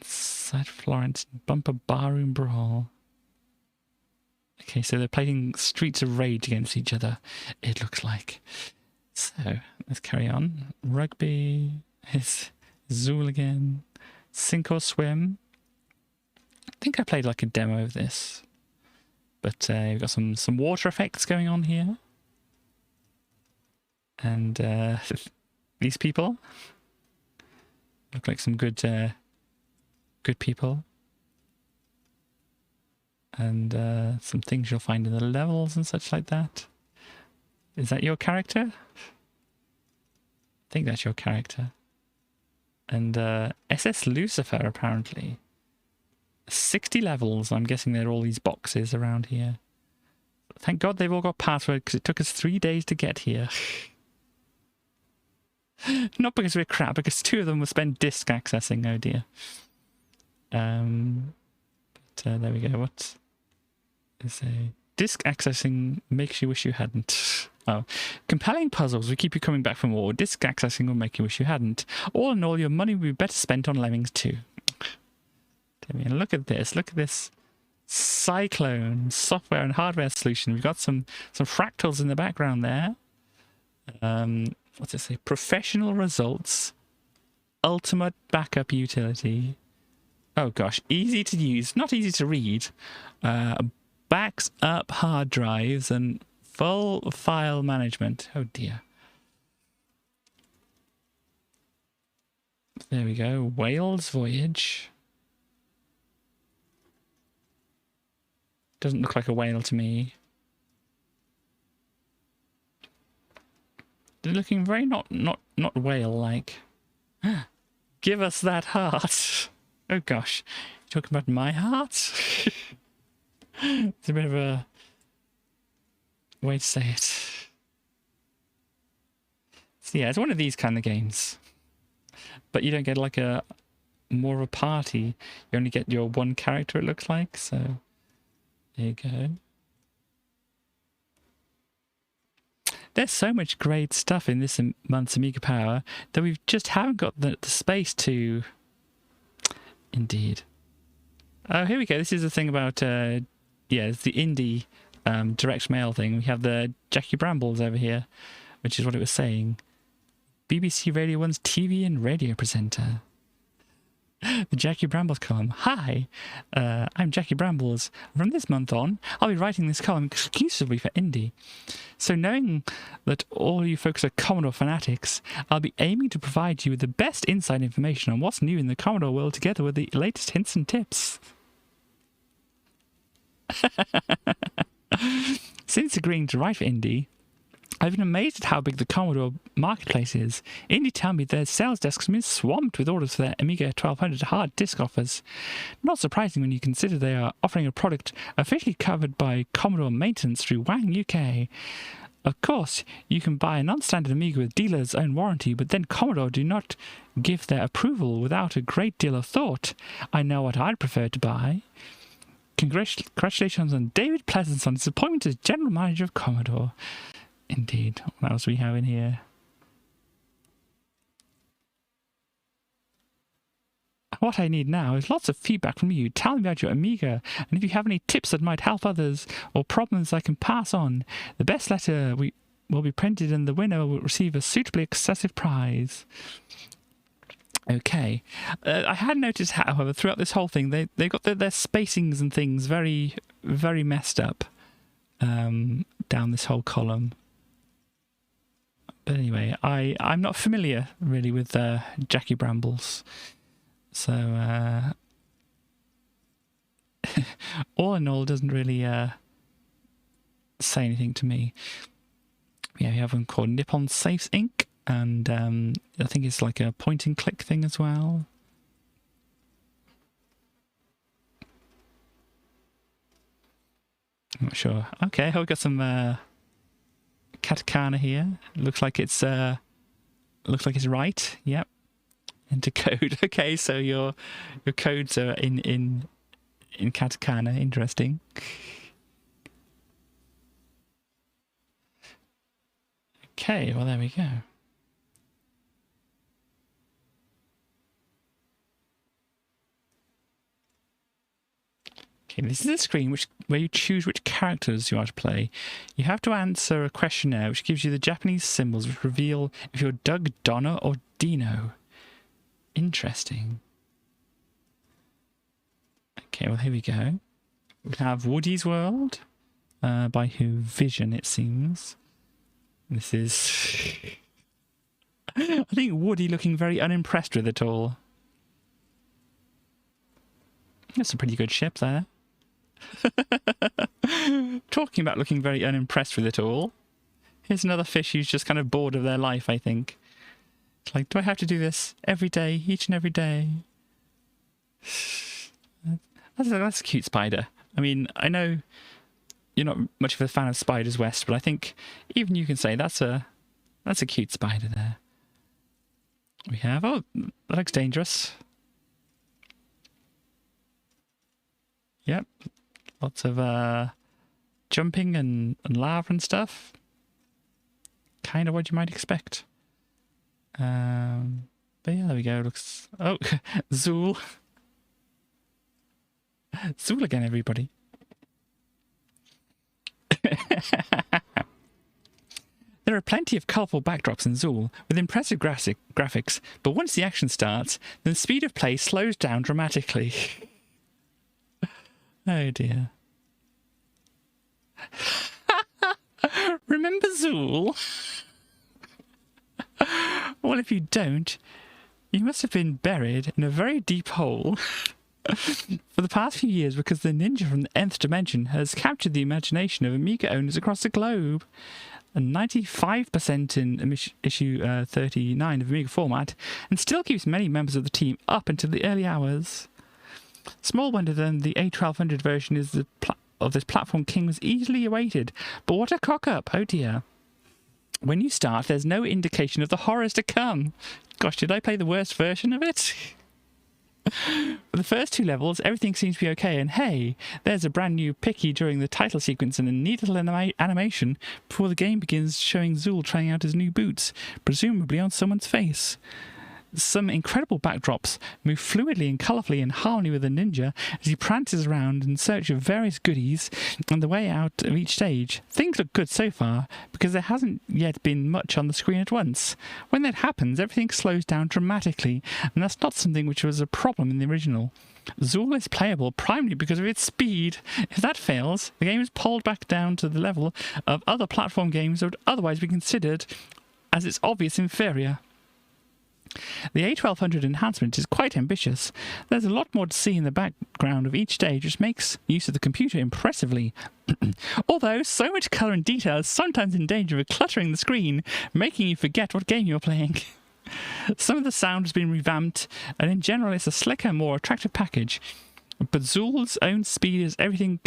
S2: Side Florence Bumper Barroom Brawl. Okay, so they're playing Streets of Rage against each other, it looks like. So, let's carry on. Rugby is Zool again. Sink or Swim. I think I played like a demo of this. But we've got some water effects going on here. And these people look like some good people. And some things you'll find in the levels and such like that. Is that your character? I think that's your character. And SS Lucifer, apparently. 60 levels. I'm guessing there are all these boxes around here. Thank God they've all got password, because it took us 3 days to get here. Not because we're crap, because 2 of them will spend disk accessing. Oh dear. But there we go. What is a disk accessing makes you wish you hadn't. Oh, compelling puzzles will keep you coming back for more. Disk accessing will make you wish you hadn't. All in all, your money will be better spent on Lemmings too. And look at this. Look at this Cyclone software and hardware solution. We've got some fractals in the background there. What's it say? Professional results. Ultimate backup utility. Oh gosh, easy to use, not easy to read. Backs up hard drives and full file management. Oh dear. There we go. Whale's Voyage. Doesn't look like a whale to me. They're looking very not whale-like. Give us that heart. Oh gosh. You talking about my heart? It's a bit of a way to say it. So yeah, it's one of these kind of games. But you don't get like a more of a party. You only get your one character, it looks like. So there you go. There's so much great stuff in this month's Amiga Power that we just haven't got the space to. Indeed. Oh, here we go. This is the thing about, yeah, it's the indie direct mail thing. We have the Jackie Brambles over here, which is what it was saying. BBC Radio 1's TV and radio presenter. The Jackie Brambles column. Hi, I'm Jackie Brambles. From this month on, I'll be writing this column exclusively for indie. So knowing that all you folks are Commodore fanatics, I'll be aiming to provide you with the best inside information on what's new in the Commodore world together with the latest hints and tips. Since agreeing to write for indie, I've been amazed at how big the Commodore marketplace is. Indie tell me their sales desks have been swamped with orders for their Amiga 1200 hard disk offers. Not surprising when you consider they are offering a product officially covered by Commodore maintenance through Wang UK. Of course, you can buy a non-standard Amiga with dealer's own warranty, but then Commodore do not give their approval without a great deal of thought. I know what I'd prefer to buy. Congratulations on David Pleasance on his appointment as General Manager of Commodore. Indeed. What else we have in here? What I need now is lots of feedback from you. Tell me about your Amiga, and if you have any tips that might help others or problems I can pass on. The best letter will be printed and the winner will receive a suitably excessive prize. Okay. I had noticed, however, throughout this whole thing, they've got their spacings and things very, very messed up down this whole column. But anyway, I'm not familiar really with Jackie Brambles, so all in all, doesn't really say anything to me. Yeah, we have one called Nippon Safes Inc. And I think it's like a point and click thing as well. I'm not sure. Okay, we've got some katakana here. Looks like it's right. Yep. Into code. Okay, so your codes are in katakana. Interesting. Okay, well there we go. Okay, this is a screen where you choose which characters you are to play. You have to answer a questionnaire which gives you the Japanese symbols which reveal if you're Doug, Donna, or Dino. Interesting. Okay, well here we go. We have Woody's World by Who Vision, it seems. This is... I think Woody looking very unimpressed with it all. There's some pretty good ships there. Talking about looking very unimpressed with it all. Here's another fish who's just kind of bored of their life, I think. It's like, do I have to do this every day, each and every day? That's a cute spider. I mean, I know you're not much of a fan of Spiders West, but I think even you can say that's a cute spider there. We have, oh, that looks dangerous. Yep, lots of jumping and lava and stuff. Kind of what you might expect. But yeah, there we go. Looks, oh, Zool. Zool again, everybody. There are plenty of colourful backdrops in Zool with impressive graphics, but once the action starts, the speed of play slows down dramatically. Oh dear. Remember Zool? Well, if you don't, you must have been buried in a very deep hole. For the past few years, because the ninja from the nth dimension has captured the imagination of Amiga owners across the globe. And 95% in issue 39 of Amiga Format, and still keeps many members of the team up until the early hours. Small wonder then the A1200 version is of this platform king was easily awaited, but what a cock-up, oh dear. When you start, there's no indication of the horrors to come. Gosh, did I play the worst version of it? For the first 2 levels, everything seems to be okay, and hey, there's a brand new picky during the title sequence and a neat little animation before the game begins showing Zool trying out his new boots, presumably on someone's face. Some incredible backdrops move fluidly and colourfully in harmony with the ninja as he prances around in search of various goodies on the way out of each stage. Things look good so far, because there hasn't yet been much on the screen at once. When that happens, everything slows down dramatically, and that's not something which was a problem in the original. Zool is playable primarily because of its speed. If that fails, the game is pulled back down to the level of other platform games that would otherwise be considered as its obvious inferior. The A1200 enhancement is quite ambitious. There's a lot more to see in the background of each stage, which makes use of the computer impressively. Although so much colour and detail is sometimes in danger of cluttering the screen, making you forget what game you're playing. Some of the sound has been revamped, and in general it's a slicker, more attractive package. But Zool's own speed is everything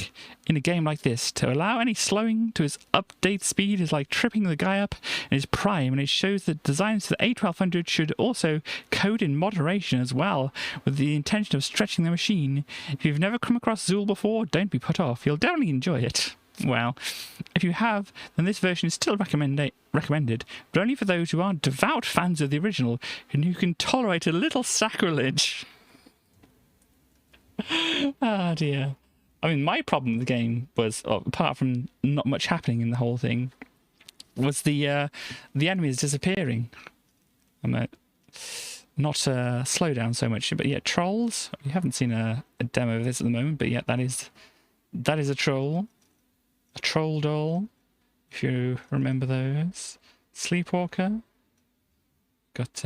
S2: in a game like this. To allow any slowing to his update speed is like tripping the guy up in his prime, and it shows that designs for the A1200 should also code in moderation as well, with the intention of stretching the machine. If you've never come across Zool before, don't be put off. You'll definitely enjoy it. Well, if you have, then this version is still recommended, but only for those who aren't devout fans of the original and who can tolerate a little sacrilege. Ah, dear. I mean, my problem with the game was, apart from not much happening in the whole thing, was the enemies disappearing. I'm not slow down so much, but yeah, trolls. We haven't seen a demo of this at the moment, but yeah, that is a troll doll. If you remember those, Sleepwalker. Got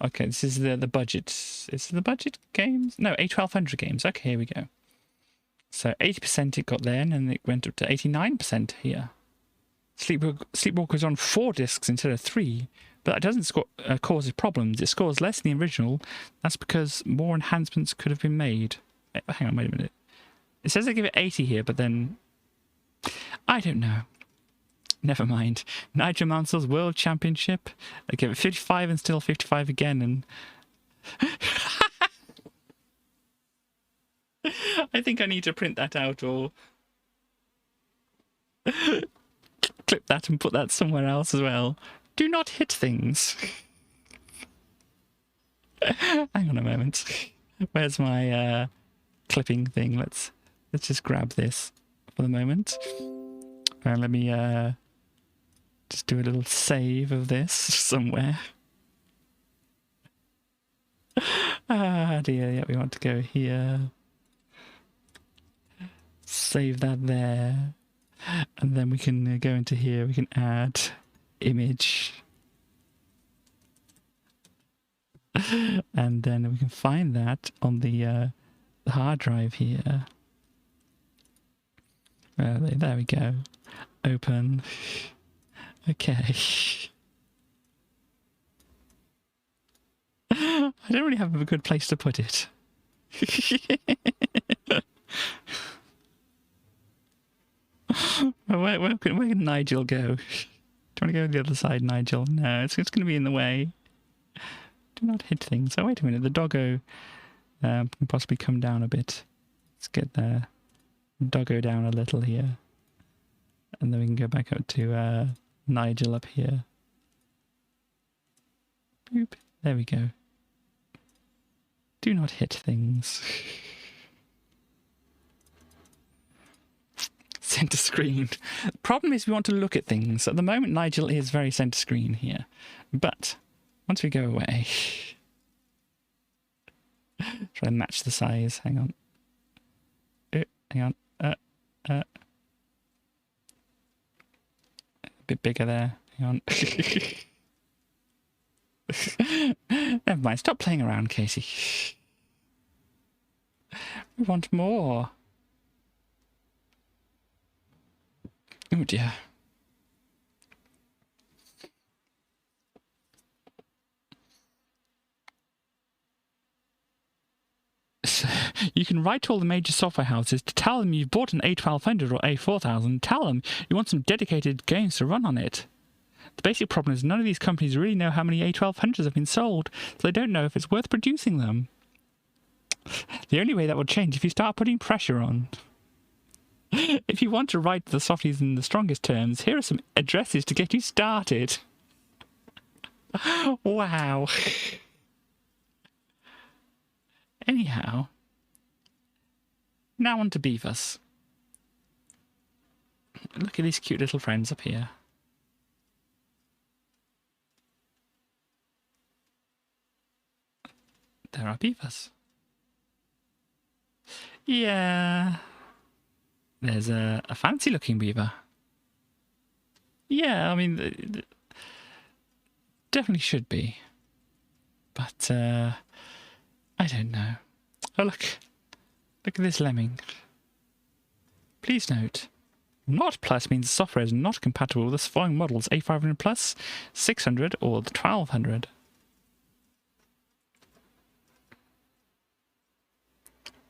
S2: okay, this is the budget. Is it the budget games? No, A1200 games. Okay, here we go. So 80% it got then, and it went up to 89% here. Sleepwalker's on 4 discs instead of 3, but that doesn't cause problems. It scores less than the original. That's because more enhancements could have been made. Hang on, wait a minute. It says they give it 80 here, but then I don't know. Never mind. Nigel Mansell's World Championship. I gave it 55 and still 55 again, and I think I need to print that out or clip that and put that somewhere else as well. Do not hit things. Hang on a moment. Where's my clipping thing? Let's just grab this for the moment. And let me just do a little save of this somewhere. Ah, dear. Yeah, we want to go here. Save that there. And then we can go into here. We can add image. And then we can find that on the hard drive here. There we go. Open. Okay. I don't really have a good place to put it. Where can Nigel go? Do you want to go to the other side, Nigel? No, it's going to be in the way. Do not hit things. Oh, wait a minute. The doggo can possibly come down a bit. Let's get the doggo down a little here. And then we can go back up to Nigel up here. Boop. There we go. Do not hit things. Center screen. Problem is we want to look at things. At the moment, Nigel is very center screen here. But once we go away, try to match the size. Hang on. Hang on. A bit bigger there. Hang on. Never mind. Stop playing around, Casey. We want more. Oh dear. So, you can write to all the major software houses to tell them you've bought an A1200 or A4000. Tell them you want some dedicated games to run on it. The basic problem is none of these companies really know how many A1200s have been sold, so they don't know if it's worth producing them. The only way that will change if you start putting pressure on. If you want to write to the softies in the strongest terms, here are some addresses to get you started. Wow. Anyhow, now on to beavers. Look at these cute little friends up here. There are beavers. Yeah. There's a fancy looking beaver. Yeah, I mean, definitely should be. But, I don't know. Oh, look. Look at this lemming. Please note, not plus means the software is not compatible with the following models: A500 Plus, 600, or the 1200.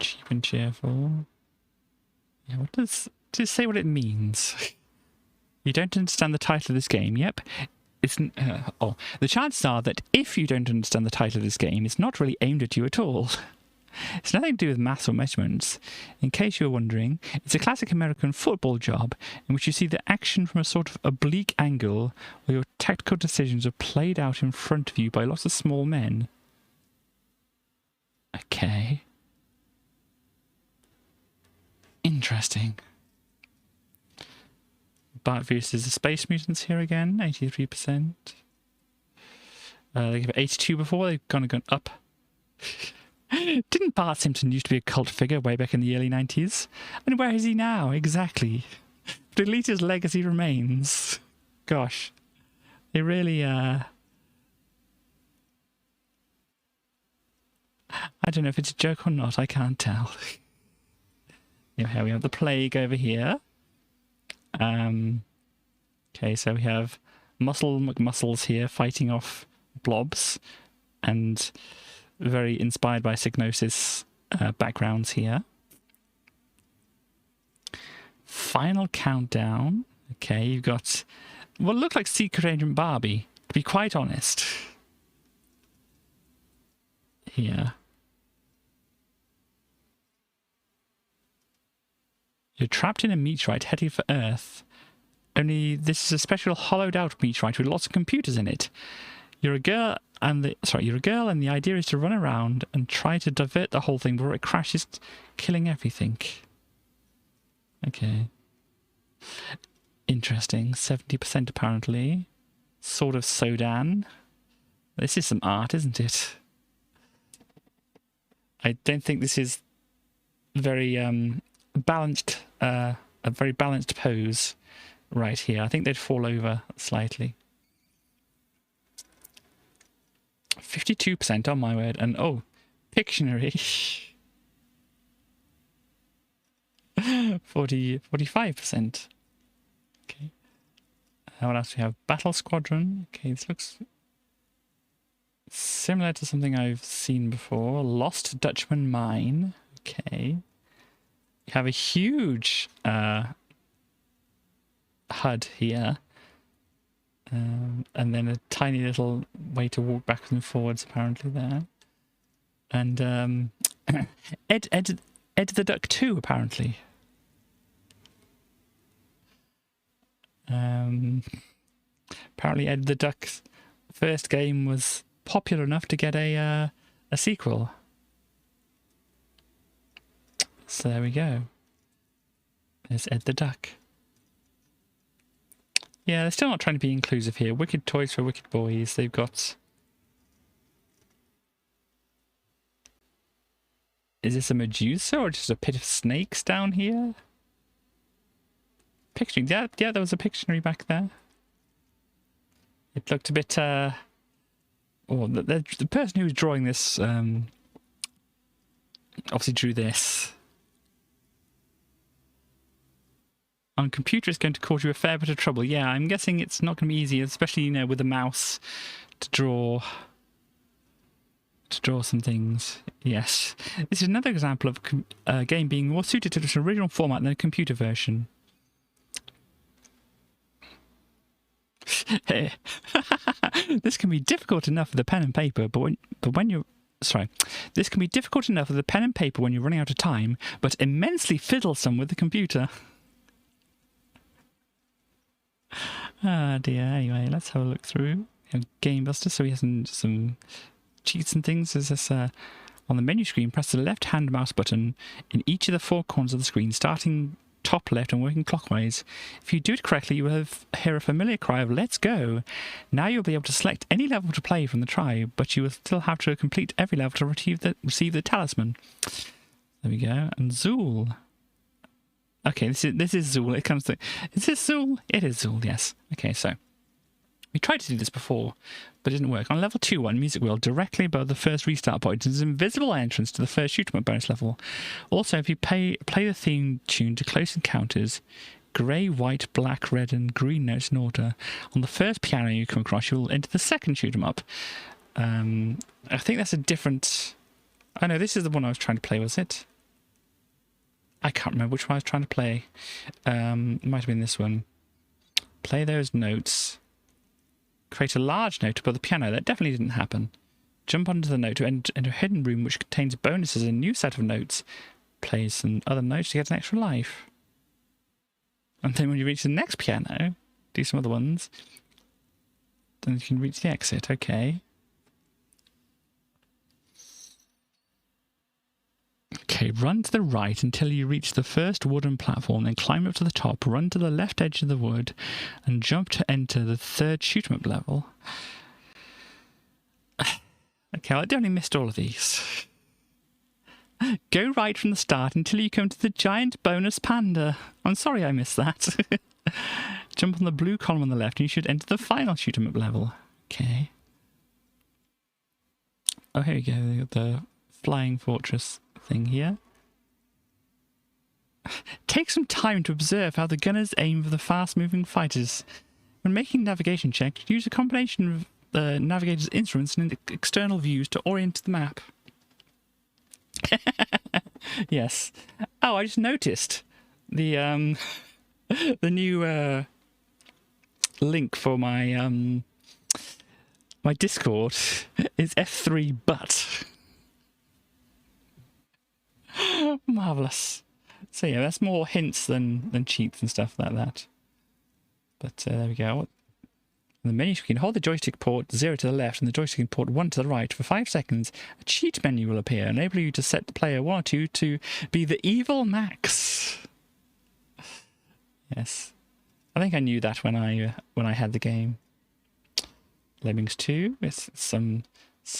S2: Cheap and cheerful. Yeah, what does it say what it means? You don't understand the title of this game? Yep. The chances are that if you don't understand the title of this game, it's not really aimed at you at all. It's nothing to do with maths or measurements. In case you're wondering, it's a classic American football job in which you see the action from a sort of oblique angle where your tactical decisions are played out in front of you by lots of small men. Okay. Interesting. Bart versus the Space Mutants here again, 83%. They gave it 82 before, they've gone up. Didn't Bart Simpson used to be a cult figure way back in the early 90s? And where is he now, exactly? But at least his legacy remains. Gosh. They really, I don't know if it's a joke or not, I can't tell. Here we have the plague over here. Okay, so we have Muscle McMuscles here fighting off blobs, and very inspired by Psygnosis backgrounds here. Final countdown. Okay, you've got what look like Secret Agent Barbie, to be quite honest. Here. You're trapped in a meteorite heading for Earth. Only this is a special hollowed out meteorite with lots of computers in it. You're a girl and the idea is to run around and try to divert the whole thing before it crashes, killing everything. Okay. Interesting. 70% apparently. Sword of Sodan. This is some art, isn't it? I don't think this is very balanced, a very balanced pose right here. I think they'd fall over slightly. 52%, oh my word. And oh, Pictionary. 45%. Okay. What else do we have? Battle Squadron. Okay, this looks similar to something I've seen before. Lost Dutchman Mine. Okay. You have a huge HUD here. And then a tiny little way to walk backwards and forwards apparently there. And Ed the Duck 2 apparently. Apparently Ed the Duck's first game was popular enough to get a sequel. So there we go. There's Ed the Duck. Yeah, they're still not trying to be inclusive here. Wicked toys for wicked boys. They've got... Is this a Medusa or just a pit of snakes down here? Pictionary. Yeah, there was a Pictionary back there. It looked a bit... Oh, the person who was drawing this obviously drew this. on computer is going to cause you a fair bit of trouble. Yeah, I'm guessing it's not going to be easy, especially, you know, with a mouse to draw some things. Yes. This is another example of a game being more suited to its original format than a computer version. This can be difficult enough with a pen and paper, this can be difficult enough with a pen and paper when you're running out of time, but immensely fiddlesome with the computer. Ah dear. Anyway, let's have a look through Game Buster. So we have some cheats and things. There's this on the menu screen. Press the left-hand mouse button in each of the 4 corners of the screen, starting top left and working clockwise. If you do it correctly, you will hear a familiar cry of "Let's go!" Now you'll be able to select any level to play from the try, but you will still have to complete every level to receive the talisman. There we go. And Zool. Okay, this is Zool. It comes to. Is this Zool? It is Zool. Yes. Okay, so we tried to do this before, but it didn't work. On level 2-1, Music Wheel, directly above the first restart point, is an invisible entrance to the first shoot 'em up bonus level. Also, if you play the theme tune to Close Encounters, grey, white, black, red, and green notes in order, on the first piano you come across, you will enter the second shoot 'em up. I think that's a different. Oh no, this is the one I was trying to play. Was it? I can't remember which one I was trying to play. It might have been this one. Play those notes. Create a large note above the piano. That definitely didn't happen. Jump onto the note to enter a hidden room which contains bonuses and a new set of notes. Play some other notes to get an extra life. And then when you reach the next piano, do some other ones. Then you can reach the exit. Okay. Okay, run to the right until you reach the first wooden platform, then climb up to the top, run to the left edge of the wood, and jump to enter the third shoot-'em-up level. Okay, I definitely missed all of these. Go right from the start until you come to the giant bonus panda. I'm sorry I missed that. Jump on the blue column on the left and you should enter the final shoot-'em-up level. Okay. Oh, here we go, the flying fortress thing here. Take some time to observe how the gunners aim for the fast-moving fighters. When making navigation checks, use a combination of the navigator's instruments and external views to orient the map. Yes. Oh, I just noticed the new link for my my Discord is F3 but. Marvellous. So yeah, that's more hints than cheats and stuff like that. But there we go. On the menu screen, hold the joystick port 0 to the left and the joystick port 1 to the right. For 5 seconds, a cheat menu will appear, enabling you to set the player 1 or 2 to be the evil Max. Yes. I think I knew that when I had the game. Lemmings 2, with some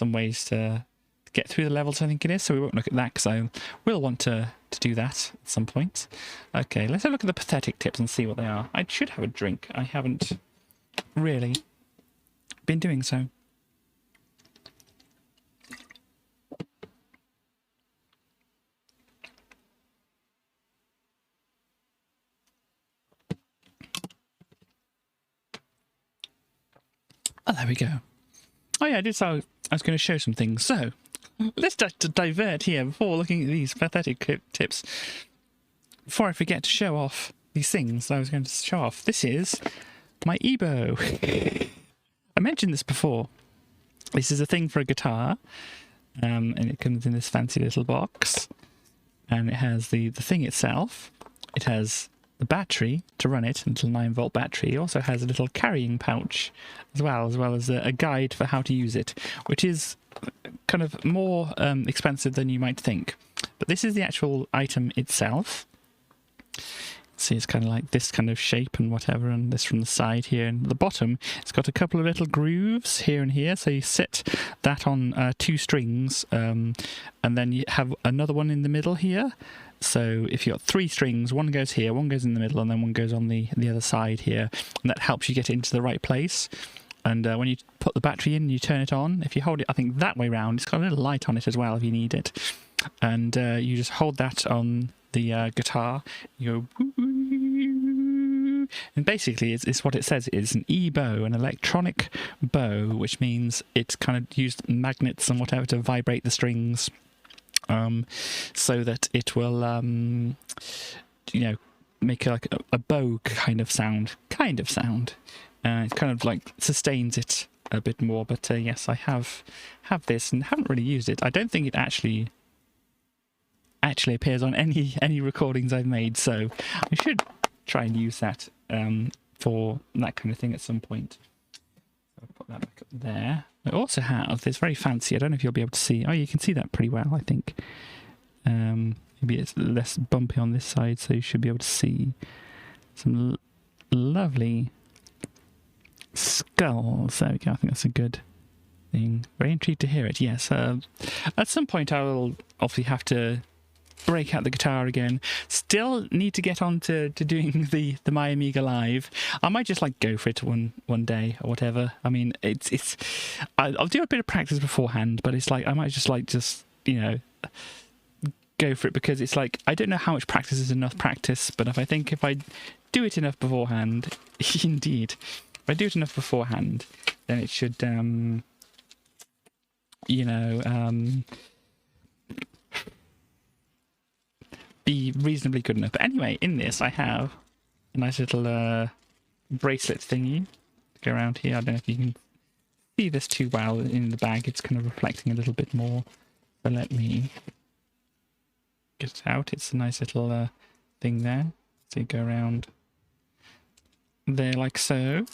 S2: ways to get through the levels, I think it is, so we won't look at that because I will want to do that at some point. Okay, let's have a look at the pathetic tips and see what they are. I should have a drink. I haven't really been doing so. Oh, there we go. Oh yeah, I did. So I was going to show some things. So let's divert here before looking at these pathetic tips. Before I forget to show off these things I was going to show off. This is my EBO. I mentioned this before. This is a thing for a guitar. And it comes in this fancy little box. And it has the thing itself. It has the battery to run it, a little 9-volt battery. It also has a little carrying pouch as well as a guide for how to use it, which is kind of more expensive than you might think. But this is the actual item itself. See, it's kind of like this kind of shape and whatever, and this from the side here. And at the bottom, it's got a couple of little grooves here and here. So you set that on 2 strings, and then you have another one in the middle here. So if you've got 3 strings, one goes here, one goes in the middle, and then one goes on the other side here. And that helps you get it into the right place. And when you put the battery in, you turn it on. If you hold it, I think, that way round, it's got a little light on it as well if you need it. And you just hold that on the guitar. You go, And basically, it's what it says. It's an e-bow, an electronic bow, which means it's kind of used magnets and whatever to vibrate the strings, so that it will, make like a bow kind of sound. It kind of like sustains it a bit more. But yes, I have this and haven't really used it. I don't think it actually appears on any recordings I've made, so I should try and use that for that kind of thing at some point. So I'll put that back up there. I also have this very fancy, I don't know if you'll be able to see. Oh, you can see that pretty well, I think. Maybe it's less bumpy on this side, so you should be able to see some lovely skulls. There we go. I think that's a good thing. Very intrigued to hear it. Yes, at some point I will obviously have to break out the guitar again. Still need to get on to doing the My Amiga Live. I might just like go for it one day or whatever. I mean, I'll do a bit of practice beforehand, but it's like I might just go for it, because it's like I don't know how much practice is enough practice, but if I do it enough beforehand, indeed, if I do it enough beforehand, then it should be reasonably good enough. But anyway, in this I have a nice little bracelet thingy to go around here. I don't know if you can see this too well in the bag. It's kind of reflecting a little bit more. So let me get it out. It's a nice little thing there. So you go around there like so.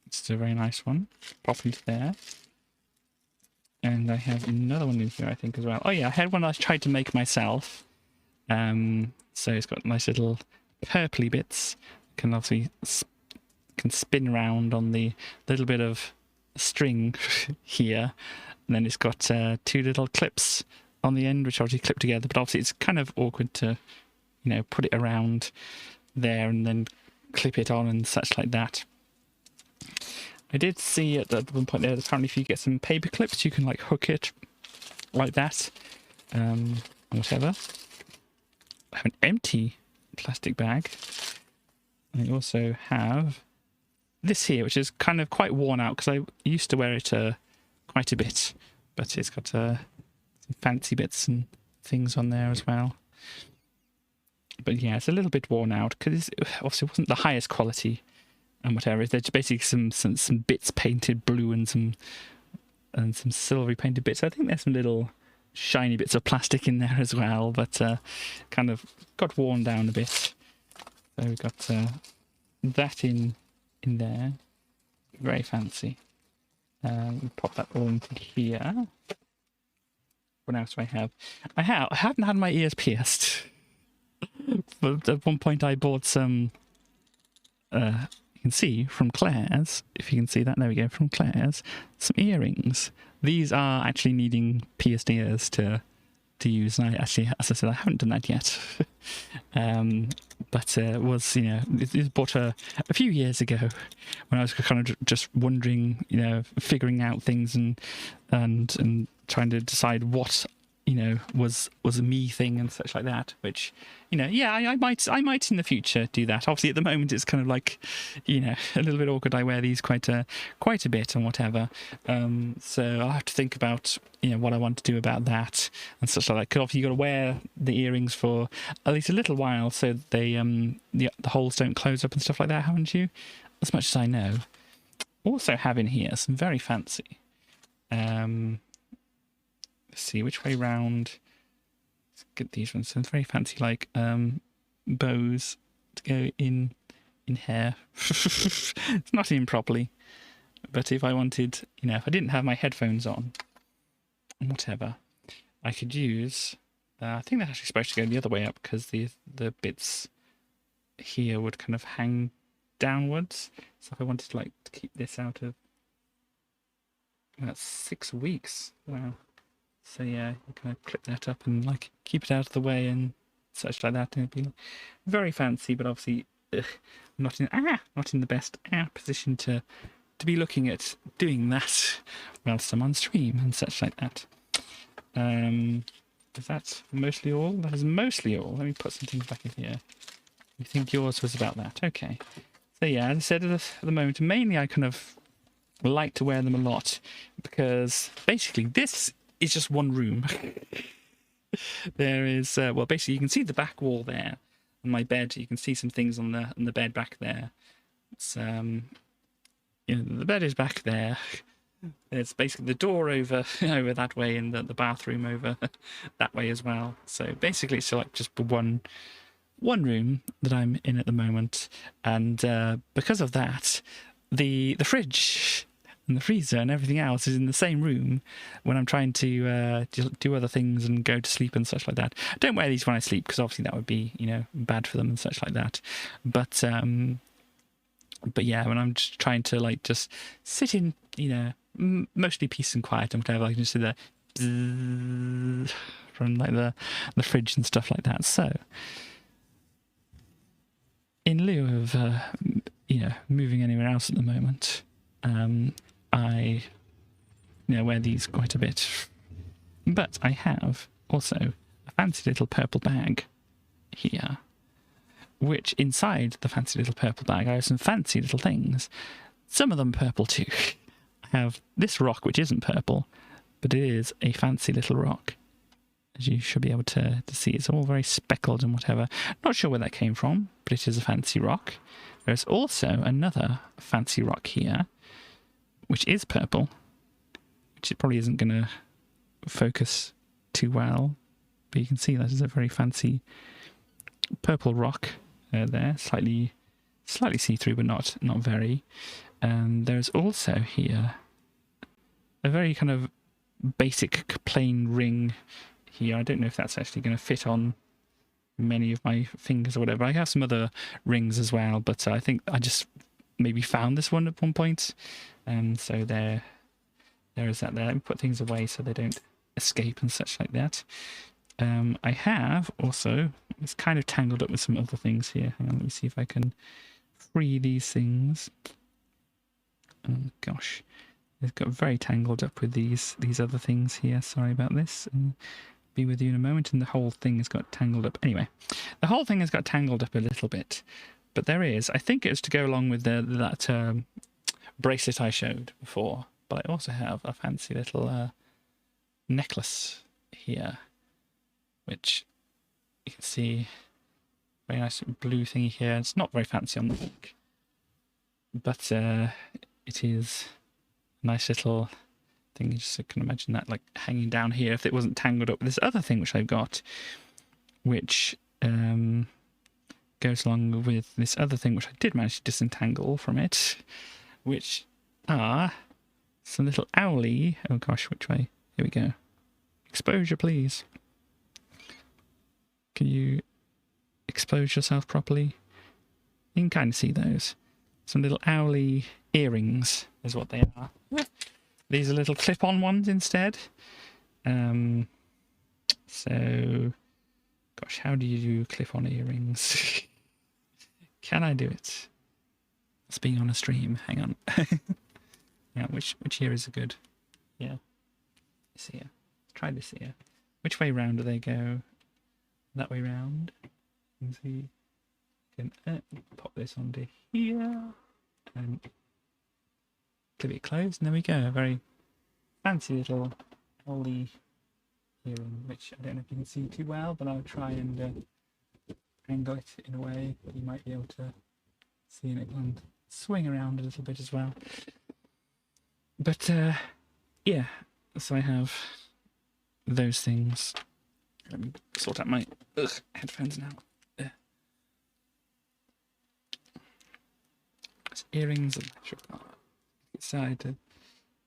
S2: It's a very nice one. Pop into there. And I have another one in here, I think, as well. Oh yeah, I had one I tried to make myself. So it's got nice little purpley bits. Can obviously spin around on the little bit of string here, and then it's got 2 little clips on the end, which obviously clip together. But obviously it's kind of awkward to, put it around there and then clip it on and such like that. I did see at one point there that apparently if you get some paper clips, you can like hook it like that, whatever. I have an empty plastic bag. And I also have this here, which is kind of quite worn out because I used to wear it quite a bit, but it's got some fancy bits and things on there as well. But yeah, it's a little bit worn out because obviously it wasn't the highest quality and whatever. There's basically some bits painted blue and some silvery painted bits. I think there's some little shiny bits of plastic in there as well, but kind of got worn down a bit. So we've got that in there. Very fancy. We pop that all into here. What else do I have? I haven't had my ears pierced. But at one point I bought some, you can see from Claire's, if you can see that, there we go, from Claire's, some earrings. These are actually needing pierced ears to use, and I actually, as I said, I haven't done that yet. But it was, it was bought a few years ago when I was kind of just wondering, figuring out things and trying to decide what, was a me thing and such like that, which, yeah, I might in the future do that. Obviously at the moment it's kind of like, a little bit awkward. I wear these quite a bit and whatever. So I'll have to think about, what I want to do about that and such like that. Because obviously you've got to wear the earrings for at least a little while so they, the holes don't close up and stuff like that, haven't you? As much as I know. Also have in here some very fancy, let's see which way round. Let's get these ones. Some very fancy like bows to go in hair. It's not in properly, but if I wanted, if I didn't have my headphones on, whatever, I could use. I think they're actually supposed to go the other way up because the bits here would kind of hang downwards. So if I wanted to keep this out of, that's 6 weeks. Wow. So yeah, you kind of clip that up and keep it out of the way and such like that, and it'd be very fancy. But obviously, not in the best position to be looking at doing that whilst I'm on stream and such like that. Is that mostly all? That is mostly all. Let me put some things back in here. You think yours was about that? Okay. So yeah, as I said at the moment, mainly I kind of like to wear them a lot because basically this is just one room. There is well, basically you can see the back wall there on my bed. You can see some things on the bed back there. It's you know, the bed is back there. There's basically the door over over that way, and the bathroom over that way as well. So basically, it's like just one room that I'm in at the moment, and because of that, the fridge and the freezer and everything else is in the same room when I'm trying to do other things and go to sleep and such like that. I don't wear these when I sleep because obviously that would be, you know, bad for them and such like that. But yeah, when I'm just trying to like just sit in, you know, mostly peace and quiet and whatever, I can just do the from like the fridge and stuff like that. So in lieu of you know, moving anywhere else at the moment, I, you know, wear these quite a bit. But I have also a fancy little purple bag here, which inside the fancy little purple bag I have some fancy little things. Some of them purple too. I have this rock, which isn't purple, but it is a fancy little rock. As you should be able to see, it's all very speckled and whatever. Not sure where that came from, but it is a fancy rock. There's also another fancy rock here, which is purple, which it probably isn't going to focus too well, but you can see that is a very fancy purple rock there, slightly see-through, but not very. And there's also here a very kind of basic plain ring here. I don't know if that's actually going to fit on many of my fingers or whatever. I have some other rings as well, but I think I just maybe found this one at one point. So there is that there. Let me put things away so they don't escape and such like that. I have also, it's kind of tangled up with some other things here. Hang on, let me see if I can free these things. Oh gosh, it's got very tangled up with these other things here. Sorry about this. Be with you in a moment. And the whole thing has got tangled up. Anyway, the whole thing has got tangled up a little bit, but there is, I think it's to go along with that bracelet I showed before. But I also have a fancy little necklace here, which you can see, very nice blue thingy here. It's not very fancy on the back, but it is a nice little thing. You just can imagine that like hanging down here if it wasn't tangled up with this other thing which I've got, which goes along with this other thing which I did manage to disentangle from it, which are some little owly. Oh gosh, which way? Here we go. Exposure, please. Can you expose yourself properly? You can kind of see those. Some little owly earrings is what they are. These are little clip-on ones instead. So, gosh, how do you do clip-on earrings? Can I do it? It's being on a stream. Hang on. Yeah, which ear is good? Yeah, this ear. Let's try this ear. Which way round do they go? That way round. And see, you can pop this onto here and clip it closed, and there we go. A very fancy little holly earring, which I don't know if you can see too well, but I'll try and angle it in a way that you might be able to see, and it can swing around a little bit as well. But yeah, so I have those things. Let me sort out my headphones now. It's earrings and decide to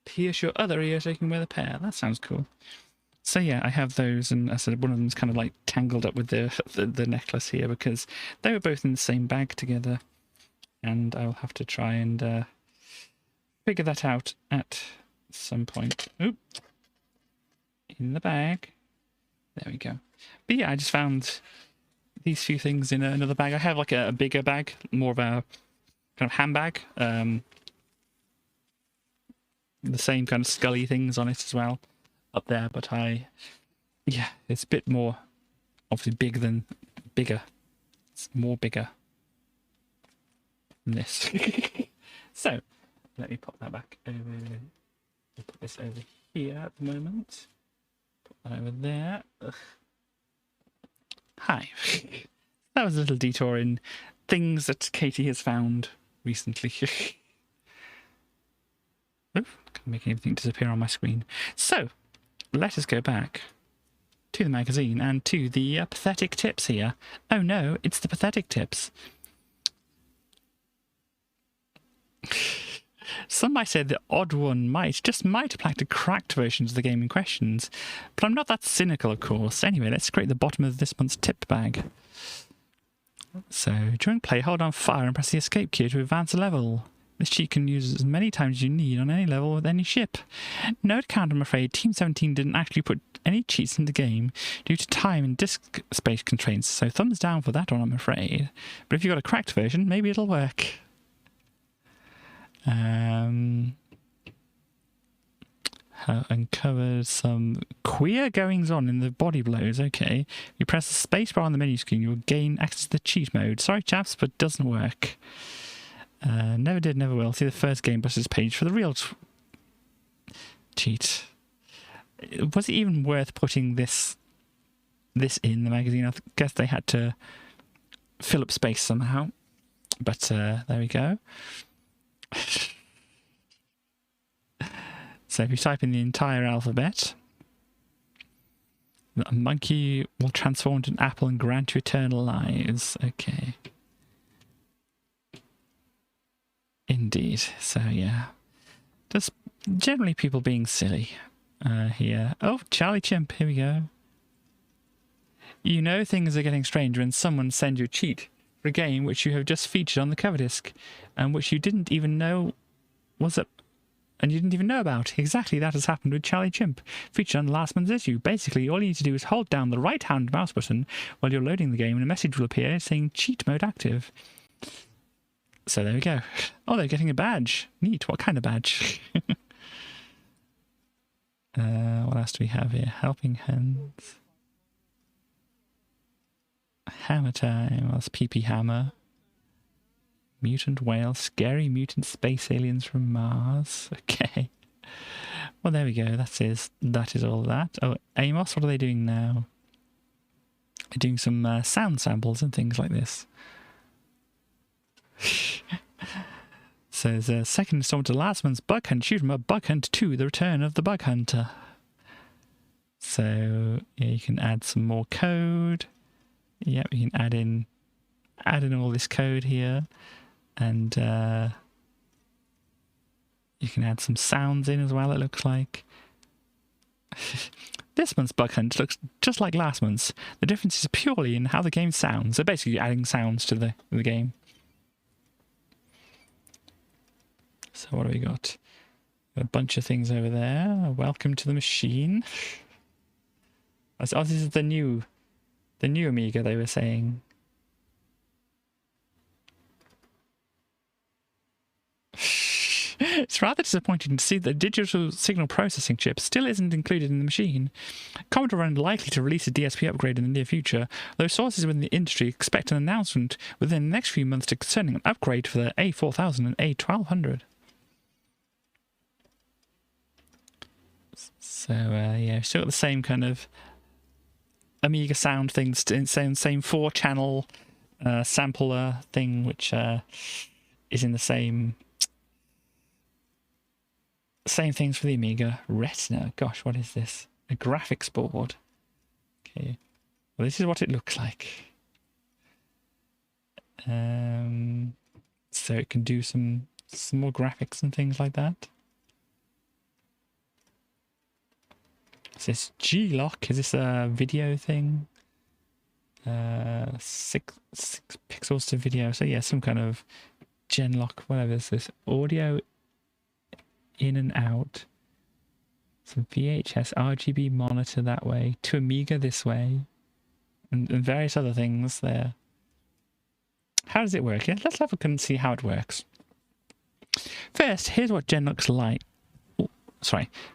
S2: pierce your other ear so you can wear the pair. That sounds cool. So yeah, I have those, and I said one of them's kind of like tangled up with the necklace here because they were both in the same bag together, and I'll have to try and figure that out at some point. Oop. In the bag. There we go. But yeah, I just found these few things in another bag. I have like a bigger bag, more of a kind of handbag. The same kind of scully things on it as well up there, but yeah, it's a bit more obviously bigger. It's more bigger than this. So, let me pop that back over. We'll put this over here at the moment. Put that over there. Ugh. Hi. That was a little detour in things that Katie has found recently. Can't make anything disappear on my screen. So, let us go back to the magazine and to the pathetic tips here. Oh no, it's the pathetic tips. Some might say the odd one might apply to cracked versions of the game in questions, but I'm not that cynical, of course. Anyway, let's create the bottom of this month's tip bag. So, during play, hold on fire and press the escape key to advance a level. This cheat can use as many times as you need on any level with any ship. Note count, I'm afraid, Team 17 didn't actually put any cheats in the game due to time and disk space constraints, so thumbs down for that one, I'm afraid. But if you've got a cracked version, maybe it'll work. Uncovered some queer goings on in the body blows. Okay, you press the space bar on the menu screen, you'll gain access to the cheat mode. Sorry chaps, but doesn't work. Never did, never will. See the first Game Busters page for the real cheat. Was it even worth putting this in the magazine? I guess they had to fill up space somehow. But there we go. So if you type in the entire alphabet, a monkey will transform into an apple and grant you eternal lives. Okay. Indeed. So yeah. Just generally people being silly here. Oh, Charlie Chimp, here we go. You know things are getting strange when someone sends you a cheat for a game which you have just featured on the cover disc and which you didn't even know was up. And you didn't even know about. Exactly that has happened with Charlie Chimp, featured on last month's issue. Basically, all you need to do is hold down the right-hand mouse button while you're loading the game and a message will appear saying cheat mode active. So there we go. Oh, they're getting a badge. Neat. What kind of badge? What else do we have here? Helping Hands. Hammer Time. Well, that's PP Hammer. Mutant whale, scary mutant space aliens from Mars. Okay. Well, there we go. That is all that. Oh, Amos, what are they doing now? They're doing some sound samples and things like this. So there's a second installment to last month's Bug Hunt. Shoot 'em up, Bug Hunt 2, The Return of the Bug Hunter. So yeah, you can add some more code. Yep, you can add in all this code here. And you can add some sounds in as well, it looks like. This month's Bug Hunt looks just like last month's. The difference is purely in how the game sounds. So basically adding sounds to the game. So what do we got? Got a bunch of things over there. Welcome to the machine. Oh, this is the new Amiga they were saying. It's rather disappointing to see that the digital signal processing chip still isn't included in the machine. Commodore are unlikely to release a DSP upgrade in the near future, though sources within the industry expect an announcement within the next few months concerning an upgrade for the A4000 and A1200. So, yeah, still got the same kind of Amiga sound things, same 4-channel sampler thing, which is in the same things for the Amiga. Retina, gosh, what is this? A graphics board. Okay, well, this is what it looks like. So it can do some more graphics and things like that. Is this G-Lock? Is this a video thing? 6 pixels to video. So yeah, some kind of Gen-Lock, whatever is this. Audio in and out. Some VHS RGB monitor that way. To Amiga this way. And various other things there. How does it work? Yeah, let's have a look and see how it works. First, here's what Gen-Lock's like.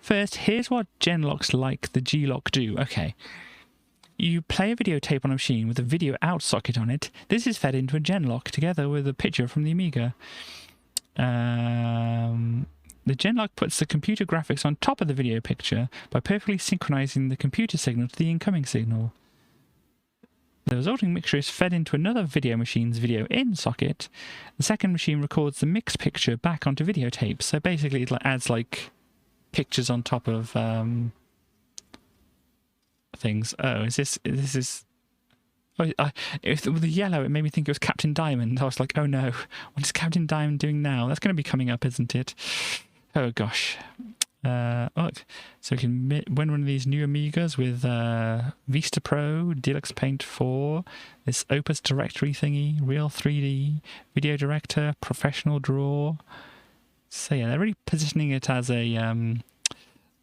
S2: First, here's what Gen-Locks like the G-Lock do. Okay. you play a videotape on a machine with a video out socket on it. This is fed into a Genlock together with a picture from the Amiga. The Genlock puts the computer graphics on top of the video picture by perfectly synchronizing the computer signal to the incoming signal. The resulting mixture is fed into another video machine's video in socket. The second machine records the mixed picture back onto videotape. So basically it adds like pictures on top of things. Oh, this is... Oh, with the yellow, it made me think it was Captain Diamond. I was like, oh no, what is Captain Diamond doing now? That's going to be coming up, isn't it? Oh gosh. Look, so we can win one of these new Amigas with Vista Pro, Deluxe Paint 4, this Opus directory thingy, Real 3D, Video Director, Professional Draw. So yeah, they're really positioning it as a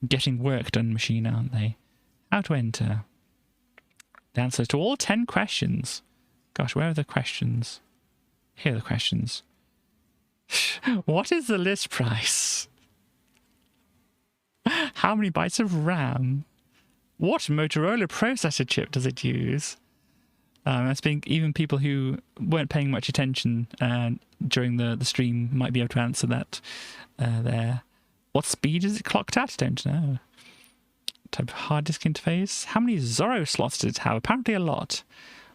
S2: getting work done machine, aren't they? How to enter. The answers to all 10 questions. Gosh, where are the questions? Here are the questions. What is the list price? How many bytes of RAM? What Motorola processor chip does it use? I think even people who weren't paying much attention during the stream might be able to answer that there. What speed is it clocked at? Don't know. Type of hard disk interface. How many Zorro slots does it have? Apparently a lot.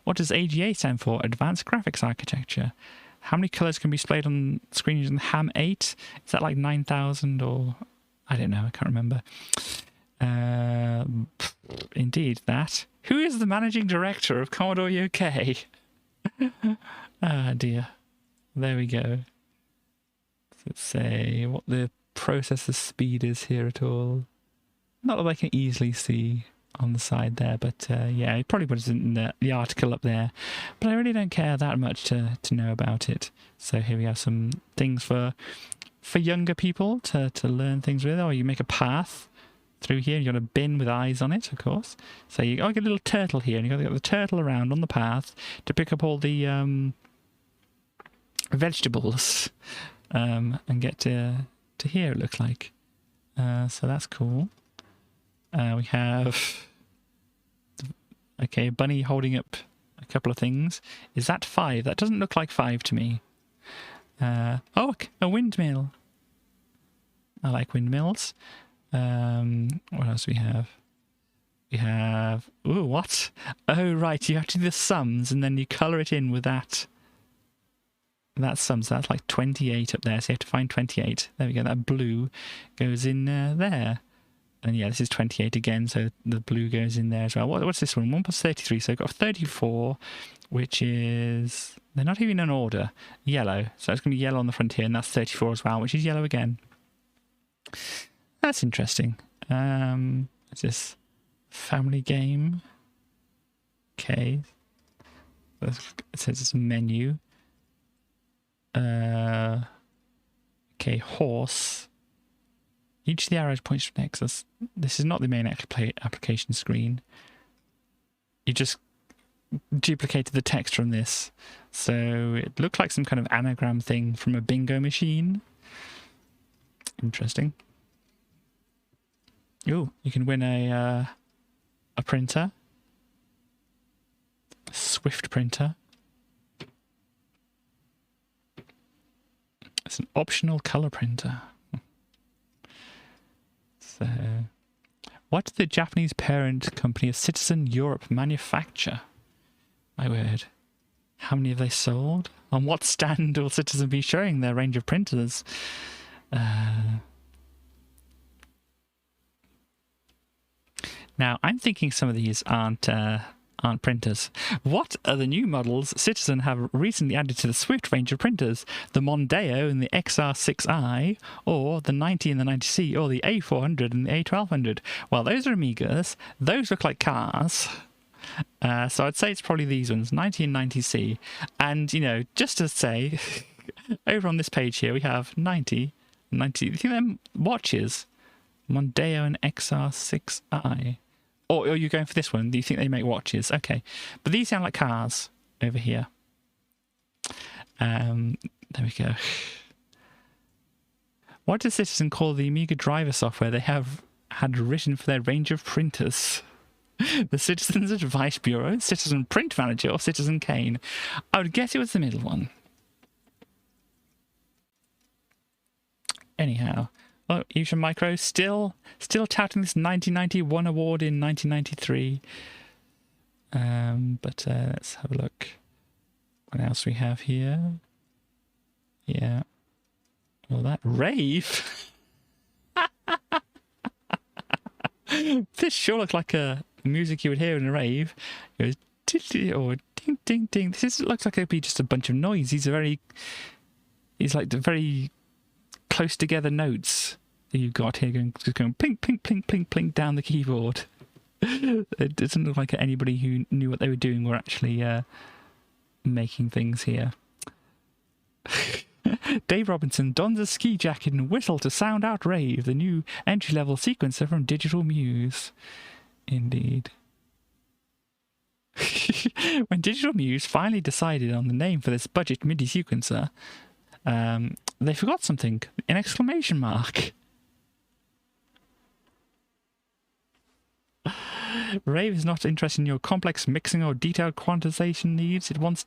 S2: What does AGA stand for? Advanced Graphics Architecture. How many colours can be displayed on screen using the HAM 8? Is that like 9,000 or... I don't know, I can't remember. Indeed, that. Who is the managing director of Commodore UK? Ah, dear. There we go. Let's say what the processor speed is here at all. Not that I can easily see on the side there, but yeah, it probably puts it in the article up there. But I really don't care that much to know about it. So here we have some things for younger people to learn things with. Or you make a path through here. You've got a bin with eyes on it, of course. So you got a little turtle here, and you've got to get the turtle around on the path to pick up all the vegetables and get to here, it looks like. So that's cool. We have... Okay, bunny holding up a couple of things. Is that 5? That doesn't look like 5 to me. Oh, a windmill. I like windmills. What else do we have? We have... Ooh, what? Oh, right, you have to do the sums, and then you colour it in with that sum. So that's like 28 up there, so you have to find 28. There we go, that blue goes in there. And yeah, this is 28 again, so the blue goes in there as well. What's this one? 1 plus 33, so I've got 34, which is... They're not even in order. Yellow. So it's going to be yellow on the front here, and that's 34 as well, which is yellow again. That's interesting. It's this family game. Okay. It says it's a menu. Okay, horse. Each of the arrows points to an X. This is not the main application screen. You just duplicated the text from this. So it looked like some kind of anagram thing from a bingo machine. Interesting. Ooh, you can win a printer. A Swift printer. It's an optional color printer. So, what did the Japanese parent company of Citizen Europe manufacture? My word. How many have they sold? On what stand will Citizen be showing their range of printers? Now, I'm thinking some of these aren't printers. What are the new models Citizen have recently added to the Swift range of printers? The Mondeo and the XR6i, or the 90 and the 90C, or the A400 and the A1200? Well, those are Amigas. Those look like cars. So I'd say it's probably these ones, 90 and 90C. And, you know, just to say, over on this page here, we have 90, 90. Do you think they're watches? Mondeo and XR6i. Or are you going for this one? Do you think they make watches? Okay. But these sound like cars over here. There we go. What does Citizen call the Amiga driver software they have had written for their range of printers? The Citizens Advice Bureau, Citizen Print Manager, or Citizen Kane? I would guess it was the middle one. Anyhow, oh, Fusion Micro still touting this 1991 award in 1993. But let's have a look. What else we have here? Yeah. Well, that rave. This sure looks like a music you would hear in a rave. It goes or ding ding ding. This looks like it'd be just a bunch of noise. These like the very close together notes that you've got here, just going plink plink plink plink plink down the keyboard. It doesn't look like anybody who knew what they were doing were actually making things here. Dave Robinson dons a ski jacket and whistle to sound out rave, the new entry-level sequencer from Digital Muse. Indeed. When Digital Muse finally decided on the name for this budget MIDI sequencer, they forgot something, an exclamation mark. Rave is not interested in your complex mixing or detailed quantization needs. It wants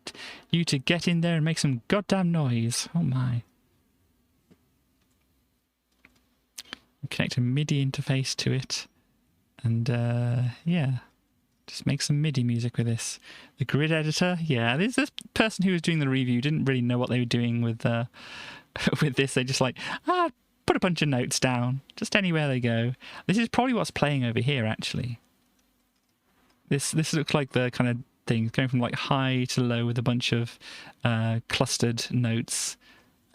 S2: you to get in there and make some goddamn noise. Oh my. Connect a MIDI interface to it. And yeah, just make some MIDI music with this. The grid editor, yeah, this person who was doing the review didn't really know what they were doing with with this. They just like, put a bunch of notes down, just anywhere they go. This is probably what's playing over here, actually. This looks like the kind of thing going from like high to low with a bunch of clustered notes.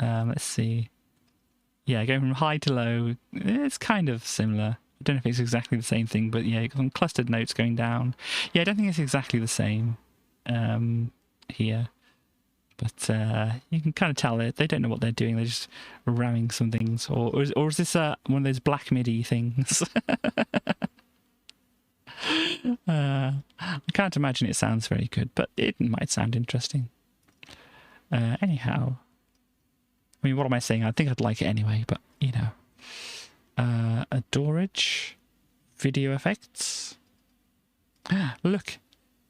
S2: Let's see. Yeah, going from high to low, it's kind of similar. I don't know if it's exactly the same thing, but yeah, you've got some clustered notes going down. Yeah, I don't think it's exactly the same here. But you can kind of tell they don't know what they're doing. They're just ramming some things. Or is this one of those black MIDI things? I can't imagine it sounds very good, but it might sound interesting. Anyhow, I mean, what am I saying? I think I'd like it anyway, but you know. Adorage, video effects. Look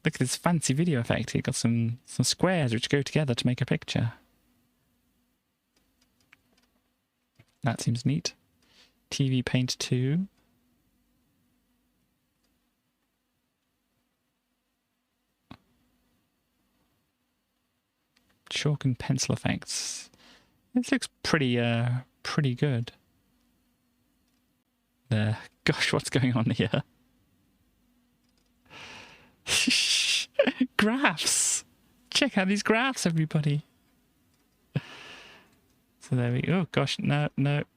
S2: at this fancy video effect. You've got some squares which go together to make a picture. That seems neat. TV Paint 2. Chalk and pencil effects. This looks pretty good. Gosh, what's going on here? Graphs! Check out these graphs, everybody. So there we go. Oh gosh, no,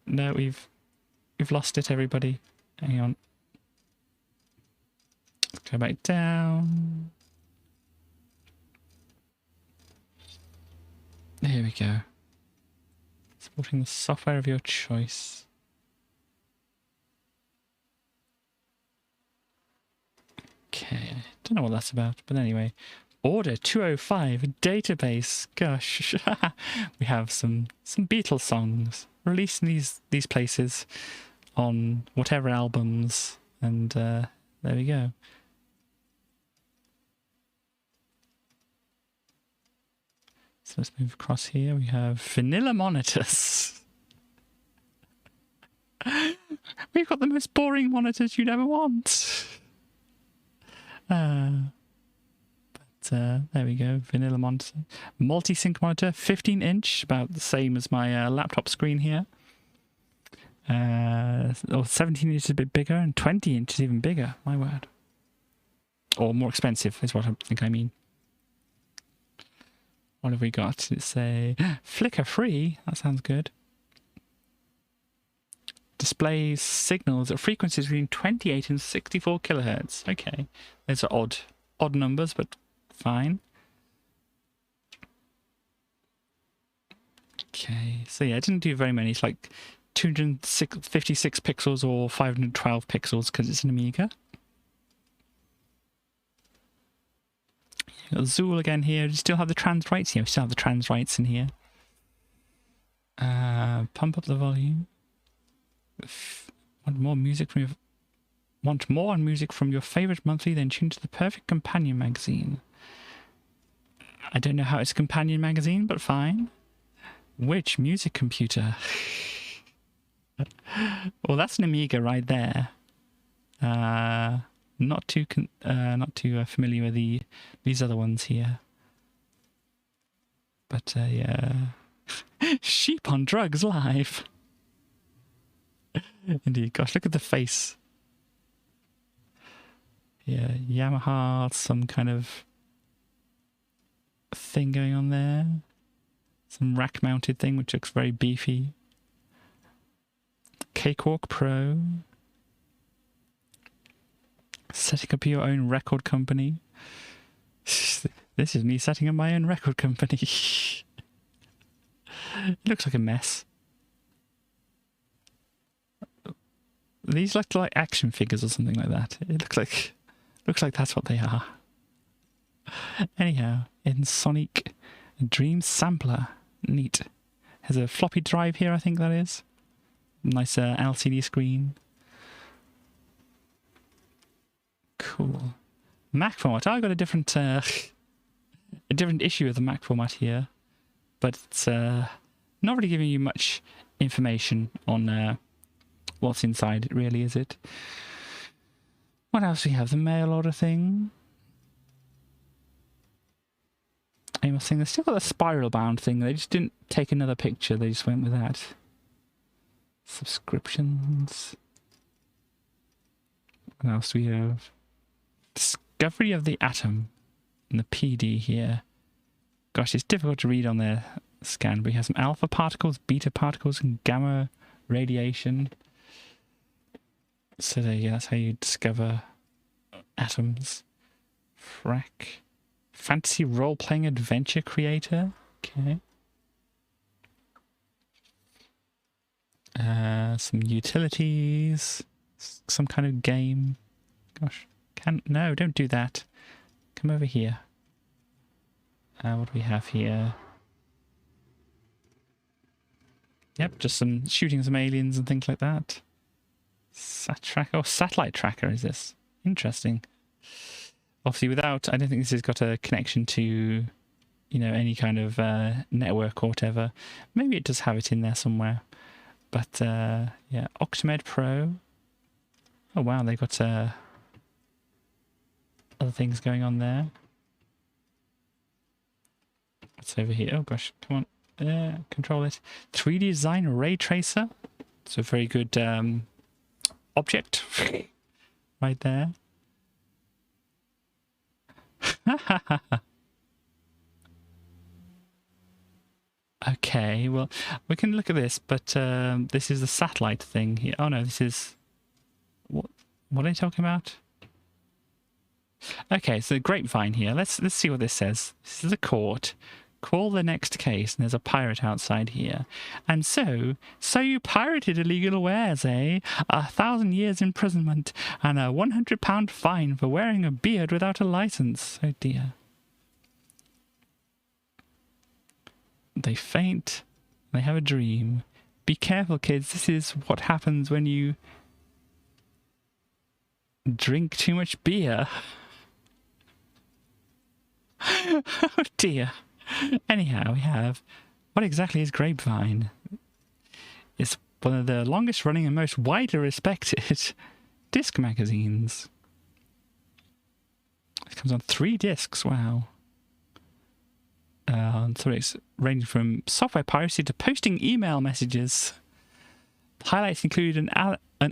S2: we've lost it, everybody. Hang on. Let's go back down. There we go. Supporting the software of your choice. Okay, don't know what that's about, but anyway. Order 205, database. Gosh, we have some Beatles songs released in these places on whatever albums, and there we go. So let's move across here. We have vanilla monitors. We've got the most boring monitors you'd ever want. But there we go, vanilla monitor. Multi-sync monitor, 15-inch, about the same as my laptop screen here. Or 17 inches a bit bigger, and 20 inches even bigger, my word. Or more expensive is what I think I mean. What have we got? It's a flicker free. That sounds good. Displays signals at frequencies between 28 and 64 kilohertz. Okay, those are odd numbers, but fine. Okay, so yeah, it didn't do very many. It's like 256 pixels or 512 pixels because it's an Amiga. Got Zool again here. Do you still have the trans rights? Yeah, we still have the trans rights in here. Pump up the volume. Want more music from your... Want more on music from your favorite monthly? Then tune to the perfect companion magazine. I don't know how it's a companion magazine, but fine. Which music computer? Well, that's an Amiga right there. Not too familiar with these other ones here. But yeah, Sheep on Drugs live. Indeed, gosh, look at the face. Yeah, Yamaha, some kind of thing going on there. Some rack-mounted thing, which looks very beefy. Cakewalk Pro. Setting up your own record company. This is me setting up my own record company. It looks like a mess. These look like action figures or something like that. It looks like that's what they are. Anyhow, in Sonic Dream Sampler. Neat. Has a floppy drive here, I think that is. Nice LCD screen. Cool. Mac format. I got a different issue of the Mac format here, but it's not really giving you much information on what's inside it, really, is it? What else do we have? The mail order thing. I must think they've still got the spiral bound thing. They just didn't take another picture. They just went with that. Subscriptions. What else do we have? Discovery of the atom. And the PD here. Gosh, it's difficult to read on their scan. But we have some alpha particles, beta particles, and gamma radiation. So there you go. That's how you discover atoms. Frack. Fantasy role-playing adventure creator. Okay. Some utilities. Some kind of game. Gosh. No, don't do that. Come over here. What do we have here? Yep, just some shooting some aliens and things like that. Satellite tracker is this? Interesting. Obviously, I don't think this has got a connection to, any kind of network or whatever. Maybe it does have it in there somewhere. But yeah, Octamed Pro. Oh wow, they got other things going on there. What's over here? Oh gosh, come on, control it. 3D design ray tracer. It's a very good object right there. Okay, well, we can look at this, but this is the satellite thing here. Oh no, this is... What are they talking about? Okay, so the grapevine here. Let's see what this says. This is the court. Call the next case, and there's a pirate outside here. And so you pirated illegal wares, eh? 1,000 years imprisonment and a £100 fine for wearing a beard without a license. Oh dear. They faint. They have a dream. Be careful, kids. This is what happens when you drink too much beer. Oh dear. Anyhow, we have... What exactly is Grapevine? It's one of the longest running and most widely respected disc magazines. It comes on 3 discs, wow. So it's ranging from software piracy to posting email messages. Highlights include an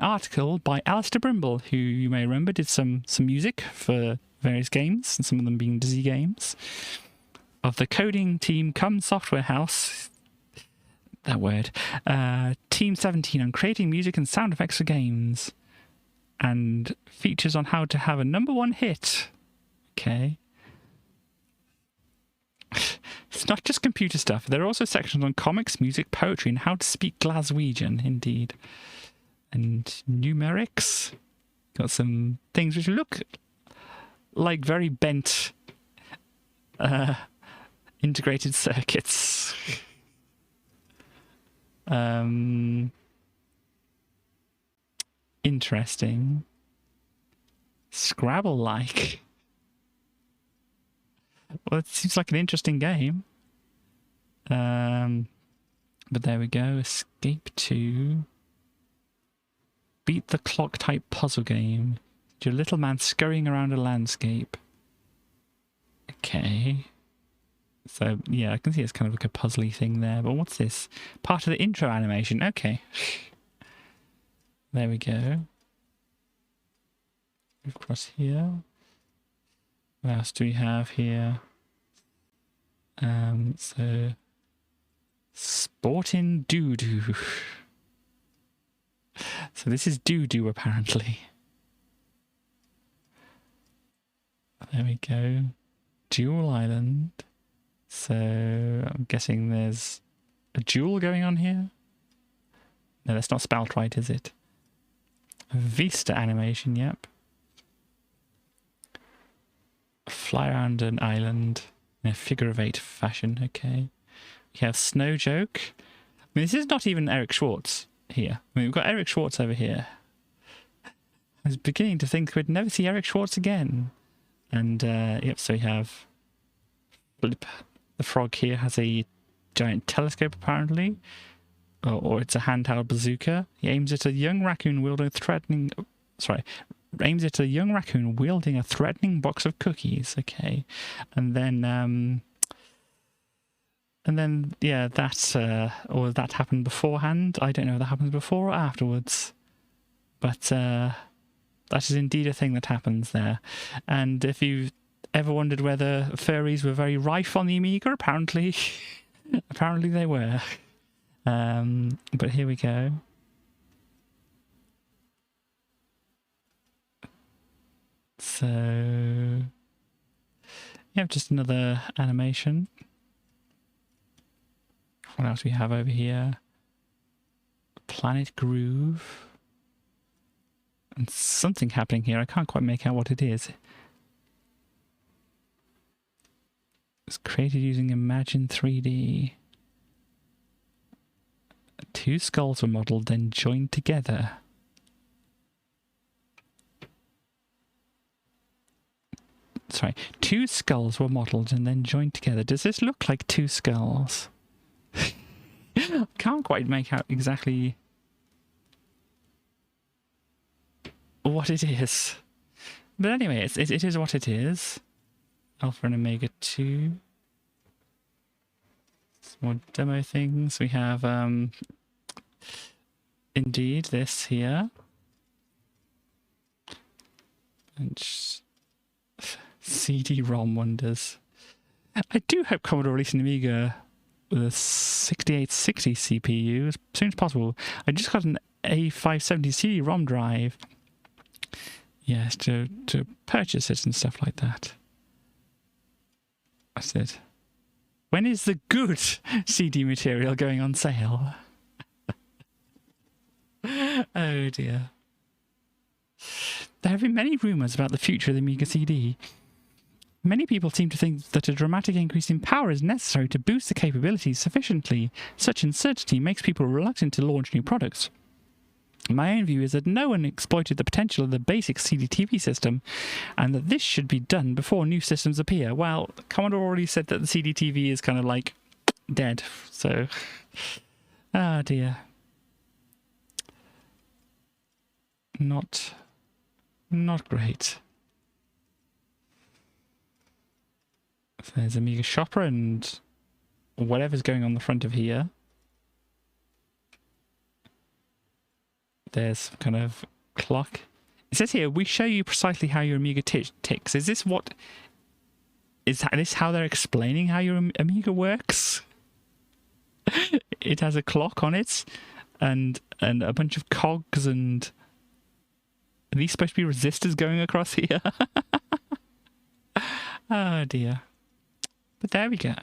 S2: article by Alistair Brimble, who you may remember did some music for various games, and some of them being Dizzy games. Of the coding team come Software House, that word, Team 17 on creating music and sound effects for games, and features on how to have a #1 hit. Okay. It's not just computer stuff. There are also sections on comics, music, poetry, and how to speak Glaswegian, indeed. And numerics. Got some things which look like very bent integrated circuits. Interesting. Scrabble-like. Well, it seems like an interesting game. But there we go. Escape to beat the clock type puzzle game. Your little man scurrying around a landscape. Okay. So, yeah, I can see it's kind of like a puzzly thing there. But what's this? Part of the intro animation. Okay. There we go. Move across here. What else do we have here? So... Sportin' Doo-Doo. So this is Doo-Doo, apparently. There we go. Duel Island. So I'm guessing there's a duel going on here. No, that's not spelled right, is it? Vista animation, yep. Fly around an island in a figure of 8 fashion, okay. We have Snow Joke. I mean, this is not even Eric Schwartz here. I mean, we've got Eric Schwartz over here. I was beginning to think we'd never see Eric Schwartz again. And, yep, so we have Flip. The frog here has a giant telescope, apparently. Or it's a handheld bazooka. He aims at a young raccoon wielding a threatening... Sorry. Aims at a young raccoon wielding a threatening box of cookies. Okay. And then, yeah, that's, or that happened beforehand. I don't know if that happens before or afterwards. But that is indeed a thing that happens there. And if you've ever wondered whether furries were very rife on the Amiga, apparently, apparently they were. But here we go. So, yeah, just another animation. What else we have over here? Planet Groove. And something happening here. I can't quite make out what it is. It's created using Imagine 3D. 2 skulls were modelled, then joined together. Sorry, 2 skulls were modelled and then joined together. Does this look like 2 skulls? Can't quite make out exactly what it is. But anyway, it is what it is. Alpha and Omega 2. Some more demo things. We have, indeed, this here. And CD-ROM wonders. I do hope Commodore release an Amiga with a 6860 CPU as soon as possible. I just got an A570 CD-ROM drive. Yes, to purchase it and stuff like that. I said, when is the good CD material going on sale? Oh dear. There have been many rumours about the future of the Amiga CD. Many people seem to think that a dramatic increase in power is necessary to boost the capabilities sufficiently. Such uncertainty makes people reluctant to launch new products. My own view is that no one exploited the potential of the basic CD-TV system, and that this should be done before new systems appear. Well, Commodore already said that the CD-TV is kind of like dead, so... Ah, dear. Not great. So there's Amiga Shopper and whatever's going on the front of here. There's some kind of clock. It says here, we show you precisely how your Amiga ticks. Is this what... Is this how they're explaining how your Amiga works? It has a clock on it and a bunch of cogs and... Are these supposed to be resistors going across here? Oh dear. But there we go.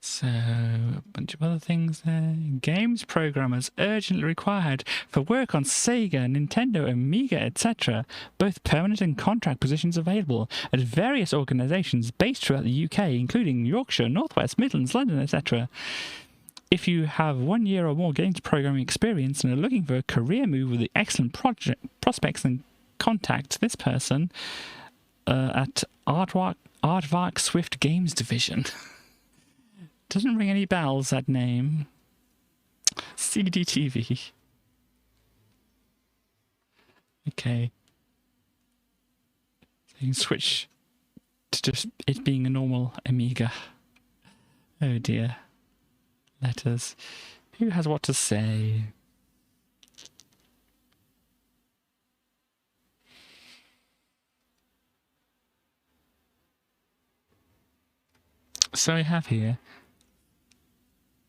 S2: So, a bunch of other things there. Games programmers urgently required for work on Sega, Nintendo, Amiga, etc. Both permanent and contract positions available at various organisations based throughout the UK, including Yorkshire, North West, Midlands, London, etc. if you have 1 year or more games programming experience and are looking for a career move with the excellent prospects, then contact this person at Aardvark Swift Games Division. Doesn't ring any bells, that name. CDTV. Okay. So you can switch to just it being a normal Amiga. Oh dear. Letters. Who has what to say? So I have here,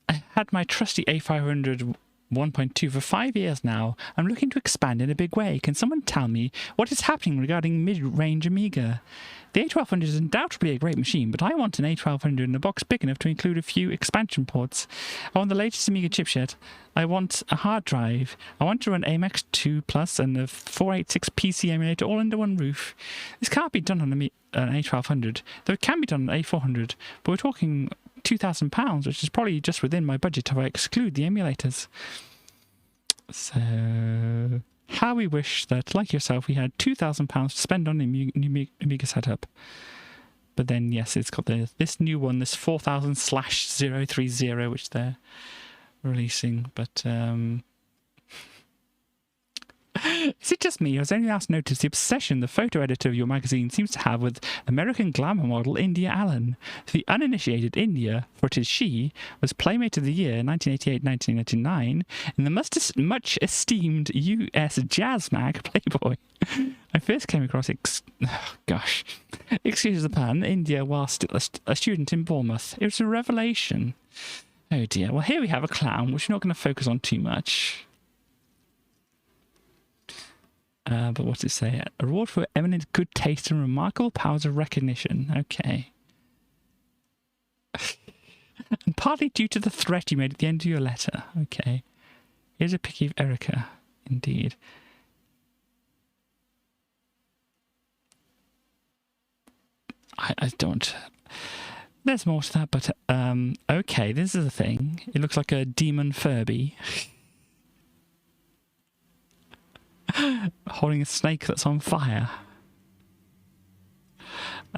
S2: I had my trusty A500 1.2 for 5 years now. I'm looking to expand in a big way. Can someone tell me what is happening regarding mid-range Amiga? The A1200 is undoubtedly a great machine, but I want an A1200 in a box big enough to include a few expansion ports. I want the latest Amiga chipset. I want a hard drive. I want to run AMX 2 Plus and a 486 PC emulator all under one roof. This can't be done on an A1200, though it can be done on an A400, but we're talking £2,000, which is probably just within my budget if I exclude the emulators. So, how we wish that, like yourself, we had £2,000 to spend on a new Amiga setup. But then, yes, it's got this new one, this 4000/030, which they're releasing. But is it just me, or has anyone else noticed the obsession the photo editor of your magazine seems to have with American glamour model India Allen? To the uninitiated, India, for it is she, was Playmate of the Year 1988-1999 in the much esteemed US jazz mag Playboy. I first came across excuse the pun, India while still a student in Bournemouth. It was a revelation. Oh dear. Well, here we have a clown, which we're not going to focus on too much. But what's it say? A reward for eminent good taste and remarkable powers of recognition. Okay. And partly due to the threat you made at the end of your letter. Okay. Here's a picky of Erica. Indeed. I don't... There's more to that, but... okay, this is a thing. It looks like a demon Furby. Holding a snake that's on fire.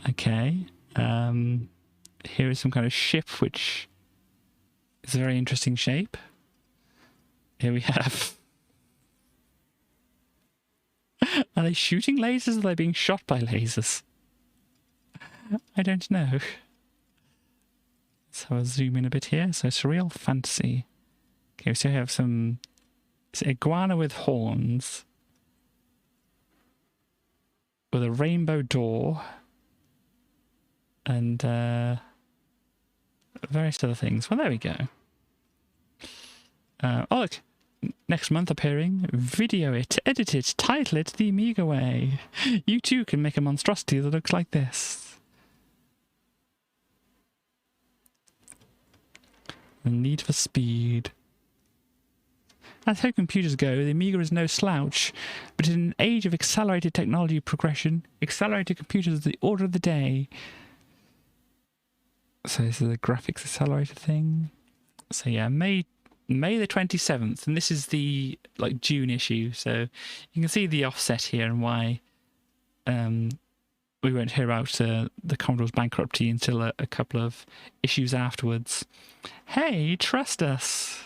S2: Okay. Here is some kind of ship, which is a very interesting shape. Here we have... Are they shooting lasers or are they being shot by lasers? I don't know. So I'll zoom in a bit here. So surreal fantasy. Okay, so we have some... It's an iguana with horns. With a rainbow door. And various other things. Well, there we go. Oh, look. Next month appearing. Video it, edit it, title it the Amiga way. You too can make a monstrosity that looks like this. The need for speed. As how computers go, the Amiga is no slouch, but in an age of accelerated technology progression, accelerated computers are the order of the day. So this is a graphics accelerator thing. So yeah, May the 27th, and this is the June issue. So you can see the offset here and why we won't hear about the Commodore's bankruptcy until a couple of issues afterwards. Hey, trust us.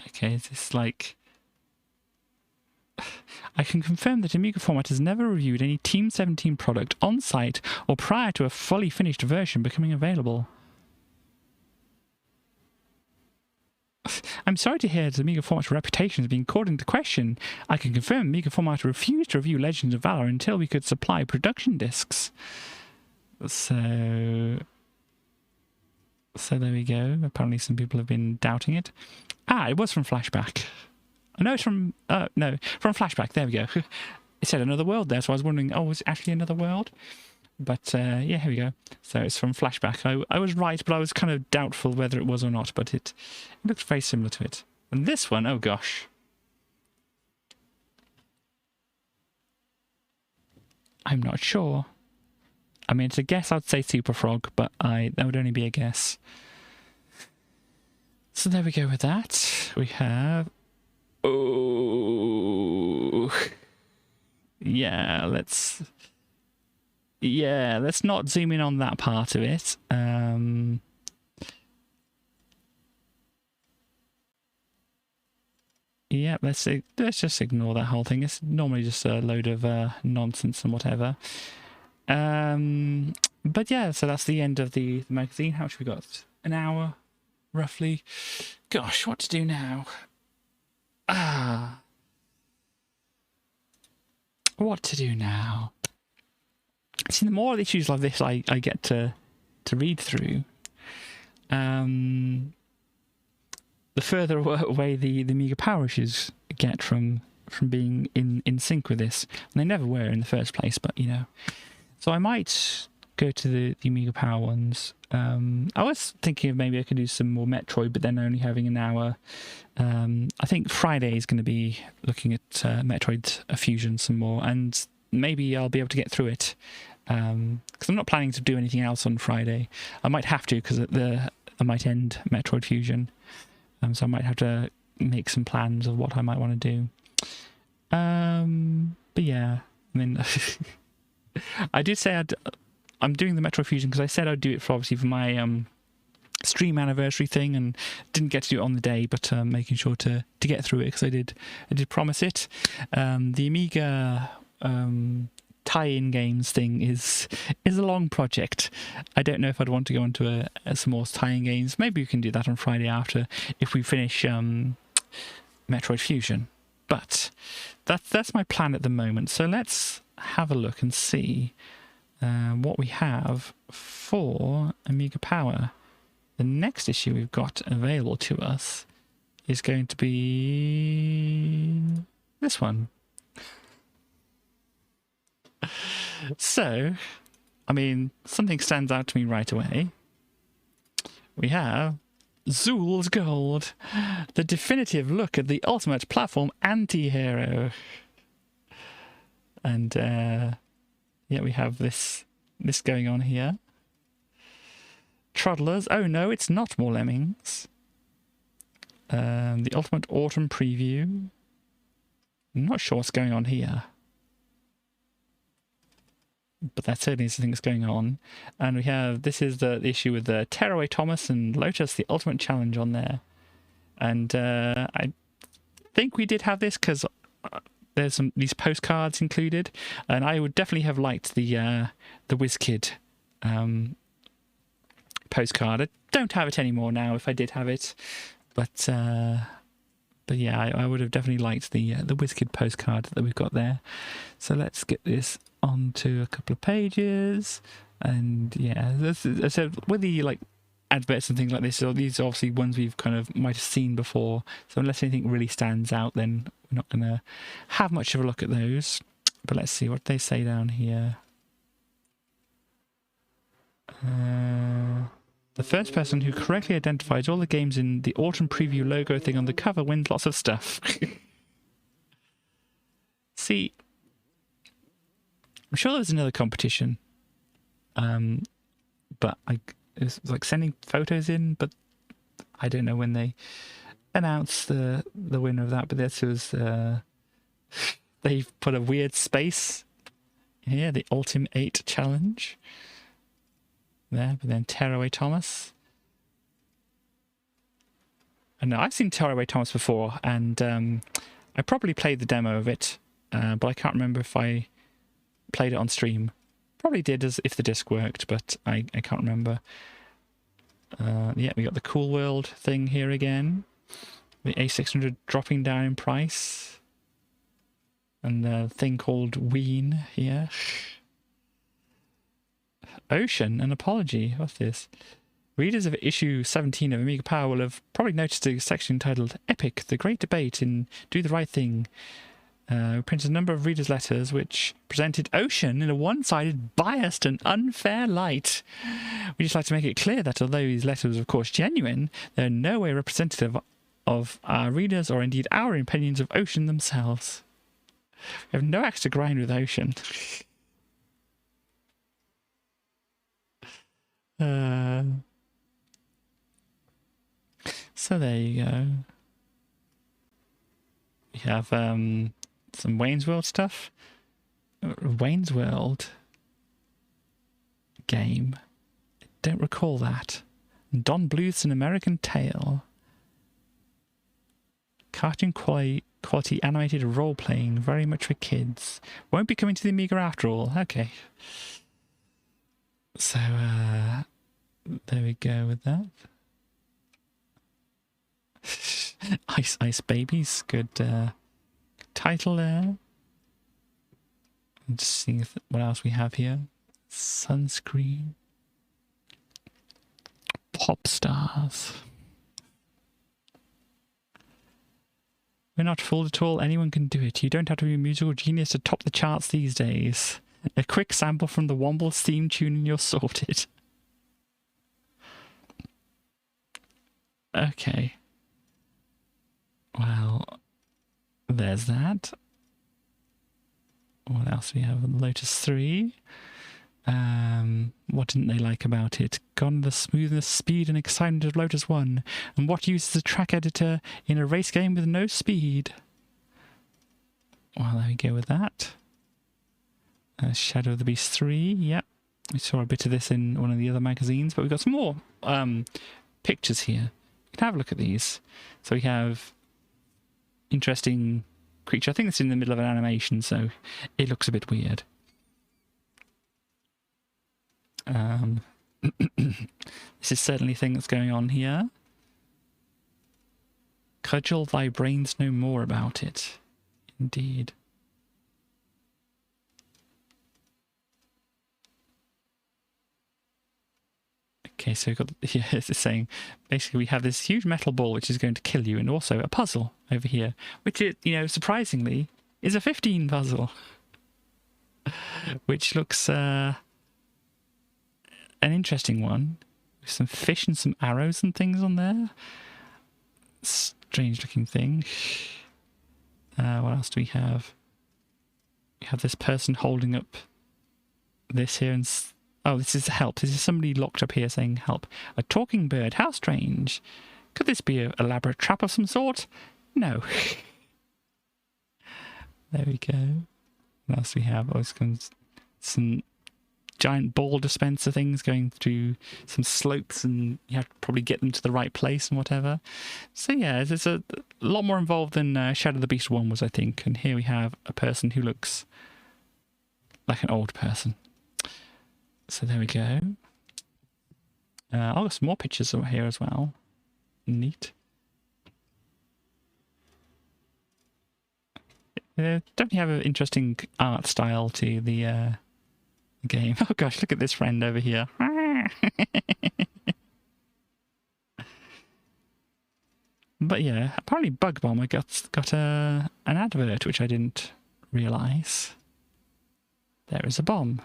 S2: Okay, is this like... I can confirm that Amiga Format has never reviewed any Team 17 product on-site or prior to a fully finished version becoming available. I'm sorry to hear that Amiga Format's reputation has been called into question. I can confirm Amiga Format refused to review Legends of Valor until we could supply production discs. So there we go. Apparently some people have been doubting it. Ah, it was from Flashback. No, it's from... no, from Flashback. There we go. It said Another World there, so I was wondering, oh, was it actually Another World? But, yeah, here we go. So it's from Flashback. I was right, but I was kind of doubtful whether it was or not, but it looks very similar to it. And this one, oh gosh. I'm not sure. I mean, it's a guess. I'd say Super Frog, but that would only be a guess. So there we go with that. We have... Oh... Yeah, let's not zoom in on that part of it. Yeah, let's just ignore that whole thing. It's normally just a load of nonsense and whatever. But yeah, so that's the end of the magazine. How much have we got? An hour, roughly. Gosh, what to do now? What to do now? See, the more issues like this I get to read through, the further away the Amiga Power issues get from being in sync with this. And they never were in the first place, but you know. So I might go to the Amiga Power ones. I was thinking of maybe I could do some more Metroid, but then only having an hour. I think Friday is going to be looking at Metroid Fusion some more, and maybe I'll be able to get through it. Because I'm not planning to do anything else on Friday. I might have to, because I might end Metroid Fusion. So I might have to make some plans of what I might want to do. But yeah, I mean, I did say I'm doing the Metroid Fusion because I said I'd do it for my stream anniversary thing, and didn't get to do it on the day, but making sure to get through it because I did promise it. The Amiga tie-in games thing is a long project. I don't know if I'd want to go into some more tie-in games. Maybe we can do that on Friday after if we finish Metroid Fusion. But that's my plan at the moment. So let's have a look and see what we have for Amiga Power. The next issue we've got available to us is going to be this one. So, I mean, something stands out to me right away. We have Zool's Gold, the definitive look at the ultimate platform anti-hero. And, yeah, we have this going on here. Troddlers. Oh no, it's not more Lemmings. The ultimate autumn preview. I'm not sure what's going on here. But that certainly is something that's going on. And we have, this is the issue with the Tearaway Thomas and Lotus, the Ultimate Challenge on there. And I think we did have this because there's these postcards included. And I would definitely have liked the WizKid postcard. I don't have it anymore now if I did have it. But yeah, I would have definitely liked the WizKid postcard that we've got there. So let's get this onto a couple of pages. And yeah, so with the like adverts and things like this, so these are obviously ones we've kind of might have seen before. So unless anything really stands out, then we're not going to have much of a look at those. But let's see what they say down here. The first person who correctly identifies all the games in the autumn preview logo thing on the cover wins lots of stuff. See, I'm sure there was another competition, but it was like sending photos in, but I don't know when they announced the winner of that. But this was they've put a weird space here, the Ultimate 8 Challenge. There, but then Tearaway Thomas. And I've seen Tearaway Thomas before, and I probably played the demo of it, but I can't remember if I played it on stream. Probably did, as if the disc worked, but I can't remember. Yeah, we got the Cool World thing here again. The A600 dropping down in price. And the thing called Ween here. Ocean, an apology. What's this? Readers of issue 17 of Amiga Power will have probably noticed a section titled Epic, the Great Debate in Do the Right Thing. We printed a number of readers' letters which presented Ocean in a one-sided, biased and unfair light. We'd just like to make it clear that although these letters are of course genuine, they're in no way representative of our readers or indeed our opinions of Ocean themselves. We have no axe to grind with Ocean. So there you go. We have some Wayne's World stuff. Wayne's World game. Don't recall that. Don Bluth's An American Tale. Cartoon quality animated role-playing, very much for kids. Won't be coming to the Amiga after all. Okay. So, there we go with that. Ice Babies, good title there. I'm just seeing what else we have here. Sunscreen. Pop stars. We're not fooled at all. Anyone can do it. You don't have to be a musical genius to top the charts these days. A quick sample from the Wombles theme tune and you're sorted. Okay. Well, there's that. What else do we have? Lotus 3. What didn't they like about it? Gone the smoothness, speed and excitement of Lotus 1. And what uses a track editor in a race game with no speed? Well, there we go with that. Shadow of the Beast 3, yep. We saw a bit of this in one of the other magazines, but we've got some more pictures here. You can have a look at these. So we have interesting creature. I think it's in the middle of an animation, so it looks a bit weird. This is certainly a thing that's going on here. Cudgel thy brains no more about it. Indeed. Okay, so we've got, yeah, it's saying, basically we have this huge metal ball which is going to kill you, and also a puzzle over here, which is, you know, surprisingly, is a 15 puzzle. Which looks an interesting one. With some fish and some arrows and things on there. Strange looking thing. What else do we have? We have this person holding up this here and... Oh, this is help. This is somebody locked up here saying help. A talking bird. How strange. Could this be an elaborate trap of some sort? No. There we go. What else do we have? Oh, it's some giant ball dispenser things going through some slopes, and you have to probably get them to the right place and whatever. So yeah, there's a lot more involved than Shadow of the Beast 1 was, I think. And here we have a person who looks like an old person. So there we go. I've got some more pictures over here as well. Neat. Definitely have an interesting art style to the game. Oh gosh, look at this friend over here. But yeah, apparently Bug Bomber got an advert, which I didn't realise. There is a bomb.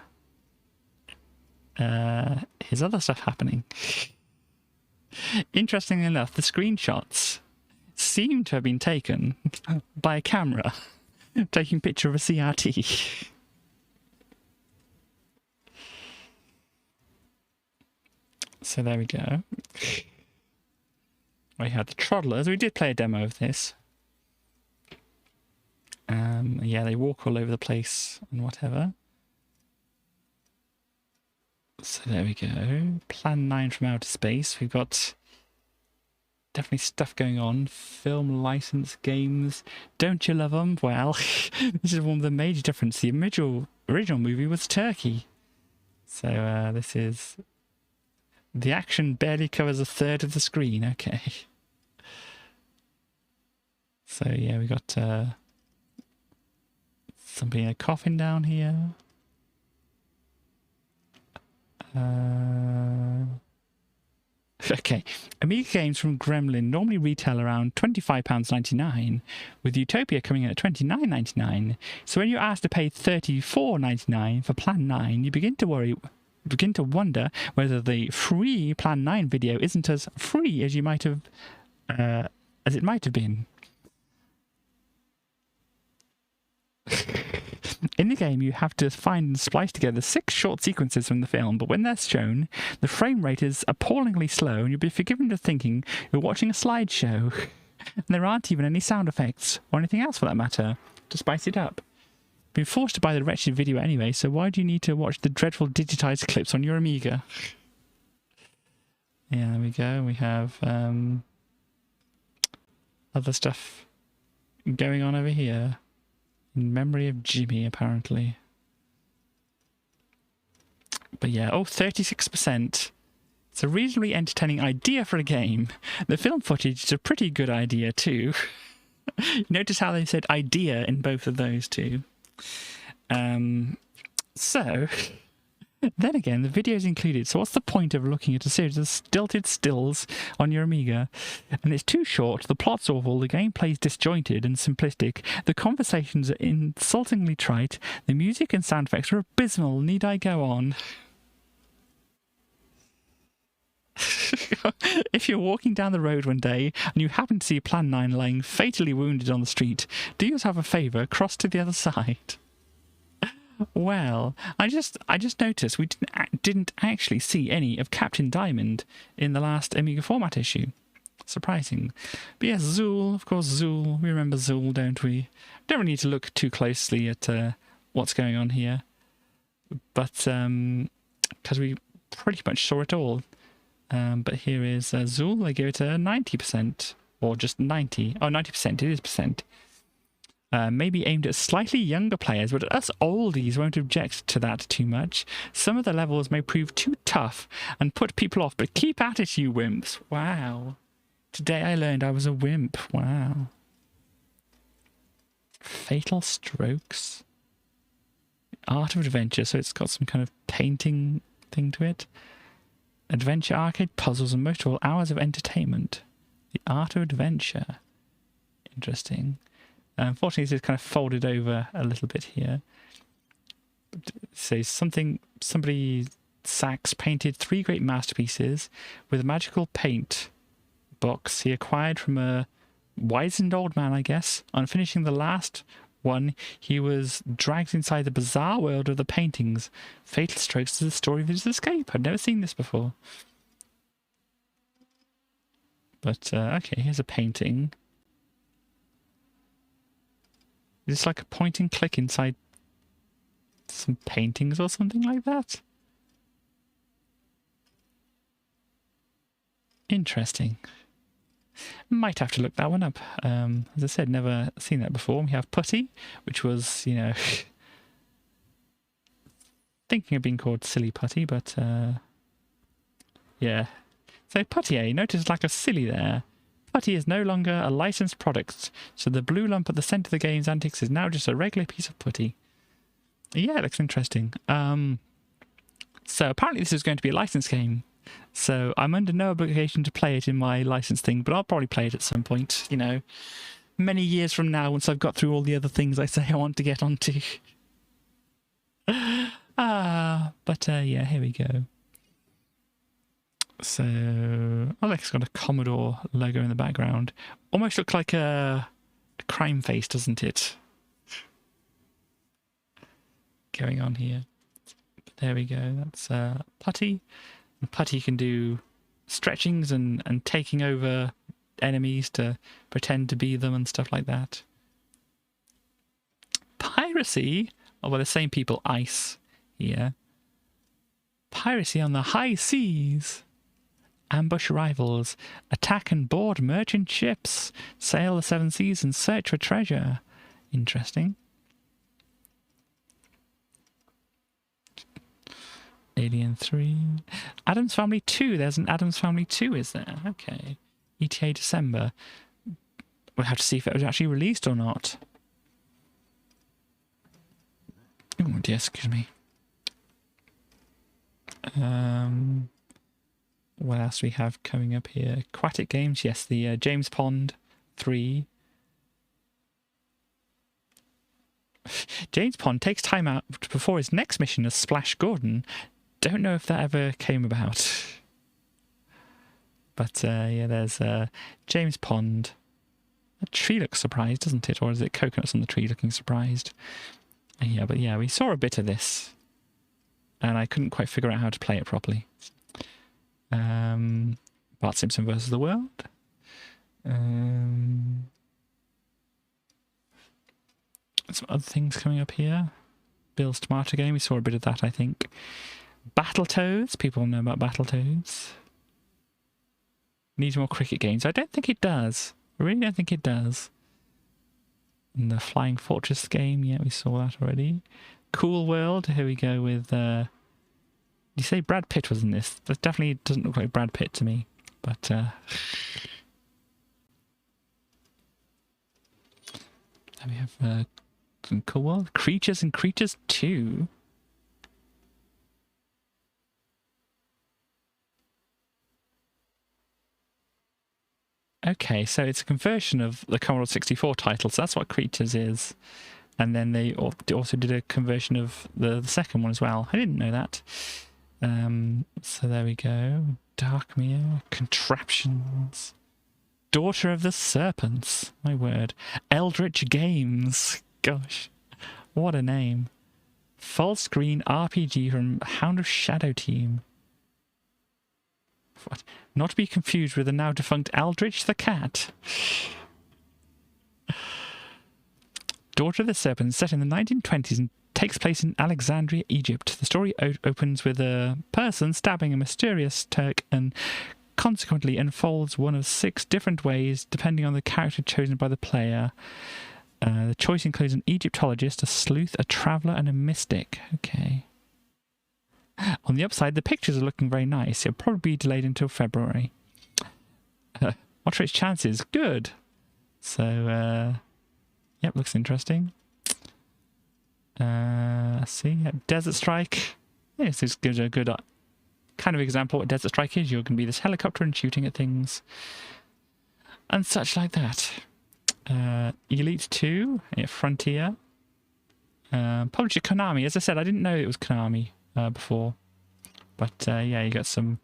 S2: Here's other stuff happening. Interestingly enough, the screenshots seem to have been taken by a camera taking a picture of a CRT. So there we go. We had the Troddlers. We did play a demo of this. Yeah, they walk all over the place and whatever. So there we go. Plan 9 from outer space. We've got definitely stuff going on. Film, license, games. Don't you love them? Well, this is one of the major differences. The original movie was Turkey. So this is... The action barely covers a third of the screen. Okay. So yeah, we got somebody in a coffin down here. Okay, Amiga games from Gremlin normally retail around £25.99, with Utopia coming in at £29.99. So when you're asked to pay £34.99 for Plan 9, you begin to wonder whether the free Plan 9 video isn't as free as you might have, as it might have been. In the game, you have to find and splice together 6 short sequences from the film, but when they're shown, the frame rate is appallingly slow, and you'll be forgiven for thinking you're watching a slideshow. And there aren't even any sound effects, or anything else for that matter, to spice it up. You've been forced to buy the wretched video anyway, so why do you need to watch the dreadful digitized clips on your Amiga? Yeah, there we go. We have other stuff going on over here. In memory of Jimmy, apparently. But yeah, 36%. It's a reasonably entertaining idea for a game. The film footage is a pretty good idea too. Notice how they said idea in both of those two. So, then again, the video is included, so what's the point of looking at a series of stilted stills on your Amiga? And it's too short, the plot's awful, the gameplay's disjointed and simplistic, the conversations are insultingly trite, the music and sound effects are abysmal, need I go on? If you're walking down the road one day and you happen to see Plan 9 lying fatally wounded on the street, do yourself a favour, cross to the other side. Well, I just noticed we didn't actually see any of Captain Diamond in the last Amiga Format issue. Surprising. But yes, Zool, of course, Zool. We remember Zool, don't we? Don't really need to look too closely at what's going on here. But, because we pretty much saw it all. But here is Zool. I give it a 90%. Or just 90. Oh, 90%. It is percent. Maybe aimed at slightly younger players, but us oldies won't object to that too much. Some of the levels may prove too tough and put people off, but keep at it, you wimps. Wow. Today I learned I was a wimp. Wow. Fatal Strokes. Art of Adventure, so it's got some kind of painting thing to it. Adventure, arcade, puzzles, and most of all, hours of entertainment. The Art of Adventure. Interesting. Unfortunately, this is kind of folded over a little bit here. It says somebody Sachs painted 3 great masterpieces with a magical paint box he acquired from a wizened old man, I guess. On finishing the last one, he was dragged inside the bizarre world of the paintings. Fatal Strokes is the story of his escape. I'd never seen this before. But, okay, here's a painting. Is this like a point and click inside some paintings or something like that? Interesting. Might have to look that one up. As I said, never seen that before. We have Putty, which was, you know, thinking of being called Silly Putty, but yeah. So Putty, notice like a silly there. Putty is no longer a licensed product, so the blue lump at the centre of the game's antics is now just a regular piece of putty. Yeah, it looks interesting. So apparently this is going to be a licensed game, so I'm under no obligation to play it in my licensed thing, but I'll probably play it at some point, you know, many years from now once I've got through all the other things I say I want to get onto. But yeah, here we go. So, oh look, it's got a Commodore logo in the background. Almost looks like a crime face, doesn't it? Going on here. But there we go, that's Putty. And Putty can do stretchings and taking over enemies to pretend to be them and stuff like that. Piracy? Oh, well, the same people, Ice here. Piracy on the high seas. Ambush rivals, attack and board merchant ships, sail the 7 seas and search for treasure. Interesting. Alien 3. Addams Family 2. There's an Addams Family 2, is there? Okay. ETA December. We'll have to see if it was actually released or not. Oh dear, excuse me. What else do we have coming up here? Aquatic games, yes, the James Pond 3. James Pond takes time out before his next mission as Splash Gordon. Don't know if that ever came about. But yeah, there's James Pond. That tree looks surprised, doesn't it? Or is it coconuts on the tree looking surprised? Yeah, but yeah, we saw a bit of this. And I couldn't quite figure out how to play it properly. Bart Simpson versus the World. Some other things coming up here. Bill's Tomato Game, we saw a bit of that, I think. Battletoads, people know about Battletoads. Needs more cricket games. I don't think it does. I really don't think it does. And the Flying Fortress game, yeah, we saw that already. Cool World, here we go with... you say Brad Pitt was in this? That definitely doesn't look like Brad Pitt to me. But, then we have some Cool World. Creatures and Creatures 2. Okay, so it's a conversion of the Commodore 64 title, so that's what Creatures is. And then they also did a conversion of the second one as well. I didn't know that. So there we go. Darkmere, Contraptions, Daughter of the Serpents, my word. Eldritch Games, gosh, what a name. Full screen RPG from Hound of Shadow team. What? Not to be confused with the now defunct Eldritch the Cat. Daughter of the Serpent, set in the 1920s and takes place in Alexandria, Egypt. The story opens with a person stabbing a mysterious Turk and consequently unfolds one of 6 different ways depending on the character chosen by the player. The choice includes an Egyptologist, a sleuth, a traveller and a mystic. Okay. On the upside, the pictures are looking very nice. It'll probably be delayed until February. What are its chances? Good. So, yep, looks interesting. Let's see. Desert Strike. Yes, this gives a good kind of example of what Desert Strike is. You're going to be this helicopter and shooting at things. And such like that. Elite 2, Frontier. Publisher Konami. As I said, I didn't know it was Konami before. But yeah, you got some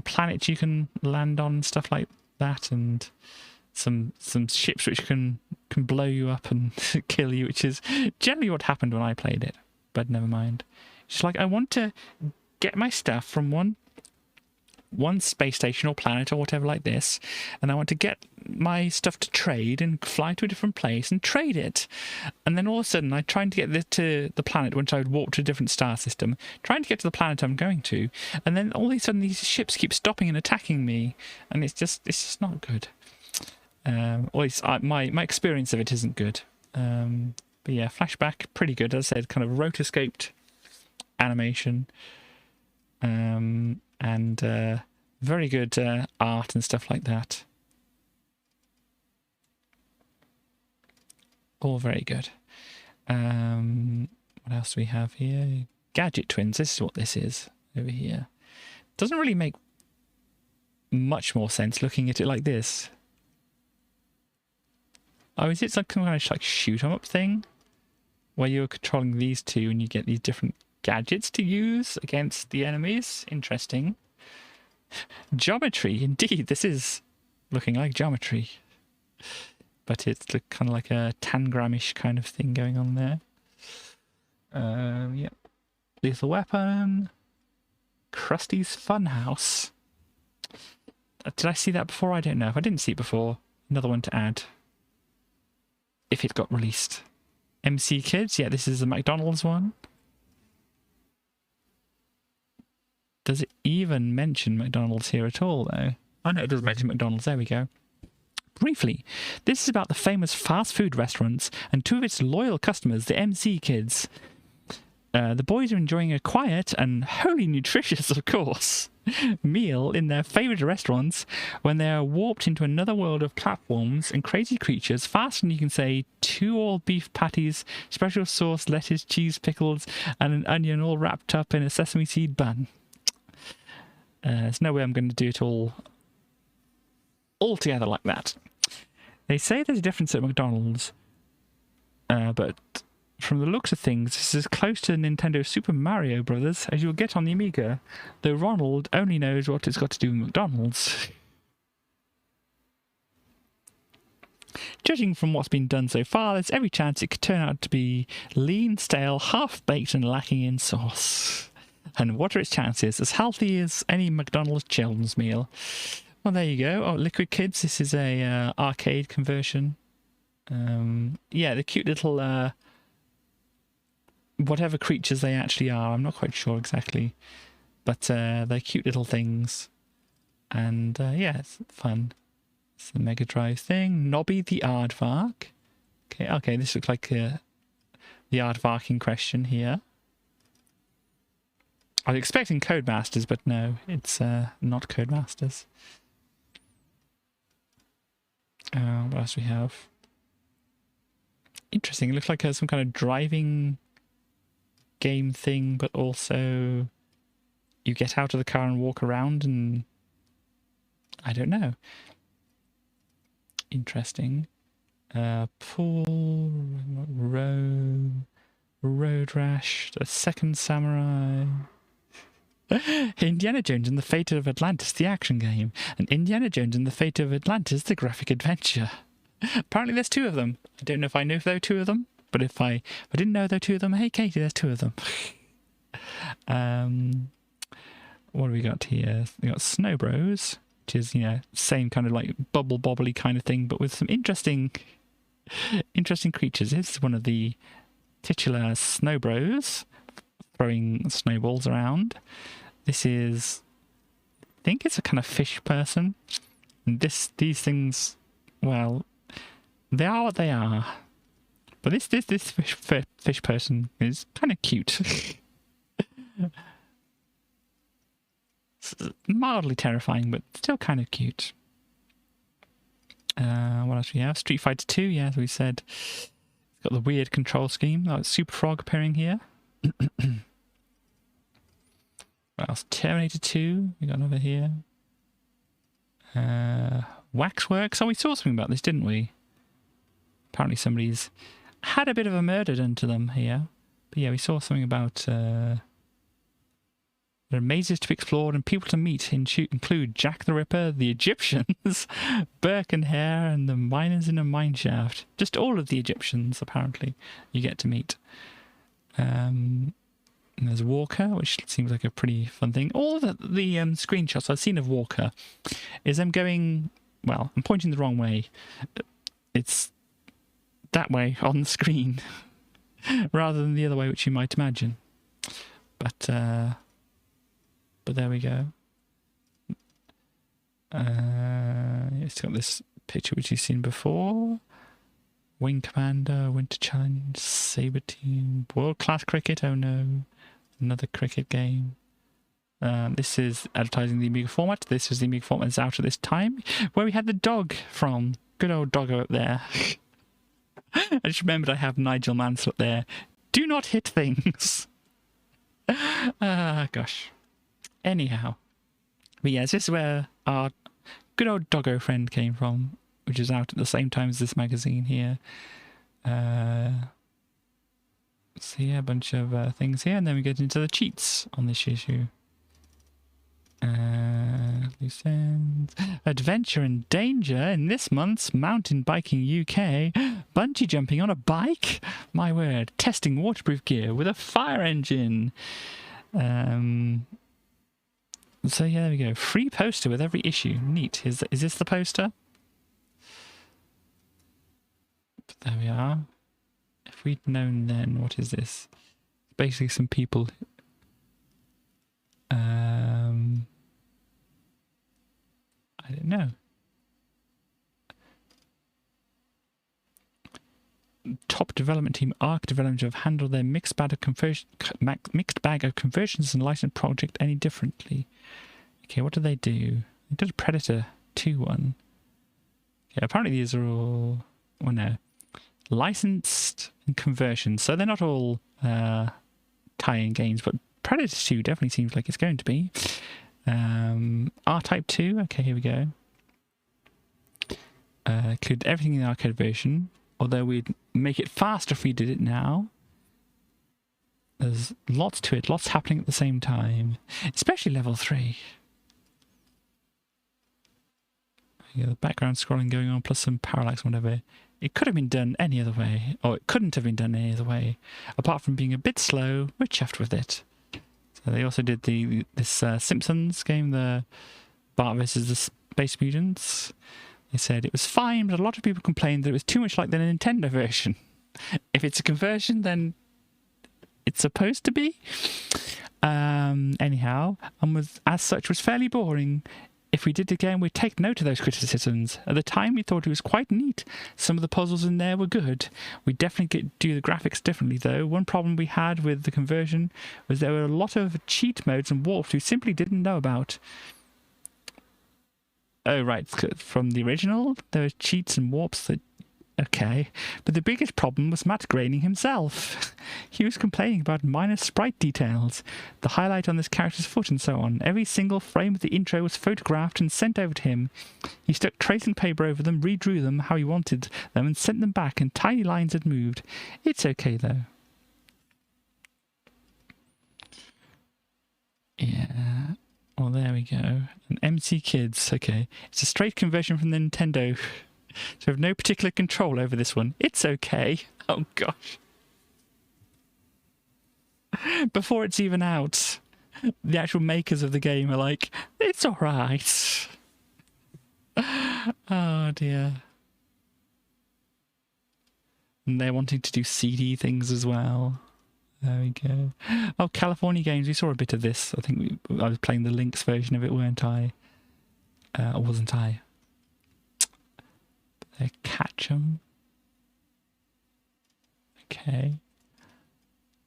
S2: planets you can land on and stuff like that, and some ships which can blow you up and kill you, which is generally what happened when I played it. But never mind. It's like I want to get my stuff from one space station or planet or whatever like this, and I want to get my stuff to trade and fly to a different place and trade it. And then all of a sudden I'm trying to get to the planet, once I would warp to a different star system, trying to get to the planet I'm going to, and then all of a sudden these ships keep stopping and attacking me, and it's just not good. Or at least my experience of it isn't good. But yeah, Flashback, pretty good. As I said, kind of rotoscoped animation. And very good art and stuff like that. All very good. What else do we have here? Gadget Twins. This is what this is over here. Doesn't really make much more sense looking at it like this. Oh, is it some kind of like shoot 'em up thing? Where you're controlling these two and you get these different gadgets to use against the enemies? Interesting. Geometry, indeed. This is looking like geometry. But it's kind of like a tangramish kind of thing going on there. Yep. Lethal Weapon. Krusty's Funhouse. Did I see that before? I don't know. If I didn't see it before, another one to add. If it got released. MC Kids. Yeah, this is the McDonald's one. Does it even mention McDonald's here at all, though? Oh, no, it does mention McDonald's. There we go. Briefly, this is about the famous fast food restaurants and 2 of its loyal customers, the MC Kids. The boys are enjoying a quiet and wholly nutritious, of course, meal in their favourite restaurants when they are warped into another world of platforms and crazy creatures faster than you can say 2 all-beef patties, special sauce, lettuce, cheese, pickles, and an onion all wrapped up in a sesame seed bun. There's no way I'm going to do it all together like that. They say there's a difference at McDonald's, but from the looks of things, this is as close to Nintendo Super Mario Brothers as you'll get on the Amiga, though Ronald only knows what it's got to do with McDonald's. Judging from what's been done so far, there's every chance it could turn out to be lean, stale, half-baked and lacking in sauce. And what are its chances? As healthy as any McDonald's children's meal. Well, there you go. Oh, Liquid Kids, this is a arcade conversion. Yeah, the cute little whatever creatures they actually are. I'm not quite sure exactly. But they're cute little things. And yeah, it's fun. It's the Mega Drive thing. Nobby the Aardvark. Okay, this looks like the Aardvark in question here. I was expecting Codemasters, but no, it's not Codemasters. What else do we have? Interesting. It looks like some kind of driving game thing, but also you get out of the car and walk around, and I don't know. Interesting. Pool, Road Rash, The Second Samurai. Indiana Jones and the Fate of Atlantis, the action game, and Indiana Jones and the Fate of Atlantis, the graphic adventure. Apparently there's two of them. I don't know if I knew there were two of them, but if I didn't know there were two of them, hey Katie, there's two of them. What do we got here? We got Snow Bros, which is, you know, same kind of like bubble bobbly kind of thing, but with some interesting creatures. This is one of the titular Snow Bros throwing snowballs around. This is, I think it's a kind of fish person. And these things, well, they are what they are. But this fish person is kind of cute. It's mildly terrifying, but still kind of cute. What else do we have? Street Fighter 2, yeah, as we said. It's got the weird control scheme. Oh, it's Super Frog appearing here. What else? Terminator 2, we got another here. Waxworks. Oh, we saw something about this, didn't we? Apparently somebody's had a bit of a murder done to them here. But yeah, we saw something about there are mazes to be explored and people to meet include Jack the Ripper, the Egyptians, Burke and Hare, and the miners in a mine shaft. Just all of the Egyptians, apparently, you get to meet. And there's Walker, which seems like a pretty fun thing. All the screenshots I've seen of Walker is them going, well, I'm pointing the wrong way. It's that way on the screen rather than the other way, which you might imagine. But there we go. It's got this picture which you've seen before. Wing Commander, Winter Challenge, Sabre Team, World Class Cricket, oh no. Another cricket game. This is advertising the Amiga Format. This is the Amiga Format that's out at this time, where we had the dog from. Good old doggo up there. I just remembered I have Nigel Mansell up there. Do not hit things. Gosh. Anyhow. But yes, this is where our good old doggo friend came from, which is out at the same time as this magazine here. So yeah, a bunch of things here, and then we get into the cheats on this issue. Loose ends. Adventure and danger in this month's Mountain Biking UK. Bungee jumping on a bike? My word. Testing waterproof gear with a fire engine. So yeah, there we go. Free poster with every issue. Neat. Is this the poster? But there we are. If we'd known then, what is this? Basically some people. I don't know. Top development team, ARC Development, have handled their mixed bag of conversions and licensed project any differently. Okay, what do? They did a Predator 2 one. Okay, apparently these are all, well, no, licensed and conversions, so they're not all tie-in games, but Predator 2 definitely seems like it's going to be. R-Type 2, okay, here we go. Include everything in the arcade version, although we'd make it faster if we did it now. There's lots to it, lots happening at the same time, especially level 3. Yeah, the background scrolling going on, plus some parallax, whatever. It could have been done any other way, or it couldn't have been done any other way. Apart from being a bit slow, we're chuffed with it. So they also did this Simpsons game, the Bart versus the Space Mutants. They said it was fine, but a lot of people complained that it was too much like the Nintendo version. If it's a conversion, then it's supposed to be. Anyhow, and as such was fairly boring. If we did it again, we'd take note of those criticisms. At the time, we thought it was quite neat. Some of the puzzles in there were good. We definitely do the graphics differently, though. One problem we had with the conversion was there were a lot of cheat modes and warps we simply didn't know about. Oh, right. From the original, there were cheats and warps that... Okay. But the biggest problem was Matt Groening himself. He was complaining about minor sprite details, the highlight on this character's foot and so on. Every single frame of the intro was photographed and sent over to him. He stuck tracing paper over them, redrew them how he wanted them, and sent them back, and tiny lines had moved. It's okay, though. Yeah... Well, there we go. An MC Kids. Okay. It's a straight conversion from the Nintendo. So we have no particular control over this one. It's okay. Oh, gosh. Before it's even out, the actual makers of the game are like, it's all right. Oh, dear. And they're wanting to do CD things as well. There we go. Oh, California Games. We saw a bit of this. I think I was playing the Lynx version of it, weren't I? Or wasn't I? They catch 'em. Okay.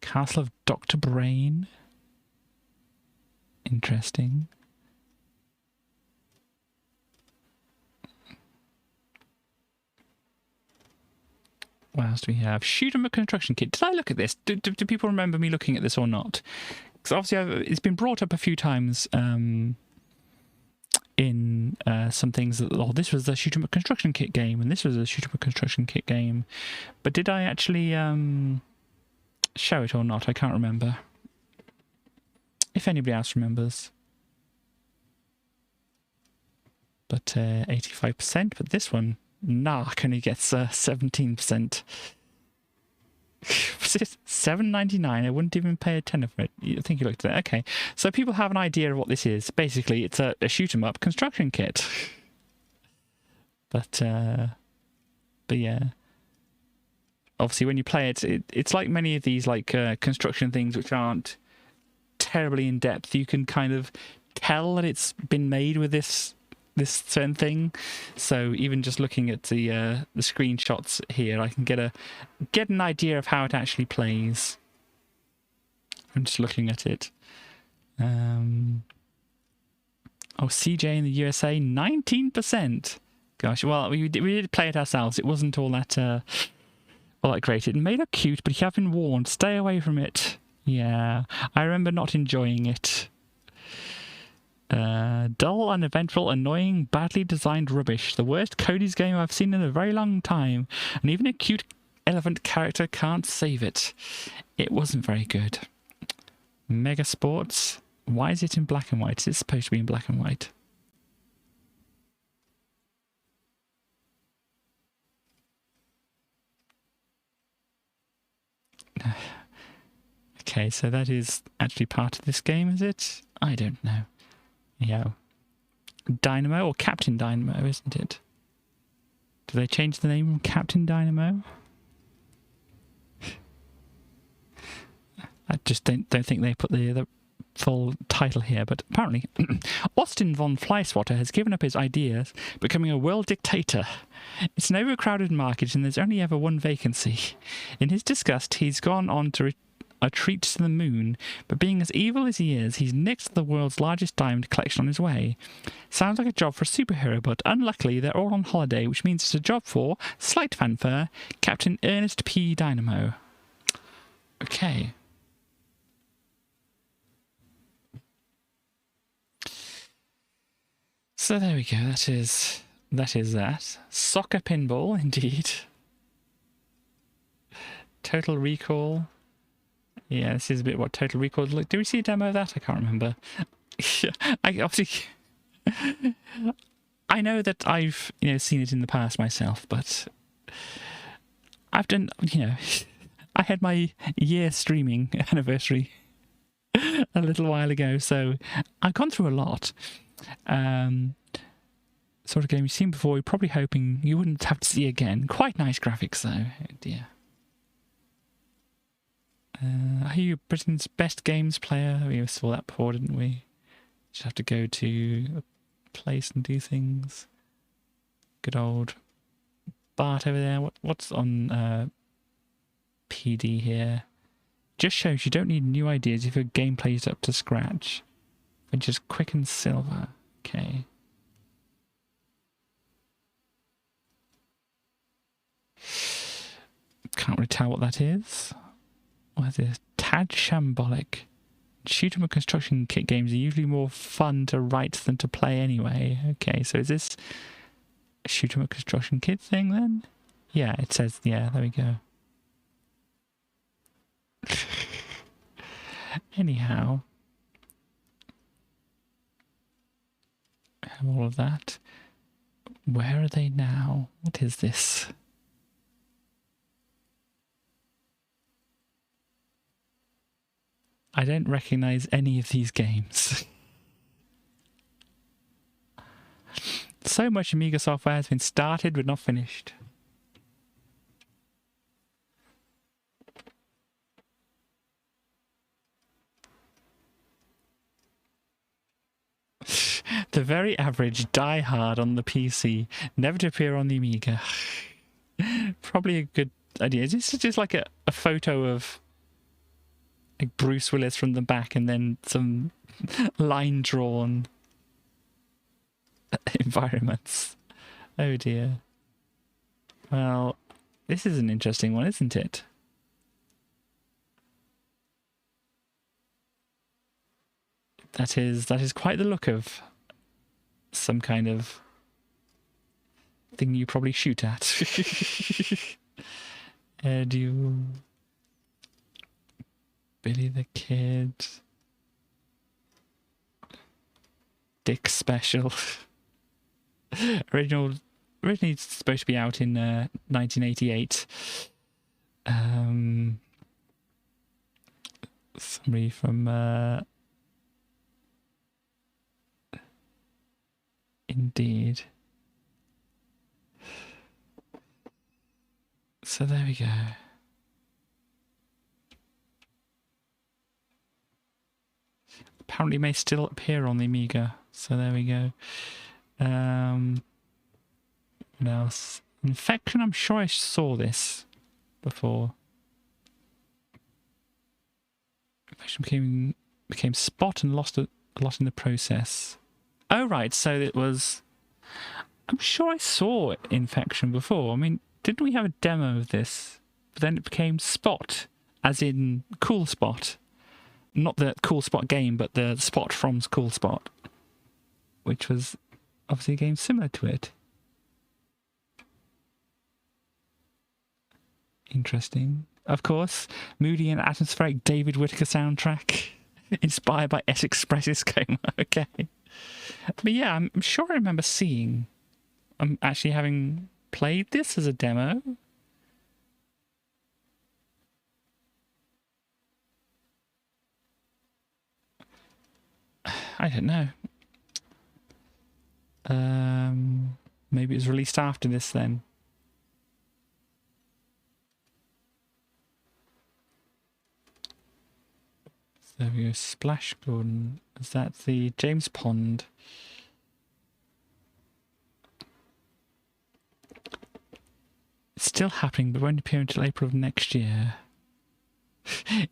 S2: Castle of Dr. Brain. Interesting. What else do we have? Shoot 'em a construction kit. Did I look at this? Do people remember me looking at this or not? Because obviously it's been brought up a few times in some things that, oh, this was a shoot 'em a construction kit game, and this was a shoot 'em a construction kit game. But did I actually show it or not? I can't remember. If anybody else remembers. But 85%, but this one, Narc only gets 17%. $7.99. I wouldn't even pay a tenner for it. I think you looked at it. Okay, so people have an idea of what this is. Basically, it's a shoot 'em up construction kit. But yeah. Obviously, when you play it, it's like many of these like construction things which aren't terribly in depth. You can kind of tell that it's been made with this certain thing. So even just looking at the screenshots here, I can get an idea of how it actually plays. I'm just looking at it. Oh, CJ in the USA, 19%. Gosh, well, we did play it ourselves. It wasn't all that great. It may look cute, but you have been warned. Stay away from it. Yeah, I remember not enjoying it. Dull, uneventful, annoying, badly designed rubbish. The worst Cody's game I've seen in a very long time. And even a cute elephant character can't save it. It wasn't very good. Mega Sports. Why is it in black and white? Is it supposed to be in black and white? Okay, so that is actually part of this game, is it? I don't know. Yeah. Dynamo or Captain Dynamo, isn't it? Do they change the name from Captain Dynamo? I just don't think they put the full title here, but apparently Austin von Flyswatter has given up his ideas, becoming a world dictator. It's an overcrowded market and there's only ever one vacancy. In his disgust, he's gone on to a treat to the moon, but being as evil as he is, he's nicked the world's largest diamond collection on his way. Sounds like a job for a superhero, but unluckily they're all on holiday, which means it's a job for, slight fanfare, Captain Ernest P. Dynamo. Okay. So there we go, that is that. Soccer pinball, indeed. Total Recall. Yeah, this is a bit what Total Recall look. Do we see a demo of that? I can't remember. I know that I've seen it in the past myself, but I've done, I had my year streaming anniversary a little while ago, so I've gone through a lot. Sort of game you've seen before, you're probably hoping you wouldn't have to see again. Quite nice graphics though, oh dear. Are you Britain's best games player? We saw that before, didn't we? Just have to go to a place and do things. Good old Bart over there. What's on PD here? Just shows you don't need new ideas if your gameplay is up to scratch. And just quick and silver. Okay. Can't really tell what that is. What is this? Tad Shambolic. Shoot 'em up construction kit games are usually more fun to write than to play anyway. Okay, so is this a shoot 'em up construction kit thing then? Yeah, it says, yeah, there we go. Anyhow. I have all of that. Where are they now? What is this? I don't recognise any of these games. So much Amiga software has been started but not finished. The very average Die Hard on the PC, never to appear on the Amiga. Probably a good idea. Is this just like a photo of like Bruce Willis from the back and then some line drawn environments? Oh dear. Well, this is an interesting one, isn't it? That is quite the look of some kind of thing you probably shoot at. Edu. Billy the Kid. Dick Special. Originally supposed to be out in 1988. Somebody from Indeed. So there we go. Apparently may still appear on the Amiga. So there we go. What else? Infection, I'm sure I saw this before. Infection became Spot and lost a lot in the process. Oh, right, so it was... I'm sure I saw Infection before. I mean, didn't we have a demo of this? But then it became Spot, as in Cool Spot. Not the Cool Spot game, but the Spot from Cool Spot. Which was obviously a game similar to it. Interesting. Of course, moody and atmospheric David Whittaker soundtrack. Inspired by Essex Express's coma. Okay. But yeah, I'm sure I remember seeing... I'm actually having played this as a demo. I don't know. Maybe it was released after this then. So there we go. Splash Gordon. Is that the James Pond? It's still happening, but won't appear until April of next year.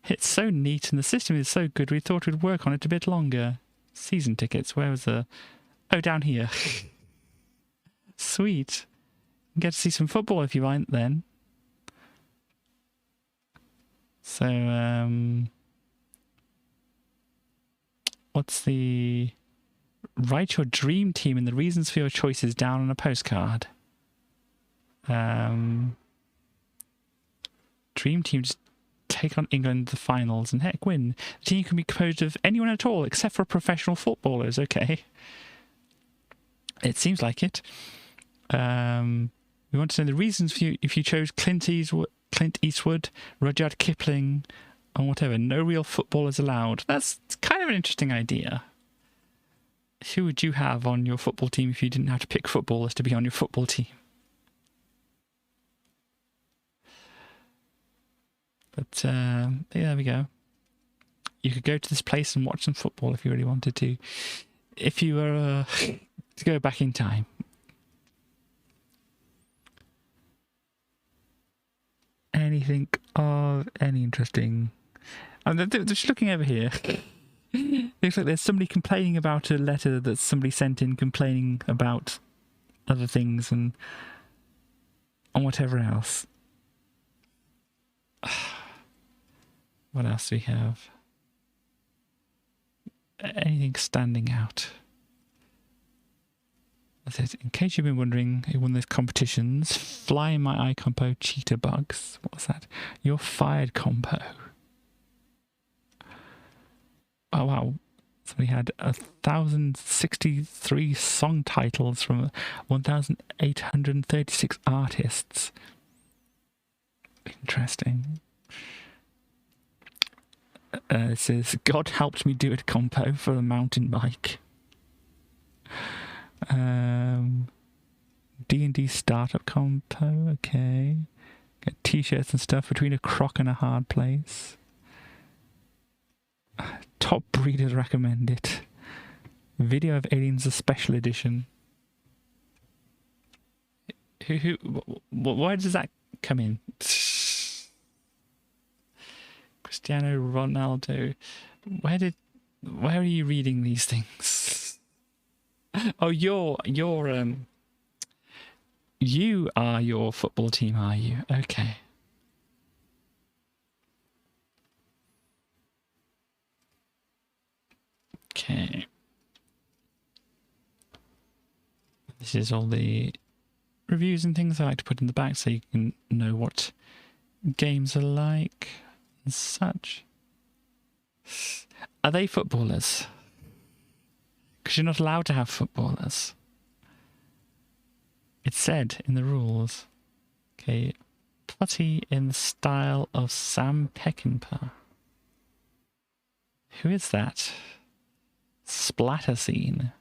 S2: It's so neat and the system is so good we thought we'd work on it a bit longer. Season tickets, where was the... Oh, down here. Sweet. You get to see some football if you want then. So, what's the... Write your dream team and the reasons for your choices down on a postcard. Dream team just take on England to the finals and heck win. The team can be composed of anyone at all except for professional footballers. Okay. It seems like it. We We want to know the reasons for you if you chose Clint Eastwood, Rudyard Kipling, or whatever. No real footballers allowed. That's kind of an interesting idea. Who would you have on your football team if you didn't have to pick footballers to be on your football team? But yeah, there we go. You could go to this place and watch some football if you really wanted to. If you were to go back in time. Anything of any interesting... I'm just looking over here. Looks like there's somebody complaining about a letter that somebody sent in complaining about other things and whatever else. What else do we have? Anything standing out? In case you've been wondering, who won those competitions? Fly in my eye compo, cheetah bugs. What's that? You're fired compo. Oh wow. Somebody had 1,063 song titles from 1,836 artists. Interesting. It says, God helped me do it compo for a mountain bike. D&D startup compo, okay. Got t-shirts and stuff between a crock and a hard place. Top breeders recommend it. Video of Aliens, a special edition. Why does that come in? Cristiano Ronaldo. Where are you reading these things? Oh, you are your football team, are you? Okay. Okay. This is all the reviews and things I like to put in the back so you can know what games are like and such. Are they footballers? Because you're not allowed to have footballers. It's said in the rules. Okay. Putty in the style of Sam Peckinpah. Who is that? Splatter scene.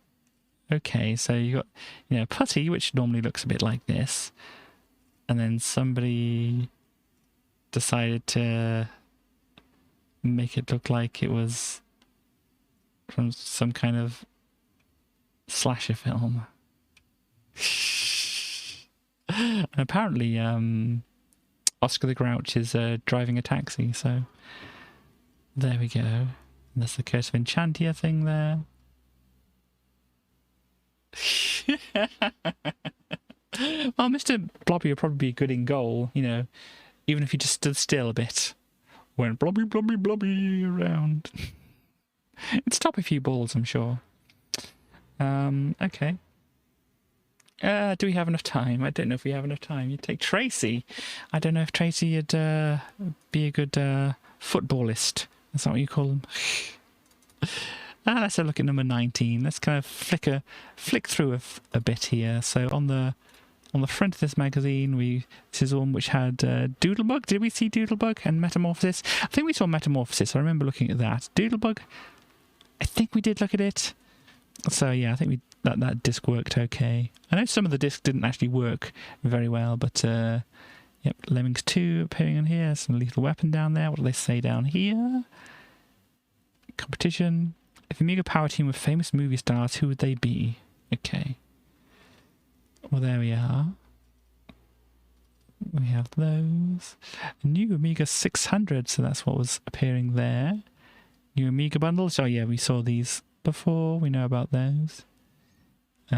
S2: Okay, so you got, putty, which normally looks a bit like this. And then somebody decided to make it look like it was from some kind of slasher film. And apparently, Oscar the Grouch is driving a taxi, so there we go. And there's the Curse of Enchantia thing there. Well, Mr. Blobby would probably be good in goal, even if he just stood still a bit. Went blobby, blobby, blobby around. It'd stop a few balls, I'm sure. Okay. Do we have enough time? I don't know if we have enough time. You take Tracy. I don't know if Tracy would be a good footballist. Is that what you call them? Let's have a look at number 19. Let's kind of flick through a bit here. So on the front of this magazine, this is one which had Doodlebug. Did we see Doodlebug and Metamorphosis? I think we saw Metamorphosis. I remember looking at that. Doodlebug, I think we did look at it. So yeah, I think that disc worked okay. I know some of the discs didn't actually work very well, but yep, Lemmings 2 appearing on here. Some Lethal Weapon down there. What do they say down here? Competition. If Amiga Power team were famous movie stars, who would they be? Okay. Well, there we are. We have those. A new Amiga 600, so that's what was appearing there. New Amiga bundles. Oh yeah, we saw these before. We know about those. So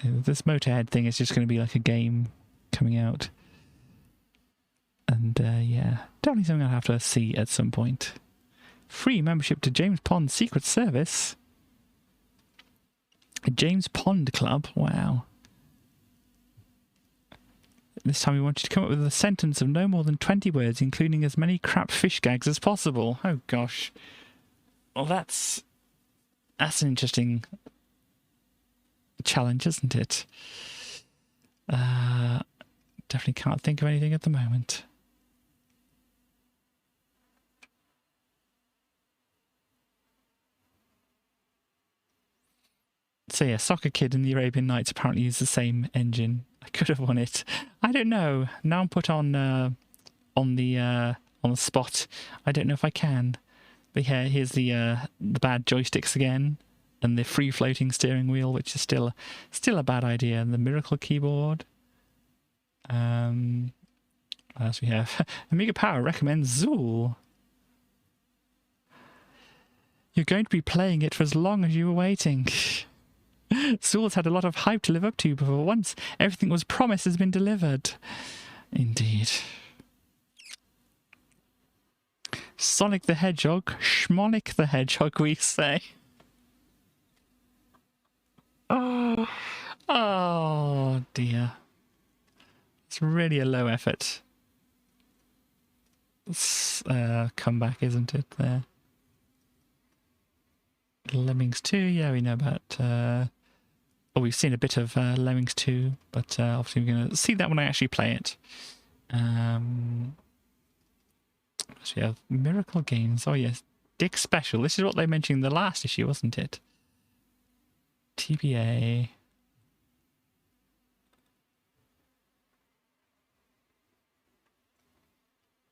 S2: this Motorhead thing is just going to be like a game coming out. And yeah, definitely something I'll have to see at some point. Free membership to James Pond Secret Service. A James Pond Club? Wow. This time we want you to come up with a sentence of no more than 20 words, including as many crap fish gags as possible. Oh gosh. Well, that's an interesting challenge, isn't it? Definitely can't think of anything at the moment. So yeah, Soccer Kid and the Arabian Nights apparently use the same engine. I could have won it. I don't know. Now I'm put on the spot. I don't know if I can. But yeah, here's the bad joysticks again, and the free floating steering wheel, which is still a bad idea. And the Miracle keyboard. What else we have? Amiga Power recommends Zool. You're going to be playing it for as long as you were waiting. Zool's had a lot of hype to live up to, but for once, everything was promised has been delivered. Indeed. Sonic the Hedgehog, Schmonic the Hedgehog, we say. Oh dear. It's really a low effort comeback, isn't it, there? Lemmings 2, yeah, we know about... well, we've seen a bit of Lemmings 2, but obviously we're going to see that when I actually play it. So we have Miracle Games. Oh, yes. Dick Special. This is what they mentioned in the last issue, wasn't it? TBA.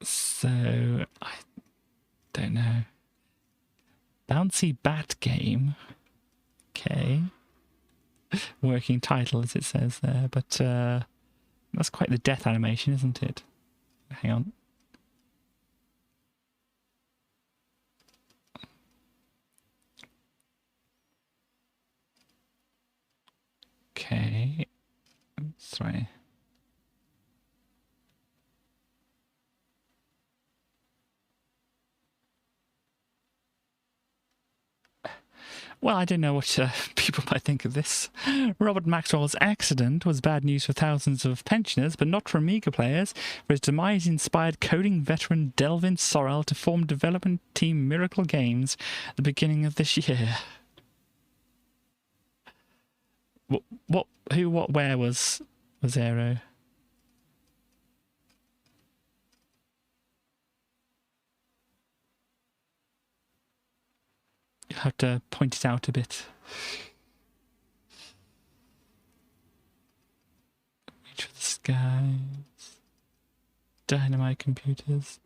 S2: So, I don't know. Bouncy Bat Game. Okay. Working title, as it says there, but that's quite the death animation, isn't it? Hang on. Okay. Sorry. Well, I don't know what people might think of this. Robert Maxwell's accident was bad news for thousands of pensioners, but not for Amiga players, for his demise inspired coding veteran Delvin Sorrell to form development team Miracle Games at the beginning of this year. Where was Aero? You'll have to point it out a bit. Reach for the skies. Dynamite computers.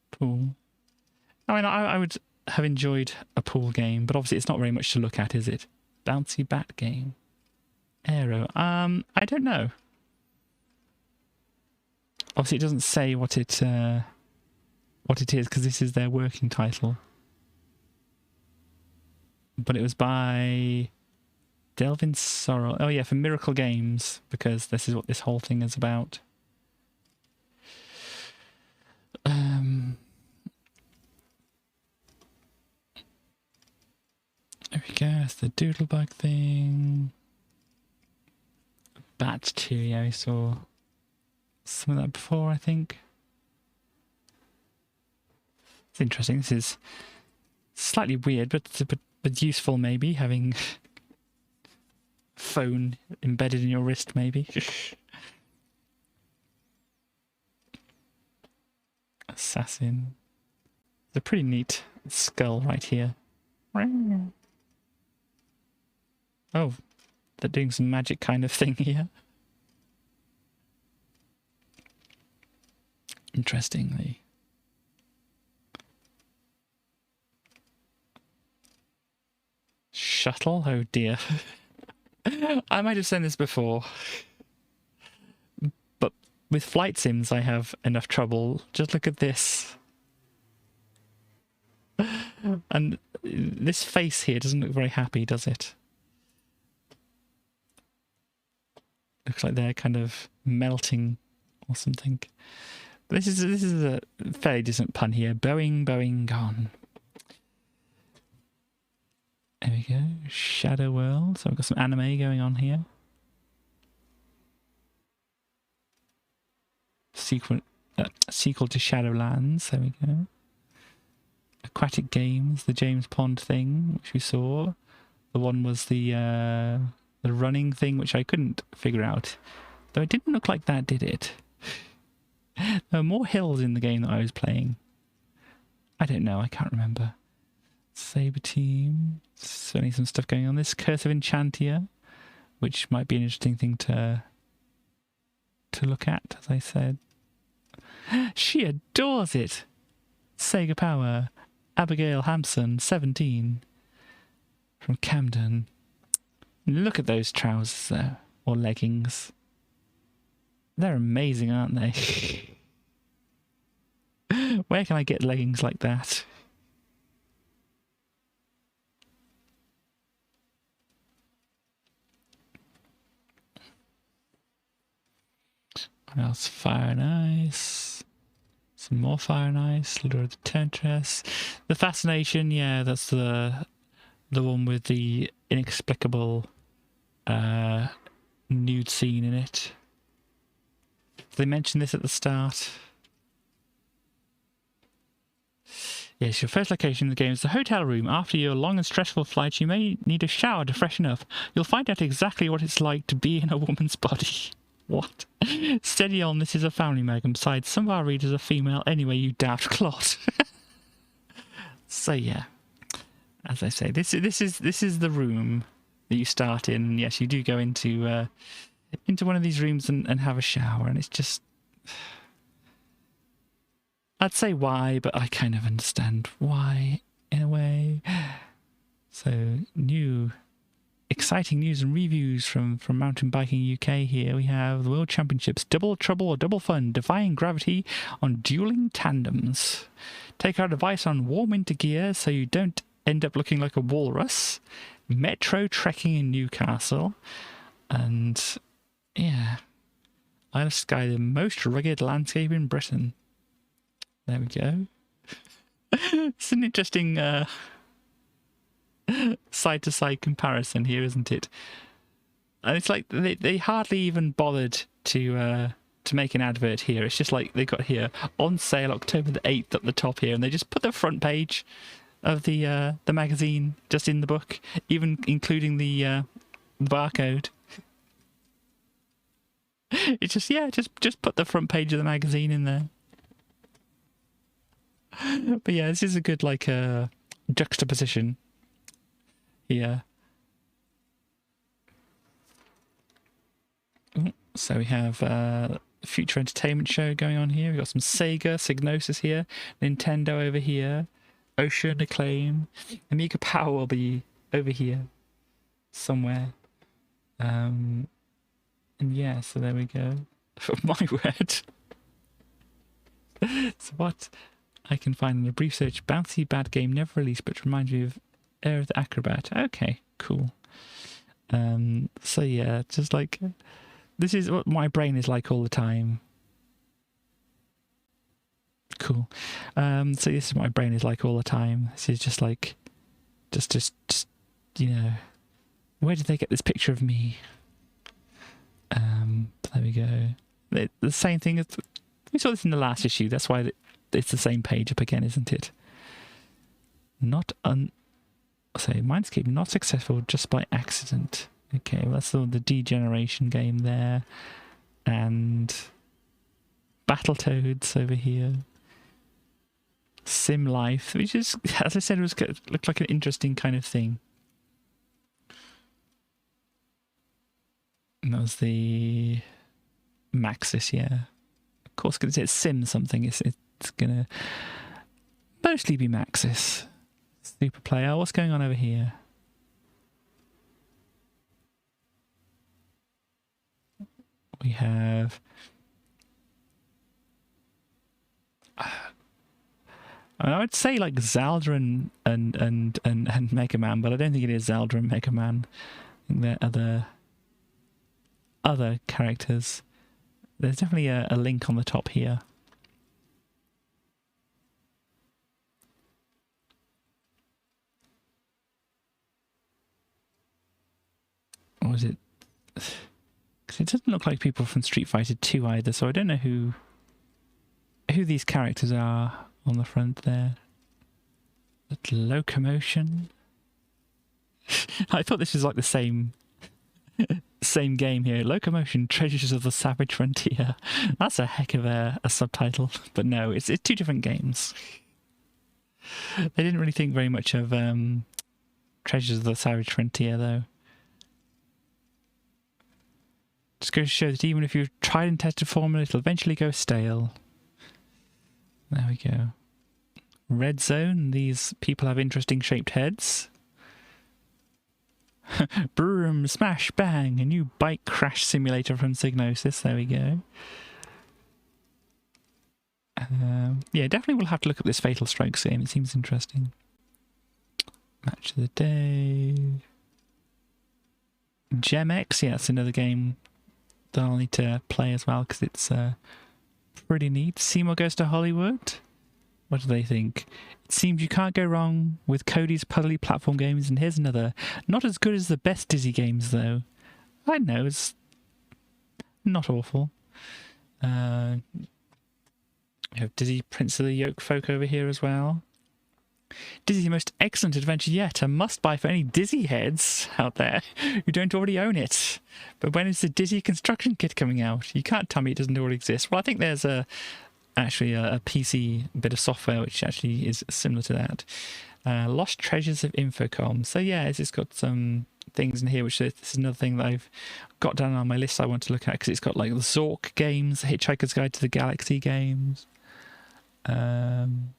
S2: Pool. I mean, I would have enjoyed a pool game, but obviously it's not very much to look at, is it? Bouncy Bat Game. Aero. I don't know. Obviously it doesn't say what it is, because this is their working title. But it was by Delvin Sorrell. Oh yeah, for Miracle Games, because this is what this whole thing is about. There we go, that's the Doodlebug thing. Bat 2, yeah, we saw some of that before, I think. It's interesting. This is slightly weird, but useful maybe, having a phone embedded in your wrist maybe. Assassin. It's a pretty neat skull right here. Oh, they're doing some magic kind of thing here. Interestingly. Shuttle? Oh dear. I might have said this before. But with flight sims I have enough trouble. Just look at this. And this face here doesn't look very happy, does it? Looks like they're kind of melting or something. But this is a fairly decent pun here. Boeing, Boeing, gone. There we go. Shadow World. So we've got some anime going on here. Sequel to Shadowlands. There we go. Aquatic Games, the James Pond thing, which we saw. The one was the running thing, which I couldn't figure out. Though it didn't look like that, did it? There were more hills in the game that I was playing. I don't know, I can't remember. Saber Team. Certainly some stuff going on. This Curse of Enchantia, which might be an interesting thing to look at, as I said. She adores it! Sega Power. Abigail Hampson, 17. From Camden. Look at those trousers, though. Or leggings. They're amazing, aren't they? Where can I get leggings like that? What else? Fire and Ice. Some more Fire and Ice. Lure of the Temptress. The Fascination, yeah, that's the one with the inexplicable nude scene in it. Did they mention this at the start? Yes, your first location in the game is the hotel room. After your long and stressful flight, you may need a shower to freshen up. You'll find out exactly what it's like to be in a woman's body. What? Steady on, this is a family mag, and besides, some of our readers are female anyway, you daft clot. So yeah, as I say, this is the room that you start in. And yes, you do go into one of these rooms and have a shower, and it's just... I'd say why, but I kind of understand why, in a way. So, new exciting news and reviews from Mountain Biking UK here. We have the World Championships, double trouble or double fun, defying gravity on dueling tandems. Take our advice on warm winter gear so you don't end up looking like a walrus. Metro trekking in Newcastle. And, yeah, Isle of Skye, the most rugged landscape in Britain. There we go. It's an interesting side-to-side comparison here, isn't it? And it's like they hardly even bothered to make an advert here. It's just like they got here on sale October the 8th at the top here, and they just put the front page of the magazine just in the book, even including the barcode. It's just, yeah, just put the front page of the magazine in there. But yeah, this is a good like juxtaposition here. So we have future entertainment show going on here. We've got some Sega, Psygnosis here, Nintendo over here, Ocean Acclaim, Amiga Power will be over here somewhere. And yeah, so there we go. My word. So what I can find in a brief search, bouncy bad game never released but reminds me of Air of the Acrobat. Okay, cool. So yeah, just like this is what my brain is like all the time. Cool. So this is what my brain is like all the time. This is just like just you know, where did they get this picture of me? There we go. The same thing as we saw this in the last issue. That's why it's the same page up again, isn't it? Mindscape not successful just by accident. Okay, well, that's the degeneration game there. And Battletoads over here. Sim Life, which is, as I said, looked like an interesting kind of thing. And that was the Maxis, yeah. Of course, because it's Sim something, it's going to mostly be Maxis. Super Player. What's going on over here? We have... I would say like Zelda and Mega Man, but I don't think it is Zelda and Mega Man. I think they're other characters. There's definitely a link on the top here. Or is it? Because it doesn't look like people from Street Fighter 2 either, so I don't know who these characters are on the front there. Locomotion. I thought this was like the same game here. Locomotion Treasures of the Savage Frontier. That's a heck of a subtitle. But no, it's two different games. They didn't really think very much of Treasures of the Savage Frontier, though. Just goes to show that even if you've tried and tested formula, it'll eventually go stale. There we go. Red Zone. These people have interesting shaped heads. Broom, smash, bang. A new bike crash simulator from Psygnosis. There we go. Yeah, definitely we'll have to look at this Fatal Strikes game. It seems interesting. Match of the day. GemX. Yeah, that's another game that I'll need to play as well because it's pretty neat. Seymour Goes to Hollywood. What do they think? It seems you can't go wrong with Cody's puzzly platform games, and here's another. Not as good as the best Dizzy games, though. I know, it's not awful. We have Dizzy Prince of the Yoke Folk over here as well. Dizzy, the most excellent adventure yet. A must-buy for any Dizzy heads out there who don't already own it. But when is the Dizzy construction kit coming out? You can't tell me it doesn't already exist. Well, I think there's actually a PC bit of software which actually is similar to that. Lost Treasures of Infocom. So yeah, it's got some things in here, which this is another thing that I've got down on my list I want to look at, because it's got like the Zork games, the Hitchhiker's Guide to the Galaxy games, and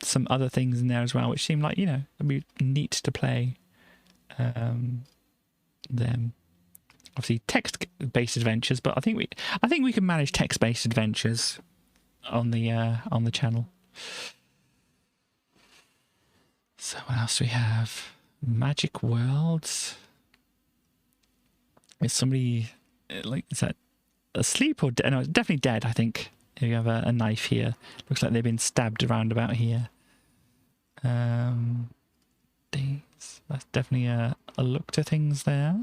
S2: some other things in there as well, which seem like, you know, it'd be neat to play them. Obviously text-based adventures, but I think we can manage text-based adventures on the channel. So what else do we have? Magic Worlds. Is somebody like, is that asleep or dead? No, it's definitely dead. I think. Here we have a knife here. Looks like they've been stabbed around about here. These. That's definitely a look to things there.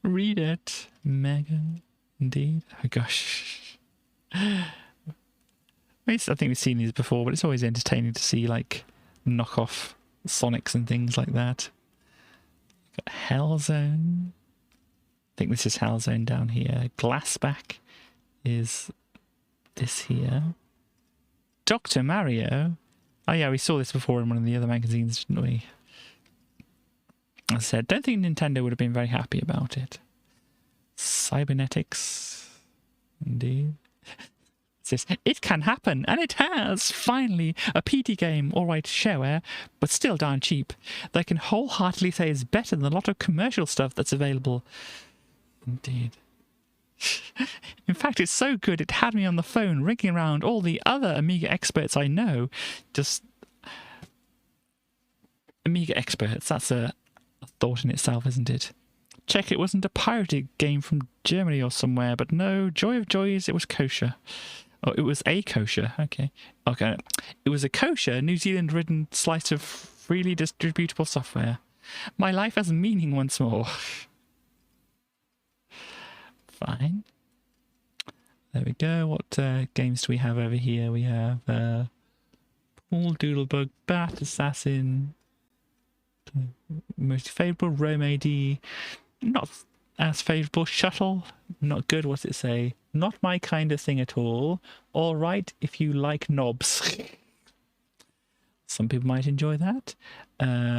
S2: Read it, Megan. Indeed. Oh gosh. I think we've seen these before, but it's always entertaining to see like knockoff Sonics and things like that. Got Hellzone. I think this is Hellzone down here. Glassback is this here. Dr. Mario. Oh yeah, we saw this before in one of the other magazines, didn't we? As I said, don't think Nintendo would have been very happy about it. Cybernetics. Indeed. It says, it can happen, and it has! Finally, a PT game, alright shareware, but still darn cheap. That I can wholeheartedly say is better than a lot of commercial stuff that's available. Indeed. In fact, it's so good it had me on the phone ringing around all the other Amiga experts I know. Just Amiga experts, that's a thought in itself, isn't it? Check it wasn't a pirated game from Germany or somewhere, but no, joy of joys, it was kosher. Oh, it was a kosher, okay. Okay, it was a kosher, New Zealand-written slice of freely distributable software. My life has meaning once more. Fine. There we go. What games do we have over here? We have Paul Doodlebug, Bat Assassin, most favourable, Rome AD, not as favourable, Shuttle, not good, what's it say? Not my kind of thing at all. All right if you like knobs. Some people might enjoy that.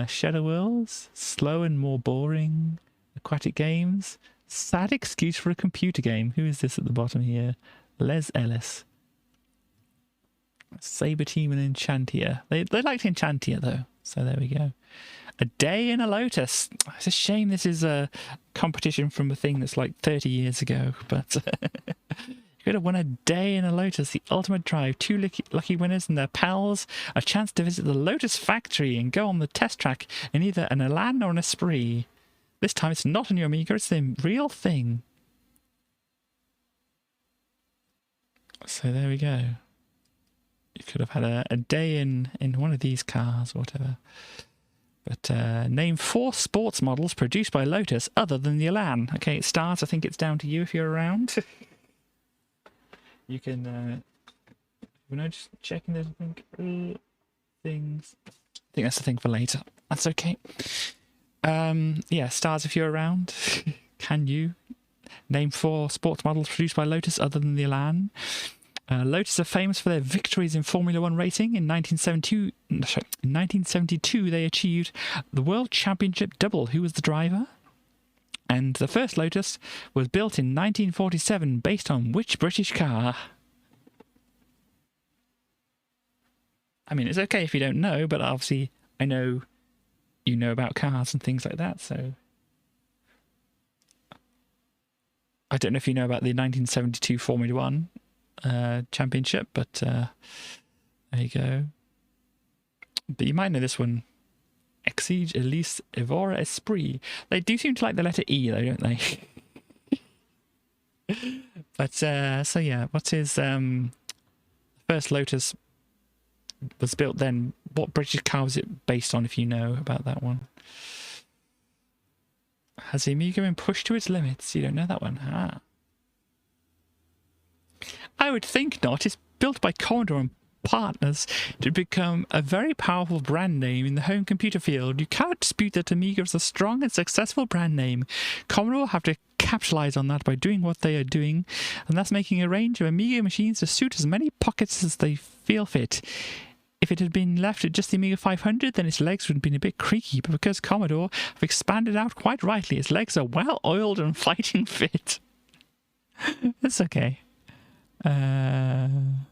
S2: Shadow Worlds, slow and more boring. Aquatic Games, sad excuse for a computer game. Who is this at the bottom here? Les Ellis. Saber Team and Enchantia. They liked Enchantia though, so there we go. A Day in a Lotus. It's a shame this is a competition from a thing that's like 30 years ago, but you could have won A Day in a Lotus, the ultimate drive. Two lucky winners and their pals, a chance to visit the Lotus factory and go on the test track in either an Elan or an Esprit. This time it's not on your Amiga, it's the real thing. So there we go. You could have had a day in one of these cars or whatever. But name 4 sports models produced by Lotus other than the Elan. Okay, it starts. I think it's down to you if you're around. You can, just checking those things. I think that's the thing for later. That's okay. Yeah, stars if you're around. Can you name 4 sports models produced by Lotus other than the Elan? Lotus are famous for their victories in Formula One racing. In 1972, they achieved the World Championship double. Who was the driver? And the first Lotus was built in 1947, based on which British car? I mean, it's okay if you don't know, but obviously I know you know about cars and things like that, so... I don't know if you know about the 1972 Formula One championship, but there you go. But you might know this one. Exige, Elise, Evora, Esprit. They do seem to like the letter E, though, don't they? But, so yeah, what's his first Lotus was built then? What British car was it based on, if you know about that one? Has the Amiga been pushed to its limits? You don't know that one. Ah. I would think not. It's built by Commodore and partners to become a very powerful brand name in the home computer field. You cannot dispute that Amiga is a strong and successful brand name. Commodore have to capitalize on that by doing what they are doing, and that's making a range of Amiga machines to suit as many pockets as they feel fit. If it had been left at just the Amiga 500, then its legs would have been a bit creaky, but because Commodore have expanded out quite rightly, its legs are well oiled and fighting fit. That's okay. When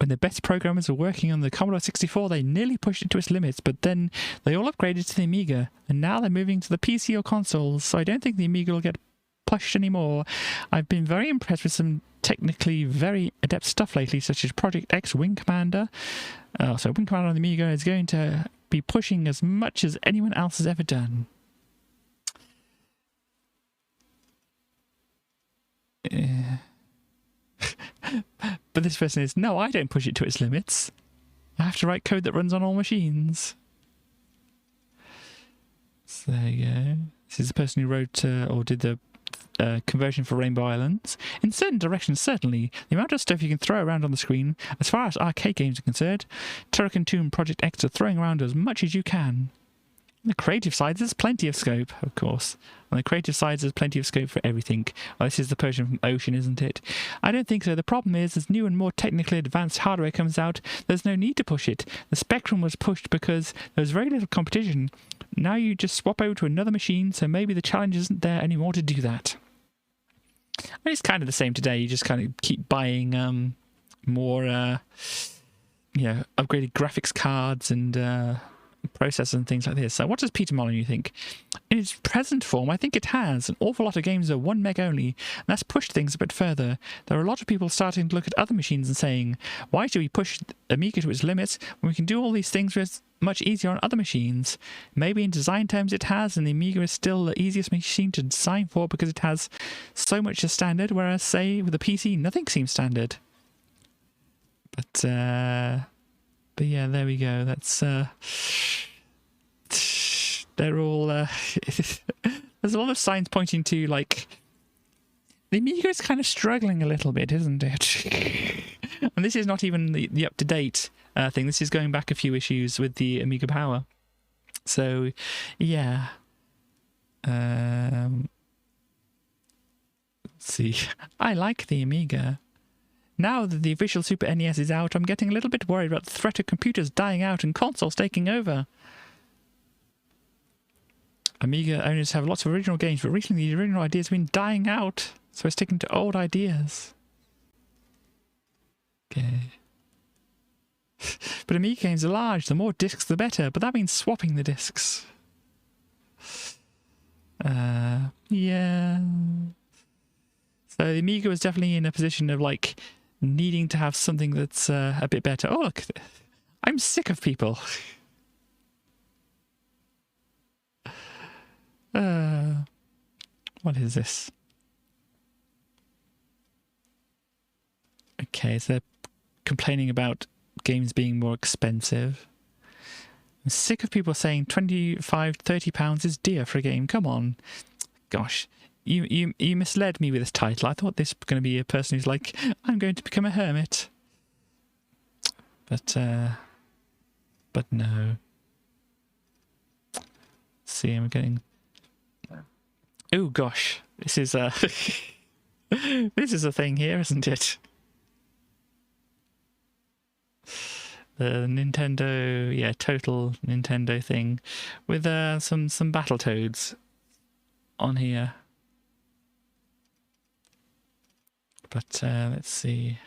S2: the best programmers were working on the Commodore 64, they nearly pushed it to its limits, but then they all upgraded to the Amiga, and now they're moving to the PC or consoles, so I don't think the Amiga will get pushed anymore. I've been very impressed with some technically very adept stuff lately, such as Project X Wing Commander. So Wing Commander on the Amiga is going to be pushing as much as anyone else has ever done. But this person is, no, I don't push it to its limits. I have to write code that runs on all machines. So there you go. This is the person who wrote or did the conversion for Rainbow Islands. In certain directions, certainly. The amount of stuff you can throw around on the screen, as far as arcade games are concerned, Turrican 2 and Project X are throwing around as much as you can. On the creative side, there's plenty of scope, of course. On the creative side, there's plenty of scope for everything. Well, this is the person from Ocean, isn't it? I don't think so. The problem is, as new and more technically advanced hardware comes out, there's no need to push it. The Spectrum was pushed because there was very little competition. Now you just swap over to another machine, so maybe the challenge isn't there anymore to do that. I mean, it's kind of the same today. You just kind of keep buying more, upgraded graphics cards and processors and things like this. So what does Peter Molyneux think? In its present form, I think it has. An awful lot of games are 1 meg only, and that's pushed things a bit further. There are a lot of people starting to look at other machines and saying, why do we push Amiga to its limits when we can do all these things much easier on other machines? Maybe in design terms it has, and the Amiga is still the easiest machine to design for because it has so much as standard, whereas, say, with a PC, nothing seems standard. But yeah, there we go. That's they're all there's a lot of signs pointing to, like, the Amiga is kind of struggling a little bit, isn't it? And this is not even the up-to-date thing. This is going back a few issues with the Amiga Power. So yeah, let's see. I like the Amiga. Now that the official Super NES is out, I'm getting a little bit worried about the threat of computers dying out and consoles taking over. Amiga owners have lots of original games, but recently the original ideas have been dying out, so we're sticking to old ideas. Okay. But Amiga games are large, the more discs the better, but that means swapping the discs. Yeah. So the Amiga was definitely in a position of, like, needing to have something that's a bit better. Oh, look, I'm sick of people. What is this? Okay, so they're complaining about games being more expensive. I'm sick of people saying £25-30 is dear for a game. Come on. Gosh. You misled me with this title. I thought this was going to be a person who's like, I'm going to become a hermit. but no. See, I'm getting. Oh gosh, this is this is a thing here, isn't it? The Nintendo, yeah, total Nintendo thing with some Battletoads on here. But let's see.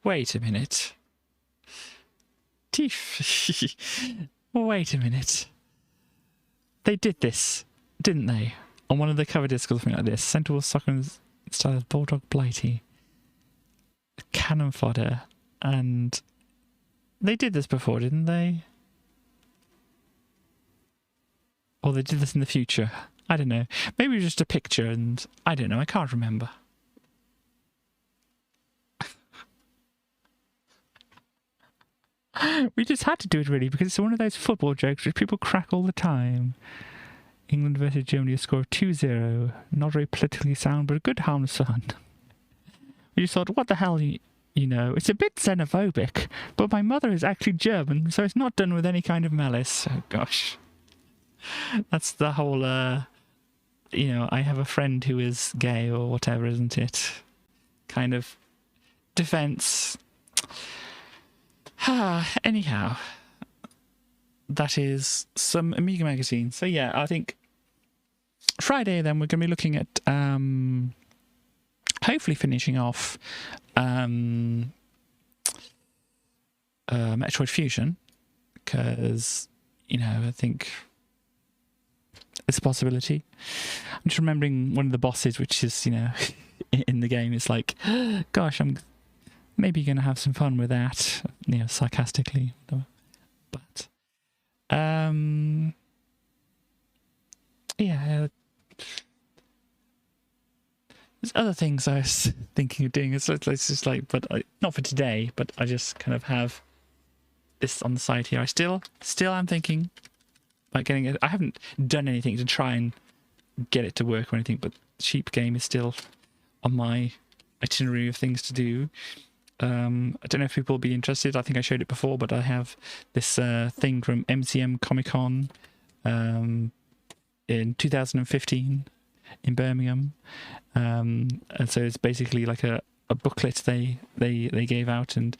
S2: Wait a minute. Teeth. Wait a minute. They did this, didn't they? On one of the cover discs or something like this. Central Soccer style of Bulldog Blighty. Cannon Fodder. And they did this before, didn't they? Or they did this in the future. I don't know. Maybe it was just a picture and I don't know. I can't remember. We just had to do it really because it's one of those football jokes which people crack all the time. England versus Germany, a score of 2-0. Not very politically sound, but a good harmless fun. We just thought, what the hell, you know, it's a bit xenophobic, but my mother is actually German, so it's not done with any kind of malice. Oh, gosh. That's the whole, you know, I have a friend who is gay or whatever, isn't it? Kind of defense. Anyhow, that is some Amiga magazine. So yeah, I think Friday then we're going to be looking at hopefully finishing off Metroid Fusion, because, you know, I think it's a possibility. I'm just remembering one of the bosses, which is, you know, in the game, it's like, gosh, I'm maybe going to have some fun with that, you know, sarcastically. But, yeah, there's other things I was thinking of doing. It's just like, but not for today, but I just kind of have this on the side here. I still am thinking about getting it. I haven't done anything to try and get it to work or anything, but Sheep Game is still on my itinerary of things to do. I don't know if people will be interested. I think I showed it before, but I have this thing from MCM Comic Con in 2015 in Birmingham, and so it's basically like a booklet they gave out, and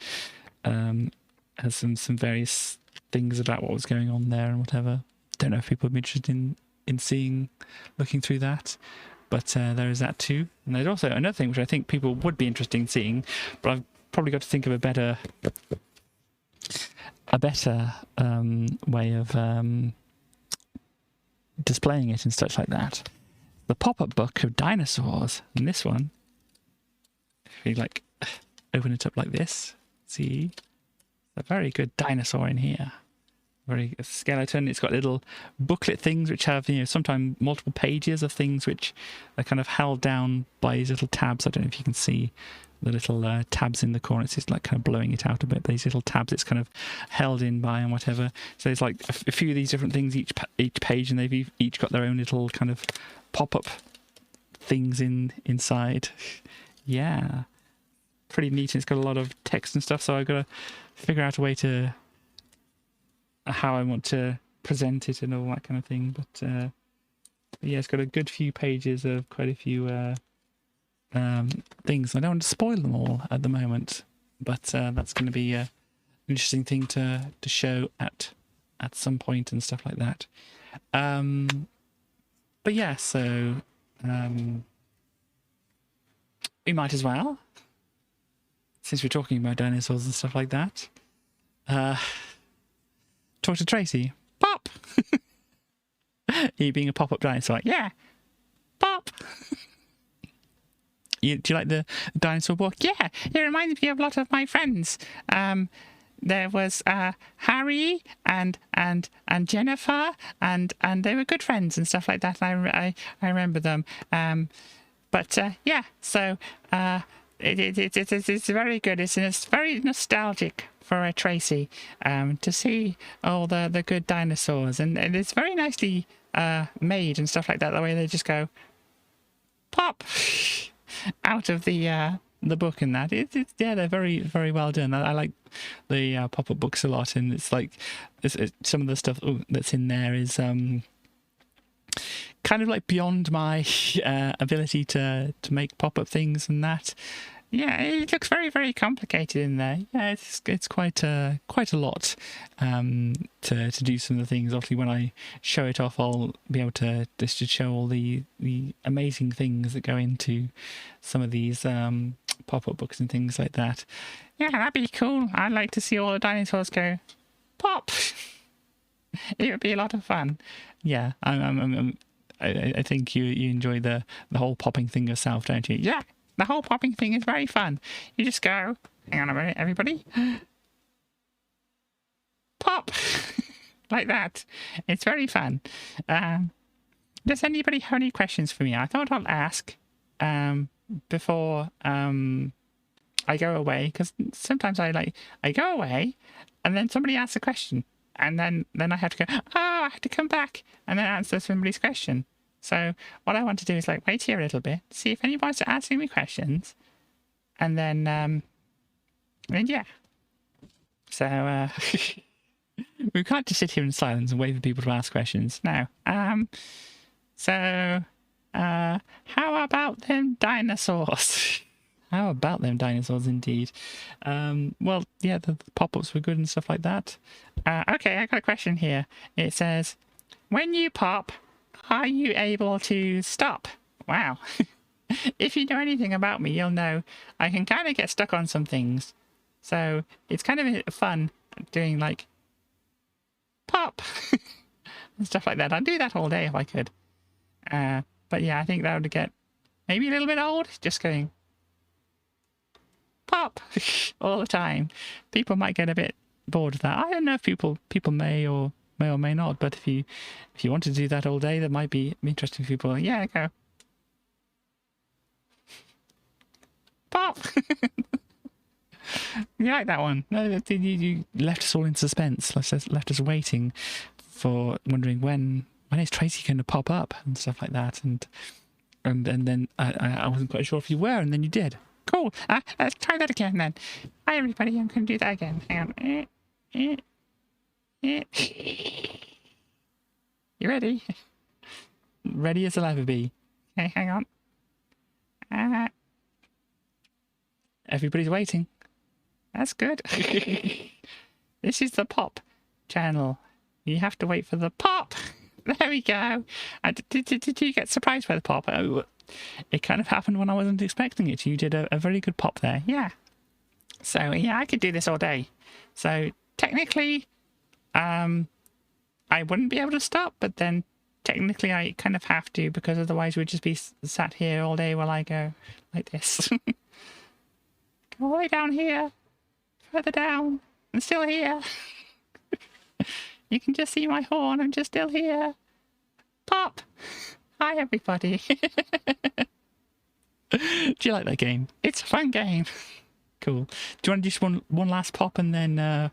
S2: has some various things about what was going on there and whatever. Don't know if people would be interested in seeing, looking through that. But there is that too. And there's also another thing which I think people would be interested in seeing, but I've probably got to think of a better way of displaying it and such like that. The pop-up book of dinosaurs. And this one, if you like open it up like this, see a very good dinosaur in here. Very skeleton. It's got little booklet things which have, you know, sometimes multiple pages of things which are kind of held down by these little tabs. I don't know if you can see the little tabs in the corner. It's just like kind of blowing it out a bit. These little tabs it's kind of held in by and whatever. So there's like a few of these different things each page, and they've each got their own little kind of pop-up things inside. Yeah, pretty neat. And it's got a lot of text and stuff, so I've got to figure out a way to how I want to present it and all that kind of thing. But yeah, it's got a good few pages of quite a few things. I don't want to spoil them all at the moment, but that's going to be an interesting thing to show at some point and stuff like that. But yeah, so we might as well, since we're talking about dinosaurs and stuff like that, talk to Tracy. Pop! He being a pop-up dinosaur. Yeah! Pop! Do you like the dinosaur book? Yeah! It reminds me of a lot of my friends. There was Harry and Jennifer, and they were good friends and stuff like that. I remember them. But yeah, so it's very good. It's very nostalgic for Tracy to see all the good dinosaurs, and it's very nicely made and stuff like that. The way they just go pop out of the book and that. It's yeah, they're very, very well done. I like the pop-up books a lot, and it's like some of the stuff that's in there is kind of like beyond my ability to make pop-up things and that. Yeah, it looks very, very complicated in there. Yeah, it's quite a lot to do some of the things. Obviously, when I show it off, I'll be able to just to show all the amazing things that go into some of these pop-up books and things like that. Yeah, that'd be cool. I'd like to see all the dinosaurs go pop. It would be a lot of fun. Yeah, I think you enjoy the whole popping thing yourself, don't you? Yeah. The whole popping thing is very fun. You just go, hang on a minute, everybody. Pop! Like that. It's very fun. Does anybody have any questions for me? I thought I'll ask before I go away, because sometimes I go away and then somebody asks a question and then I have to go, I have to come back and then answer somebody's question. So what I want to do is like wait here a little bit, see if anybody's asking me questions, and then yeah. So we can't just sit here in silence and wait for people to ask questions. No. So how about them dinosaurs? How about them dinosaurs, indeed. Well, yeah, the pop-ups were good and stuff like that. Okay, I got a question here. It says, when you pop, are you able to stop? Wow. If you know anything about me, you'll know I can kind of get stuck on some things. So it's kind of fun doing like pop and stuff like that. I'd do that all day if I could. But yeah, I think that would get maybe a little bit old, just going pop all the time. People might get a bit bored of that. I don't know if people may or may not, but if you want to do that all day, that might be interesting for people. Yeah, go pop. You like that one? No, you left us all in suspense. Left us waiting for wondering when is Tracy going to pop up and stuff like that, and then I wasn't quite sure if you were, and then you did. Cool. Let's try that again then. Hi everybody, I'm going to do that again. Hang on. You ready? Ready as I'll ever be. Okay, hang on. Everybody's waiting. That's good. This is the pop channel. You have to wait for the pop. There we go. Did you get surprised by the pop? It kind of happened when I wasn't expecting it. You did a very good pop there. Yeah. So, yeah, I could do this all day. So, technically, I wouldn't be able to stop, but then technically I kind of have to, because otherwise we'd just be sat here all day while I go like this. Go all the way down here, further down, I'm still here. You can just see my horn, I'm just still here. Pop! Hi everybody. Do you like that game? It's a fun game. Cool. Do you want to do just one last pop and then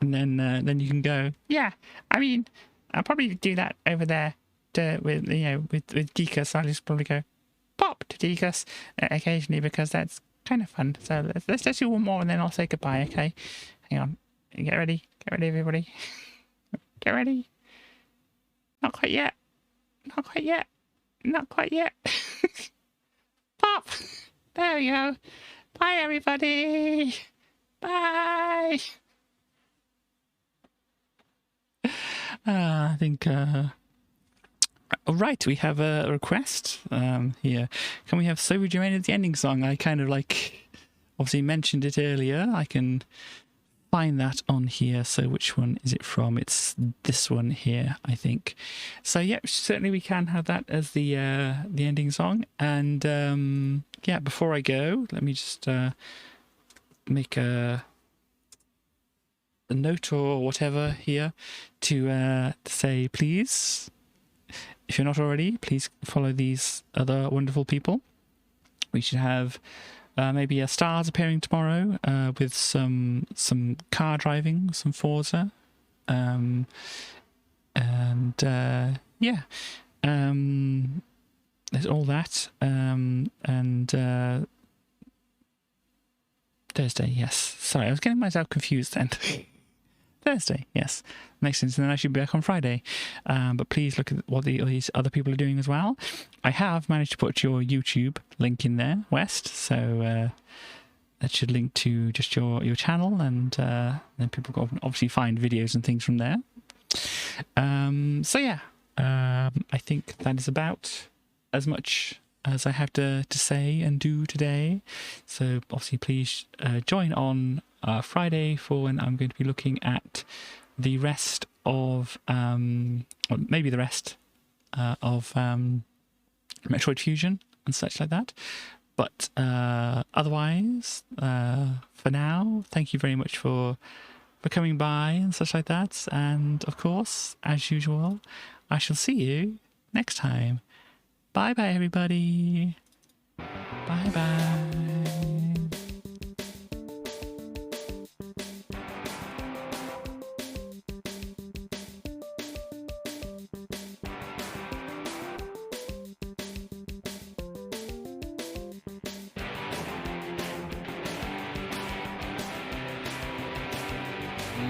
S2: you can go? Yeah. I mean, I'll probably do that over there with Geekus. I'll just probably go pop to Geekus occasionally because that's kind of fun. So let's just do one more and then I'll say goodbye. Okay. Hang on. Get ready. Get ready, everybody. Get ready. Not quite yet. Not quite yet. Not quite yet. Pop. There we go. Bye, everybody. Bye. I think, right, we have a request here. Can we have So Would You Remain as the ending song? I kind of obviously mentioned it earlier. I can find that on here. So which one is it from? It's this one here, I think. So yeah, certainly we can have that as the ending song. And yeah, before I go, let me just make a note or whatever here to say, please, if you're not already, please follow these other wonderful people. We should have maybe stars appearing tomorrow with some car driving, some Forza. And yeah, there's all that. And Thursday, yes. Sorry, I was getting myself confused then. Thursday, yes. Makes sense. And then I should be back on Friday. But please look at what these other people are doing as well. I have managed to put your YouTube link in there, West. So that should link to just your channel. And then people can obviously find videos and things from there. So yeah, I think that is about as much as I have to say and do today. So obviously please join on Friday for when I'm going to be looking at the rest of, or maybe the rest of Metroid Fusion and such like that. But otherwise, for now, thank you very much for coming by and such like that. And of course, as usual, I shall see you next time. Bye bye, everybody. Bye bye.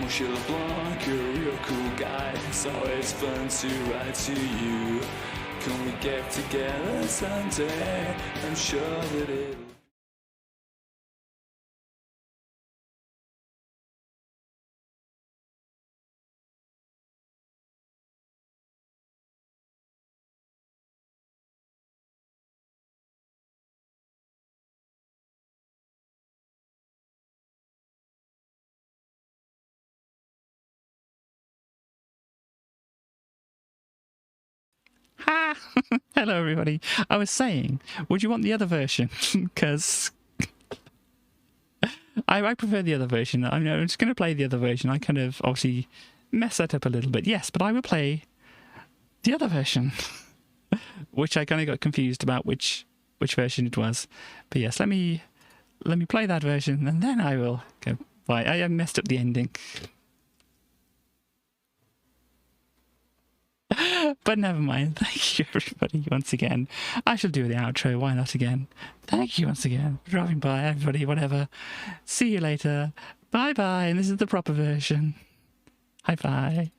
S1: Mushy LeBlanc, you're a real cool guy. It's always fun to write to you. Can we get together someday? I'm sure that it'll
S2: Ha! Hello, everybody. I was saying, would you want the other version? Because I prefer the other version. I'm just going to play the other version. I kind of obviously mess that up a little bit. Yes, but I will play the other version, which I kind of got confused about which version it was. But yes, let me play that version, and then I will go. Right, I messed up the ending. But never mind. Thank you, everybody, once again. I shall do the outro. Why not again? Thank you once again for dropping by, everybody, whatever. See you later. Bye-bye. And this is the proper version. Bye-bye.